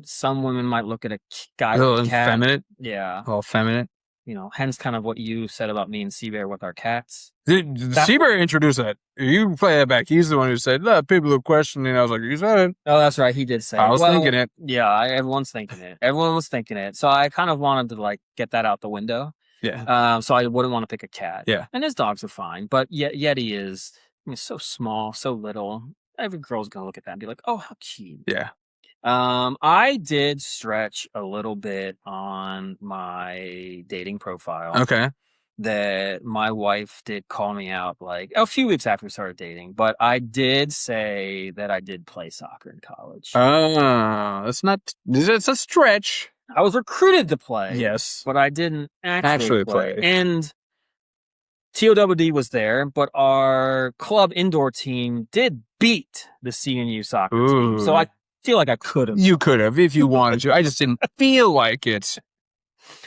some women might look at a guy A little with a cat. effeminate. Yeah. A little effeminate. You know, hence kind of what you said about me and Seabear with our cats. Seabear introduced that. You play that back. He's the one who said, people are questioning. I was like, you said it. Oh, that's right. He did say I was thinking it. Yeah, everyone's thinking it. Everyone was thinking it. So I kind of wanted to like get that out the window. Yeah. So I wouldn't want to pick a cat. Yeah. And his dogs are fine. But Yeti is so small, so little. Every girl's going to look at that and be like, oh, how cute. Yeah. I did stretch a little bit on my dating profile. Okay. That my wife did call me out like a few weeks after we started dating, but I did say that I did play soccer in college. Oh, it's a stretch. I was recruited to play. Yes. But I didn't actually play. And TOWD was there, but our club indoor team did beat the CNU soccer team. So I feel like I could have. You could have if you wanted to. I just didn't feel like it.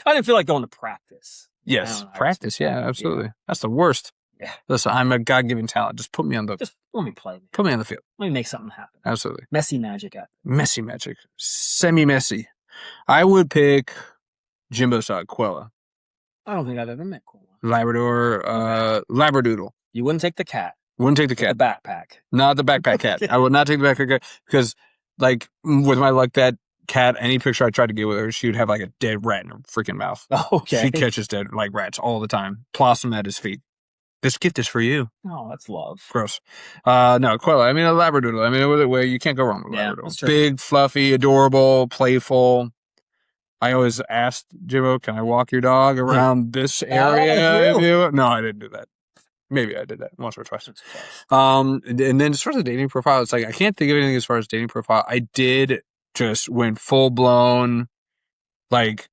I didn't feel like going to practice. Yes, practice. Yeah, absolutely. Yeah. That's the worst. Yeah. Listen, I'm a God-given talent. Just put me on Just let me play. Man. Put me on the field. Let me make something happen. Absolutely. Messy magic. Messy magic. Semi-messy. I would pick Jimbo's dog, Quella. I don't think I've ever met Quella. Labrador, Labradoodle. You wouldn't take the cat. Wouldn't take the cat. The backpack. Not the backpack cat. I would not take the backpack cat because, like, with my luck, that cat, any picture I tried to get with her, she would have like a dead rat in her freaking mouth. Okay. She catches dead like rats all the time. Toss them at his feet. This gift is for you. Oh, that's love. Gross. No, Quella. I mean, a Labradoodle. I mean, with it where you can't go wrong with Labradoodle. Big, fluffy, adorable, playful. I always asked Jimbo, "Can I walk your dog around this area?" No, I didn't do that. Maybe I did that once or twice. And then as far as the dating profile, it's like I can't think of anything as far as dating profile. I did just went full blown, like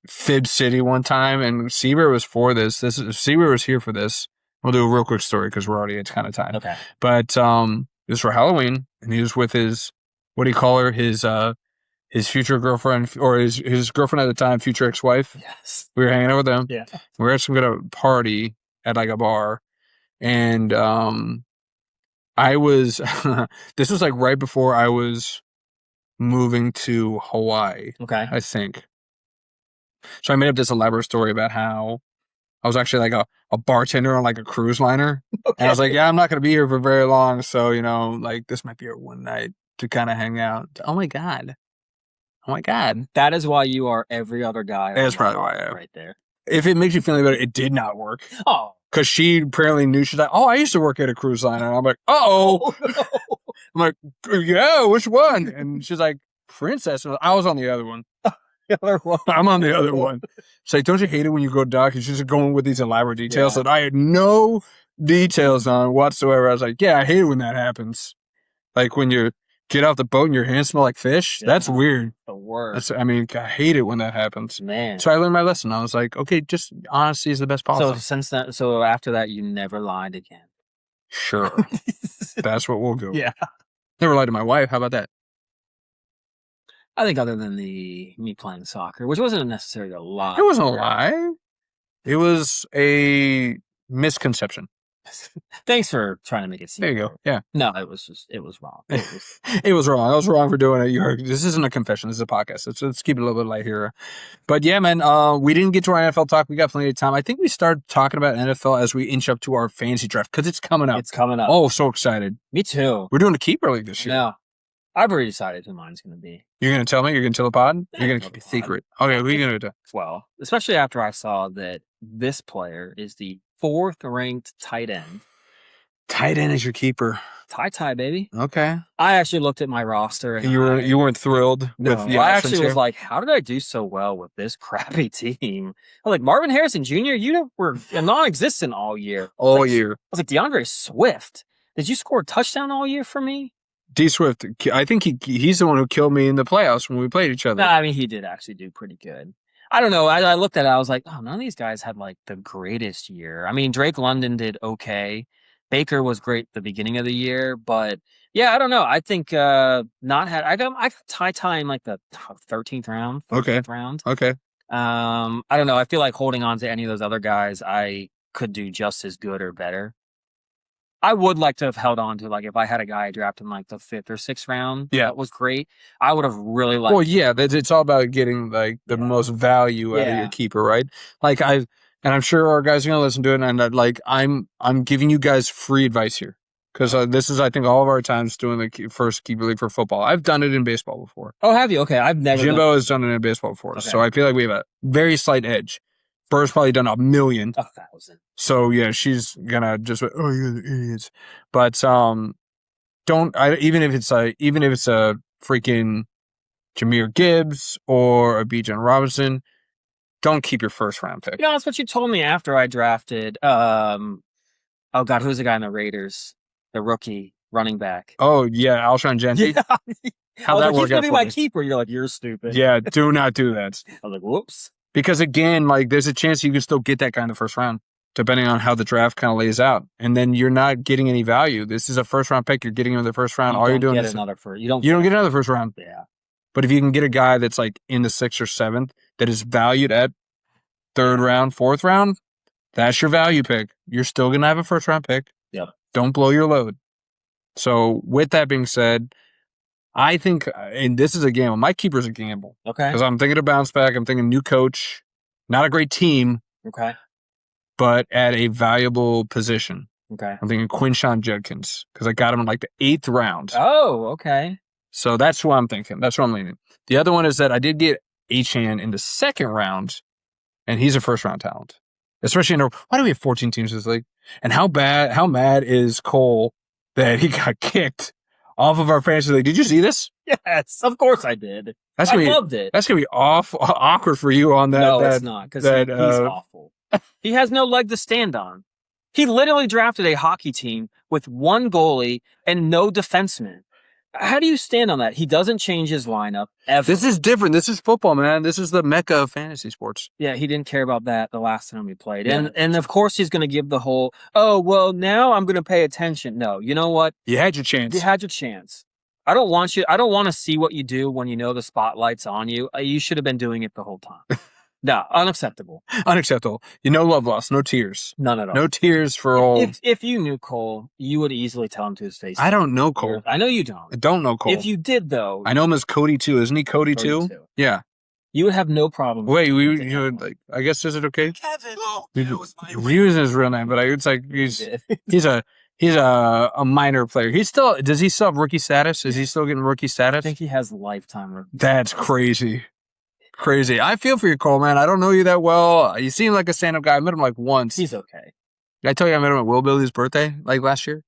Fib City one time, and Seaver was for this. Seaver was here for this. We'll do a real quick story because we're already at kind of time. Okay. But it was for Halloween, and he was with his, what do you call her? His future girlfriend, or his girlfriend at the time, future ex-wife. Yes. We were hanging out with them. Yeah. We were at some kind of party at like a bar, and I was. This was like right before I was moving to Hawaii. Okay. I think. So I made up this elaborate story about how I was actually like a bartender on like a cruise liner. And I Okay. was like, yeah, I'm not going to be here for very long. So, like this might be our one night to kind of hang out. Oh my God. Oh my God. That is why you are every other guy on That's the probably why pod I am. right there. If it makes you feel any better, it did not work. Oh. Because she apparently knew. She's like, oh, I used to work at a cruise liner. And I'm like, uh-oh. I'm like, yeah, which one? And she's like, Princess. And I was on the other one. The other one. I'm on the other one. It's like, don't you hate it when you go dock and she's just going with these elaborate details Yeah. that I had no details on whatsoever? I was like, yeah, I hate it when that happens. Like when you get off the boat and your hands smell like fish. Yeah. That's weird. The worst. I hate it when that happens. Man. So I learned my lesson. I was like, okay, just honesty is the best policy. So after that, you never lied again. Sure. That's what we'll go. Yeah. Never lied to my wife. How about that? I think other than me playing soccer, which wasn't necessarily a lie. It wasn't a lie. It was a misconception. Thanks for trying to make it seem. There you go. Yeah. No, it was wrong. It was wrong. I was wrong for doing it. This isn't a confession. This is a podcast. Let's keep it a little bit light here. But yeah, man, we didn't get to our NFL talk. We got plenty of time. I think we start talking about NFL as we inch up to our fantasy draft because it's coming up. It's coming up. Oh, so excited. Me too. We're doing a keeper league this year. No, I've already decided who mine's going to be. You're going to tell me? You're going to tell the pod? You're going to Tell keep it the pod. secret. Okay, who are you going to do? Well, especially after I saw that this player is the 4th ranked tight end. Tight end is your keeper. Tie, baby. Okay. I actually looked at my roster and You weren't thrilled no, with the I options actually was here? like, how did I do so well with this crappy team? I was like, Marvin Harrison Jr., were non-existent all year. All like, year. I was like, DeAndre Swift, did you score a touchdown all year for me? D Swift, I think he's the one who killed me in the playoffs when we played each other. No, I mean, he did actually do pretty good. I don't know. I looked at it. I was like, oh, none of these guys had like the greatest year. I mean, Drake London did okay. Baker was great at the beginning of the year, but yeah, I don't know. I think I got Ty in like the 13th round, 14th round. Okay. I don't know. I feel like holding on to any of those other guys, I could do just as good or better. I would like to have held on to, like, if I had a guy I drafted in like the 5th or 6th round, that was great. I would have really liked. Well, yeah, it's all about getting like the most value out of your keeper, right? Like and I'm sure our guys are gonna listen to it, and I'm giving you guys free advice here because this is, I think, all of our times doing the first keeper league for football. I've done it in baseball before. Oh, have you? Okay, I've never. Jimbo has done it in baseball before, so I feel like we have a very slight edge. Burr's probably done 1,000,000. 1,000. So yeah, she's gonna just you guys are idiots. But even if it's a freaking Jahmyr Gibbs or a Bijan Robinson, don't keep your first round pick. You know, that's what you told me after I drafted. Oh God, who's the guy in the Raiders? The rookie running back. Oh yeah, Alshon Jeffrey. Yeah. How'd that work out? He's gonna be my me? keeper. You're like, you're stupid. Yeah, do not do that. I was like, whoops. Because again, like there's a chance you can still get that guy in the first round, depending on how the draft kind of lays out. And then you're not getting any value. This is a first round pick. You're getting him in the first round. All you're doing is you don't get another first round. Yeah. But if you can get a guy that's like in the 6th or 7th that is valued at 3rd round, 4th round, that's your value pick. You're still gonna have a first round pick. Yep. Don't blow your load. So with that being said, I think, and this is a gamble. My keeper's a gamble. Okay. Because I'm thinking of bounce back. I'm thinking new coach, not a great team. Okay. But at a valuable position. Okay. I'm thinking Quinshawn Judkins because I got him in like the 8th round. Oh, okay. So that's what I'm thinking. That's what I'm leaning. The other one is that I did get Achane in the 2nd round, and he's a first round talent. Especially why do we have 14 teams in this league? And how mad is Cole that he got kicked off of our fantasy league? Did you see this? Yes, of course I did. I loved it. That's gonna be awkward for you on that. No, it's not, because he's awful. He has no leg to stand on. He literally drafted a hockey team with one goalie and no defenseman. How do you stand on that? He doesn't change his lineup ever. This is different. This is football, man. This is the mecca of fantasy sports. Yeah, he didn't care about that the last time we played. And of course he's going to give the whole, oh, well, now I'm going to pay attention. No, you know what? You had your chance. You had your chance. I don't want to see what you do when you know the spotlight's on you. You should have been doing it the whole time. No, unacceptable. Unacceptable. Love lost. No tears. None at all. No tears for old. If you knew Cole, you would easily tell him to his face. I don't know Cole. I know you don't. I don't know Cole. If you did, though. I know him as Cody 2. Isn't he Cody 2? Yeah. You would have no problem. Wait, with you it. know, like, I guess is it okay? Kevin. We're using his real name, but it's like he's a minor player. Does he still have rookie status? Is he still getting rookie I status? think he has lifetime rookie. That's crazy. Crazy. I feel for you, Cole, man. I don't know you that well. You seem like a stand-up guy. I met him like once. He's okay. Did I tell you I met him at Will Billy's birthday like last year?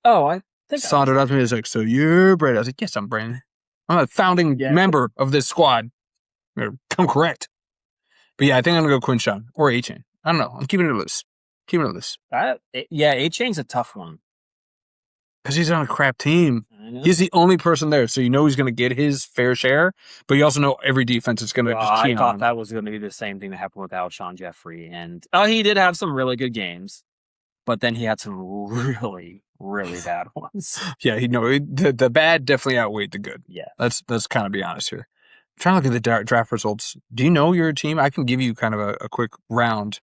Oh, I think Sauntered up to me. He's like, "So you're Brandon?" I was like, "Yes, I'm Brandon. I'm a founding member of this squad. Come correct." But yeah, I think I'm gonna go Quinshawn or A-Chain. I don't know. I'm keeping it loose. Keeping it loose. Yeah, A-Chain's a tough one. Because he's on a crap team. I know. He's the only person there, so you know he's going to get his fair share, but you also know every defense is going to just key on I thought him. that was going to be the same thing that happened with Alshon Jeffrey. And he did have some really good games, but then he had some really, really bad ones. Yeah, the bad definitely outweighed the good. Yeah. Let's kind of be honest here. I'm trying to look at the draft results. Do you know your team? I can give you kind of a quick round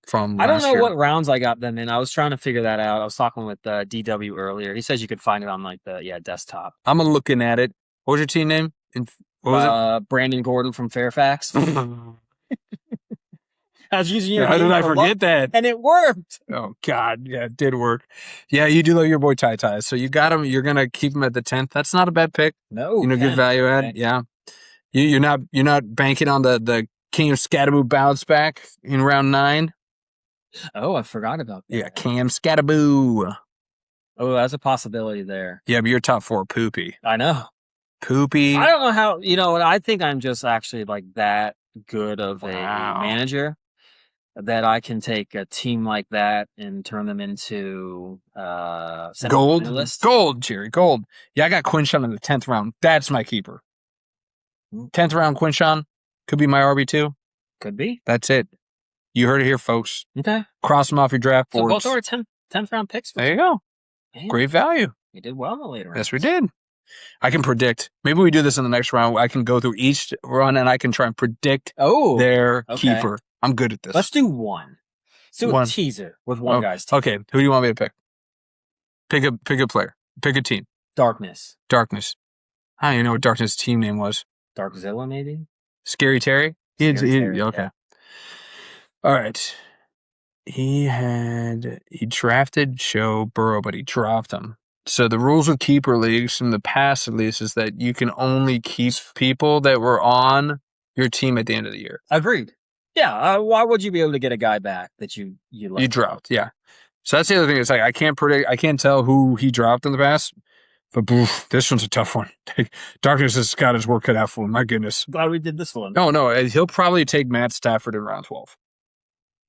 from I don't last know year. what rounds I got them in. I was trying to figure that out. I was talking with DW earlier. He says you could find it on like the desktop. I'm looking at it. What was your team name? What was it? Brandon Gordon from Fairfax. I was using your How name did I for forget luck, that? and it worked. Oh God, yeah, it did work. Yeah, you do love your boy Ty. So you got him. You're gonna keep him at the 10th. That's not a bad pick. No, Good value add. Okay. Yeah, you're not banking on the Cam Scattaboo bounce back in round 9. Oh, I forgot about that. Yeah, Cam Scattaboo. Oh, that's a possibility there. Yeah, but your top 4 poopy. I know. Poopy. I don't know how, I think I'm just actually like that good of a manager that I can take a team like that and turn them into Gold, finalists. Jerry, gold. Yeah, I got Quinshawn in the 10th round. That's my keeper. 10th round Quinshawn could be my RB2. Could be. That's it. You heard it here, folks. Okay. Cross them off your draft boards. So both are 10th round picks. There you go. Man, great value. We did well in the later rounds. Yes, we did. I can predict. Maybe we do this in the next round. I can go through each run and I can try and predict their keeper. I'm good at this. Let's do one. Let's do a teaser with one guy's team. Okay. Who do you want me to pick? Pick a player. Pick a team. Darkness. I don't even know what Darkness' team name was. Darkzilla, maybe? Scary Terry? Terry, okay. Yeah. All right. He drafted Joe Burrow, but he dropped him. So the rules of keeper leagues, in the past at least, is that you can only keep people that were on your team at the end of the year. Agreed. Yeah. Why would you be able to get a guy back that you dropped? Yeah. So that's the other thing. It's like I can't tell who he dropped in the past. But this one's a tough one. Darkness has got his work cut out for him. My goodness. Glad we did this one. No. He'll probably take Matt Stafford in round 12.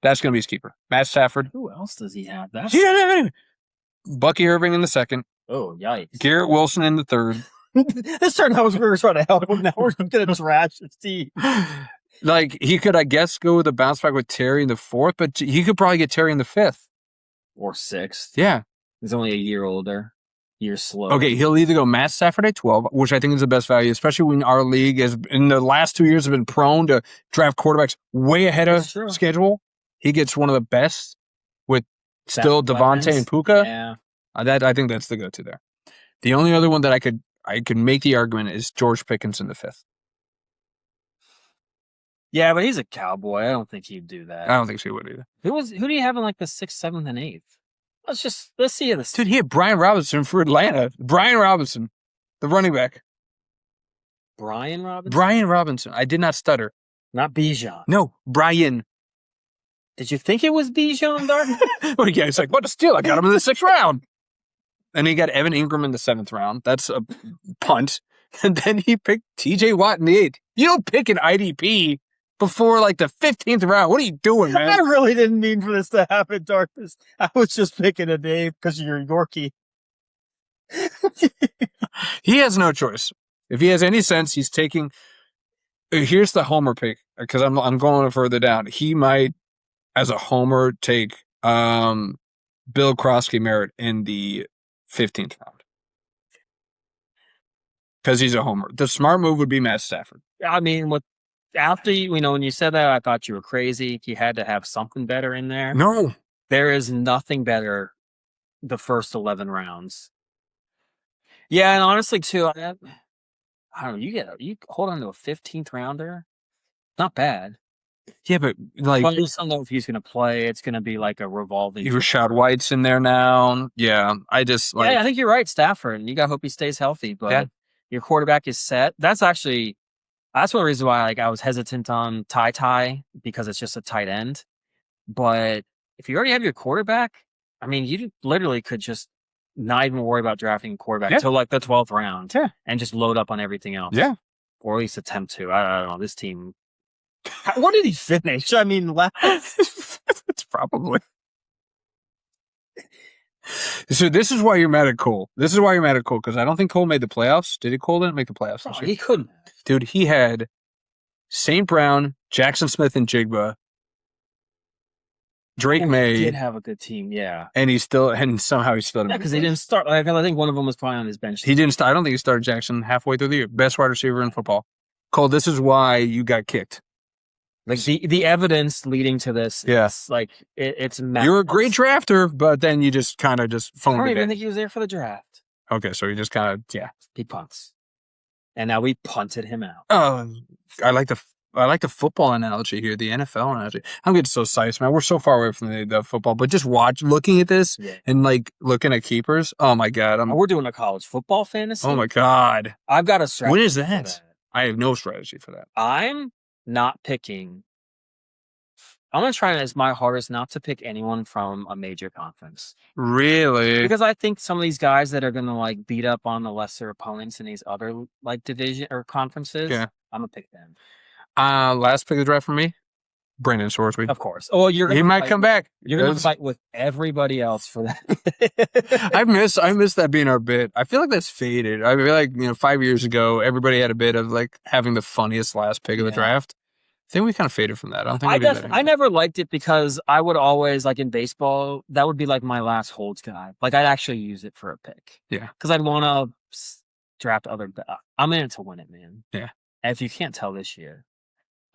That's going to be his keeper. Matt Stafford. Who else does he have? Bucky Irving in the 2nd. Oh, yikes. Garrett Wilson in the 3rd. This turned out we were trying to help him. Now we're going to trash his team. Like, he could, I guess, go with a bounce back with Terry in the 4th, but he could probably get Terry in the 5th. Or 6th. Yeah. He's only a year older. Year slow. Okay, he'll either go Matt Stafford at 12, which I think is the best value, especially when our league has, in the last 2 years, have been prone to draft quarterbacks way ahead of schedule. He gets one of the best with still Devontae and Puka. Yeah. I think that's the go-to there. The only other one that I could make the argument is George Pickens in the 5th. Yeah, but he's a Cowboy. I don't think he'd do that. I don't think he would either. Who do you have in like the 6th, 7th, and 8th? Let's see this. Dude, he had Brian Robinson for Atlanta. Brian Robinson, the running back. Brian Robinson? Brian Robinson. I did not stutter. Not Bijan. No, Brian. Did you think it was Bijan, Dark? Well, yeah, it's like, what a steal. I got him in the 6th round. And he got Evan Ingram in the 7th round. That's a punt. And then he picked TJ Watt in the 8th. You don't pick an IDP before like the 15th round. What are you doing, man? I really didn't mean for this to happen, Darkness. I was just picking a name because you're Yorkie. He has no choice. If he has any sense, he's taking. Here's the homer pick because I'm going further down. He might, as a homer, take Bill Krosky Merritt in the 15th round because he's a homer. The smart move would be Matt Stafford. I mean, after when you said that, I thought you were crazy. He had to have something better in there. No, there is nothing better. The first 11 rounds. Yeah, and honestly, too, I don't know. You hold on to a 15th rounder. Not bad. Yeah, but like, But I just don't know if he's going to play. It's going to be like a revolving. Rashad White's in there now. Yeah, I just like. Yeah, I think you're right, Stafford. And you got to hope he stays healthy. But your quarterback is set. That's one reason why like I was hesitant on Ty because it's just a tight end. But if you already have your quarterback, I mean, you literally could just not even worry about drafting a quarterback until like the 12th round and just load up on everything else. Yeah. Or at least attempt to. I don't know. This team. What did he finish? I mean, it's probably. So this is why you're mad at Cole. This is why you're mad at Cole, because I don't think Cole made the playoffs. Cole didn't make the playoffs this year? He couldn't. Dude, he had St. Brown, Jackson Smith, and Jigba. Drake May did have a good team, yeah. And somehow he still didn't. Because he didn't start. Like, I think one of them was probably on his bench. He didn't start. I don't think he started Jackson halfway through the year. Best wide receiver in football. Cole, this is why you got kicked. Like the evidence leading to this, it's like it's massive. You're a great drafter, but then you just kind of just phoned it in. I don't even think he was there for the draft. Okay, so he just kind of he punts, and now we punted him out. Oh, I like the football analogy here, the NFL analogy. I'm getting so psyched, man. We're so far away from the football, but just looking at this and like looking at keepers. Oh my god, we're doing a college football fantasy. Oh my god, I've got a strategy. When is that? I have no strategy for that. I'm not picking. I'm going to try as my hardest not to pick anyone from a major conference. Really? Because I think some of these guys that are going to like beat up on the lesser opponents in these other like division or conferences, I'm going to pick them. Last pick of the draft for me, Brandon Sorsby. Of course. Oh, he might come back. You're going to fight with everybody else for that. I miss that being our bit. I feel like that's faded. I feel like 5 years ago, everybody had a bit of like having the funniest last pick of the draft. I think we kind of faded from that. I don't think I never liked it because I would always, like in baseball, that would be like my last holds guy. Like I'd actually use it for a pick. Yeah. Because I'd want to draft I'm in it to win it, man. Yeah. And if you can't tell this year,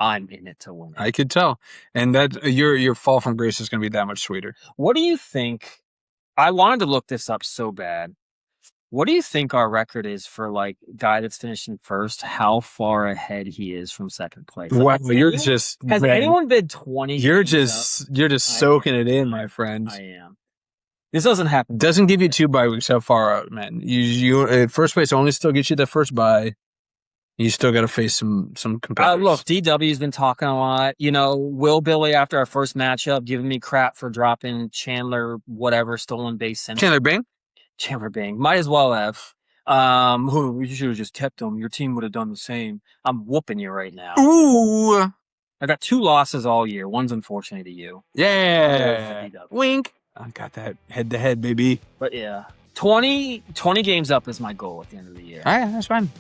I'm in it to win it. I could tell. And that your fall from grace is going to be that much sweeter. What do you think? I wanted to look this up so bad. What do you think our record is for like guy that's finishing first? How far ahead he is from second place? Like, wow, has anyone bid 20? You're just soaking it in, my friend. I am. This doesn't happen. Doesn't give you 2 bye weeks. How far out, man? You first place only still gets you the first bye. You still got to face some competitors. Look, DW's been talking a lot. Will Billy after our first matchup giving me crap for dropping Chandler stolen base center. Chandler Bing. Might as well have. You should have just kept him. Your team would have done the same. I'm whooping you right now. Ooh. I got 2 losses all year. One's unfortunate to you. Yeah. Wink. I got that head to head, baby. But yeah. 20 games up is my goal at the end of the year. All right, that's fine.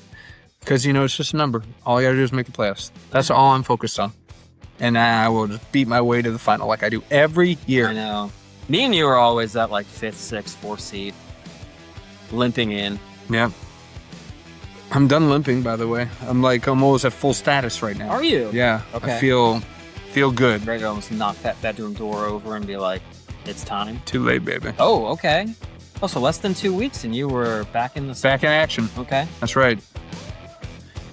Because, it's just a number. All I got to do is make the playoffs. That's all I'm focused on. And I will just beat my way to the final like I do every year. I know. Me and you are always at like 5th, 6th, 4th seed. Limping in. Yeah. I'm done limping, by the way. I'm almost at full status right now. Are you? Yeah. Okay. I feel good. Ready to almost knock that bedroom door over and be like, it's time. Too late, baby. Oh, okay. Oh, so less than 2 weeks and you were back in action. Okay. That's right.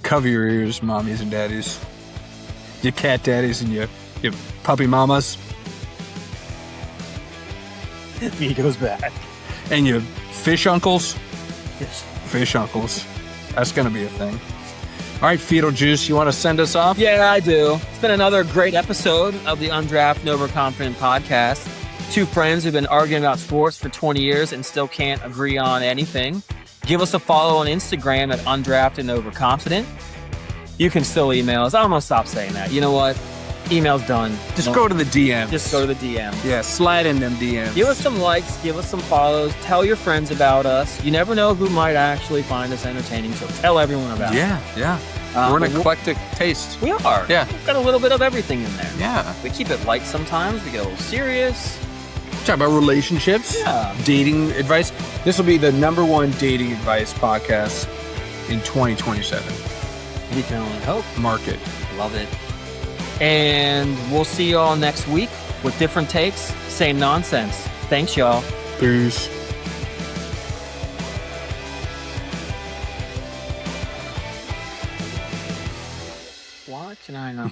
Cover your ears, mommies and daddies. Your cat daddies and your puppy mamas. He goes back. And your fish uncles. Yes. Fish uncles. That's going to be a thing. All right, FeetleJuice, you want to send us off? Yeah, I do. It's been another great episode of the Undraft and Overconfident podcast. 2 friends who've been arguing about sports for 20 years and still can't agree on anything. Give us a follow on Instagram at Undraft and Overconfident. You can still email us. I'm going to stop saying that. You know what? Email's done. Just go to the DMs. Just go to the DMs. Yeah, slide in them DMs. Give us some likes. Give us some follows. Tell your friends about us. You never know who might actually find us entertaining, so tell everyone about it. Yeah. We're an eclectic taste. We are. Yeah. We've got a little bit of everything in there. Yeah. We keep it light sometimes. We get a little serious. Talk about relationships. Yeah. Dating advice. This will be the #1 dating advice podcast in 2027. We can only hope. Mark it. Love it. And we'll see y'all next week with different takes, same nonsense. Thanks, y'all. Peace. What can I know?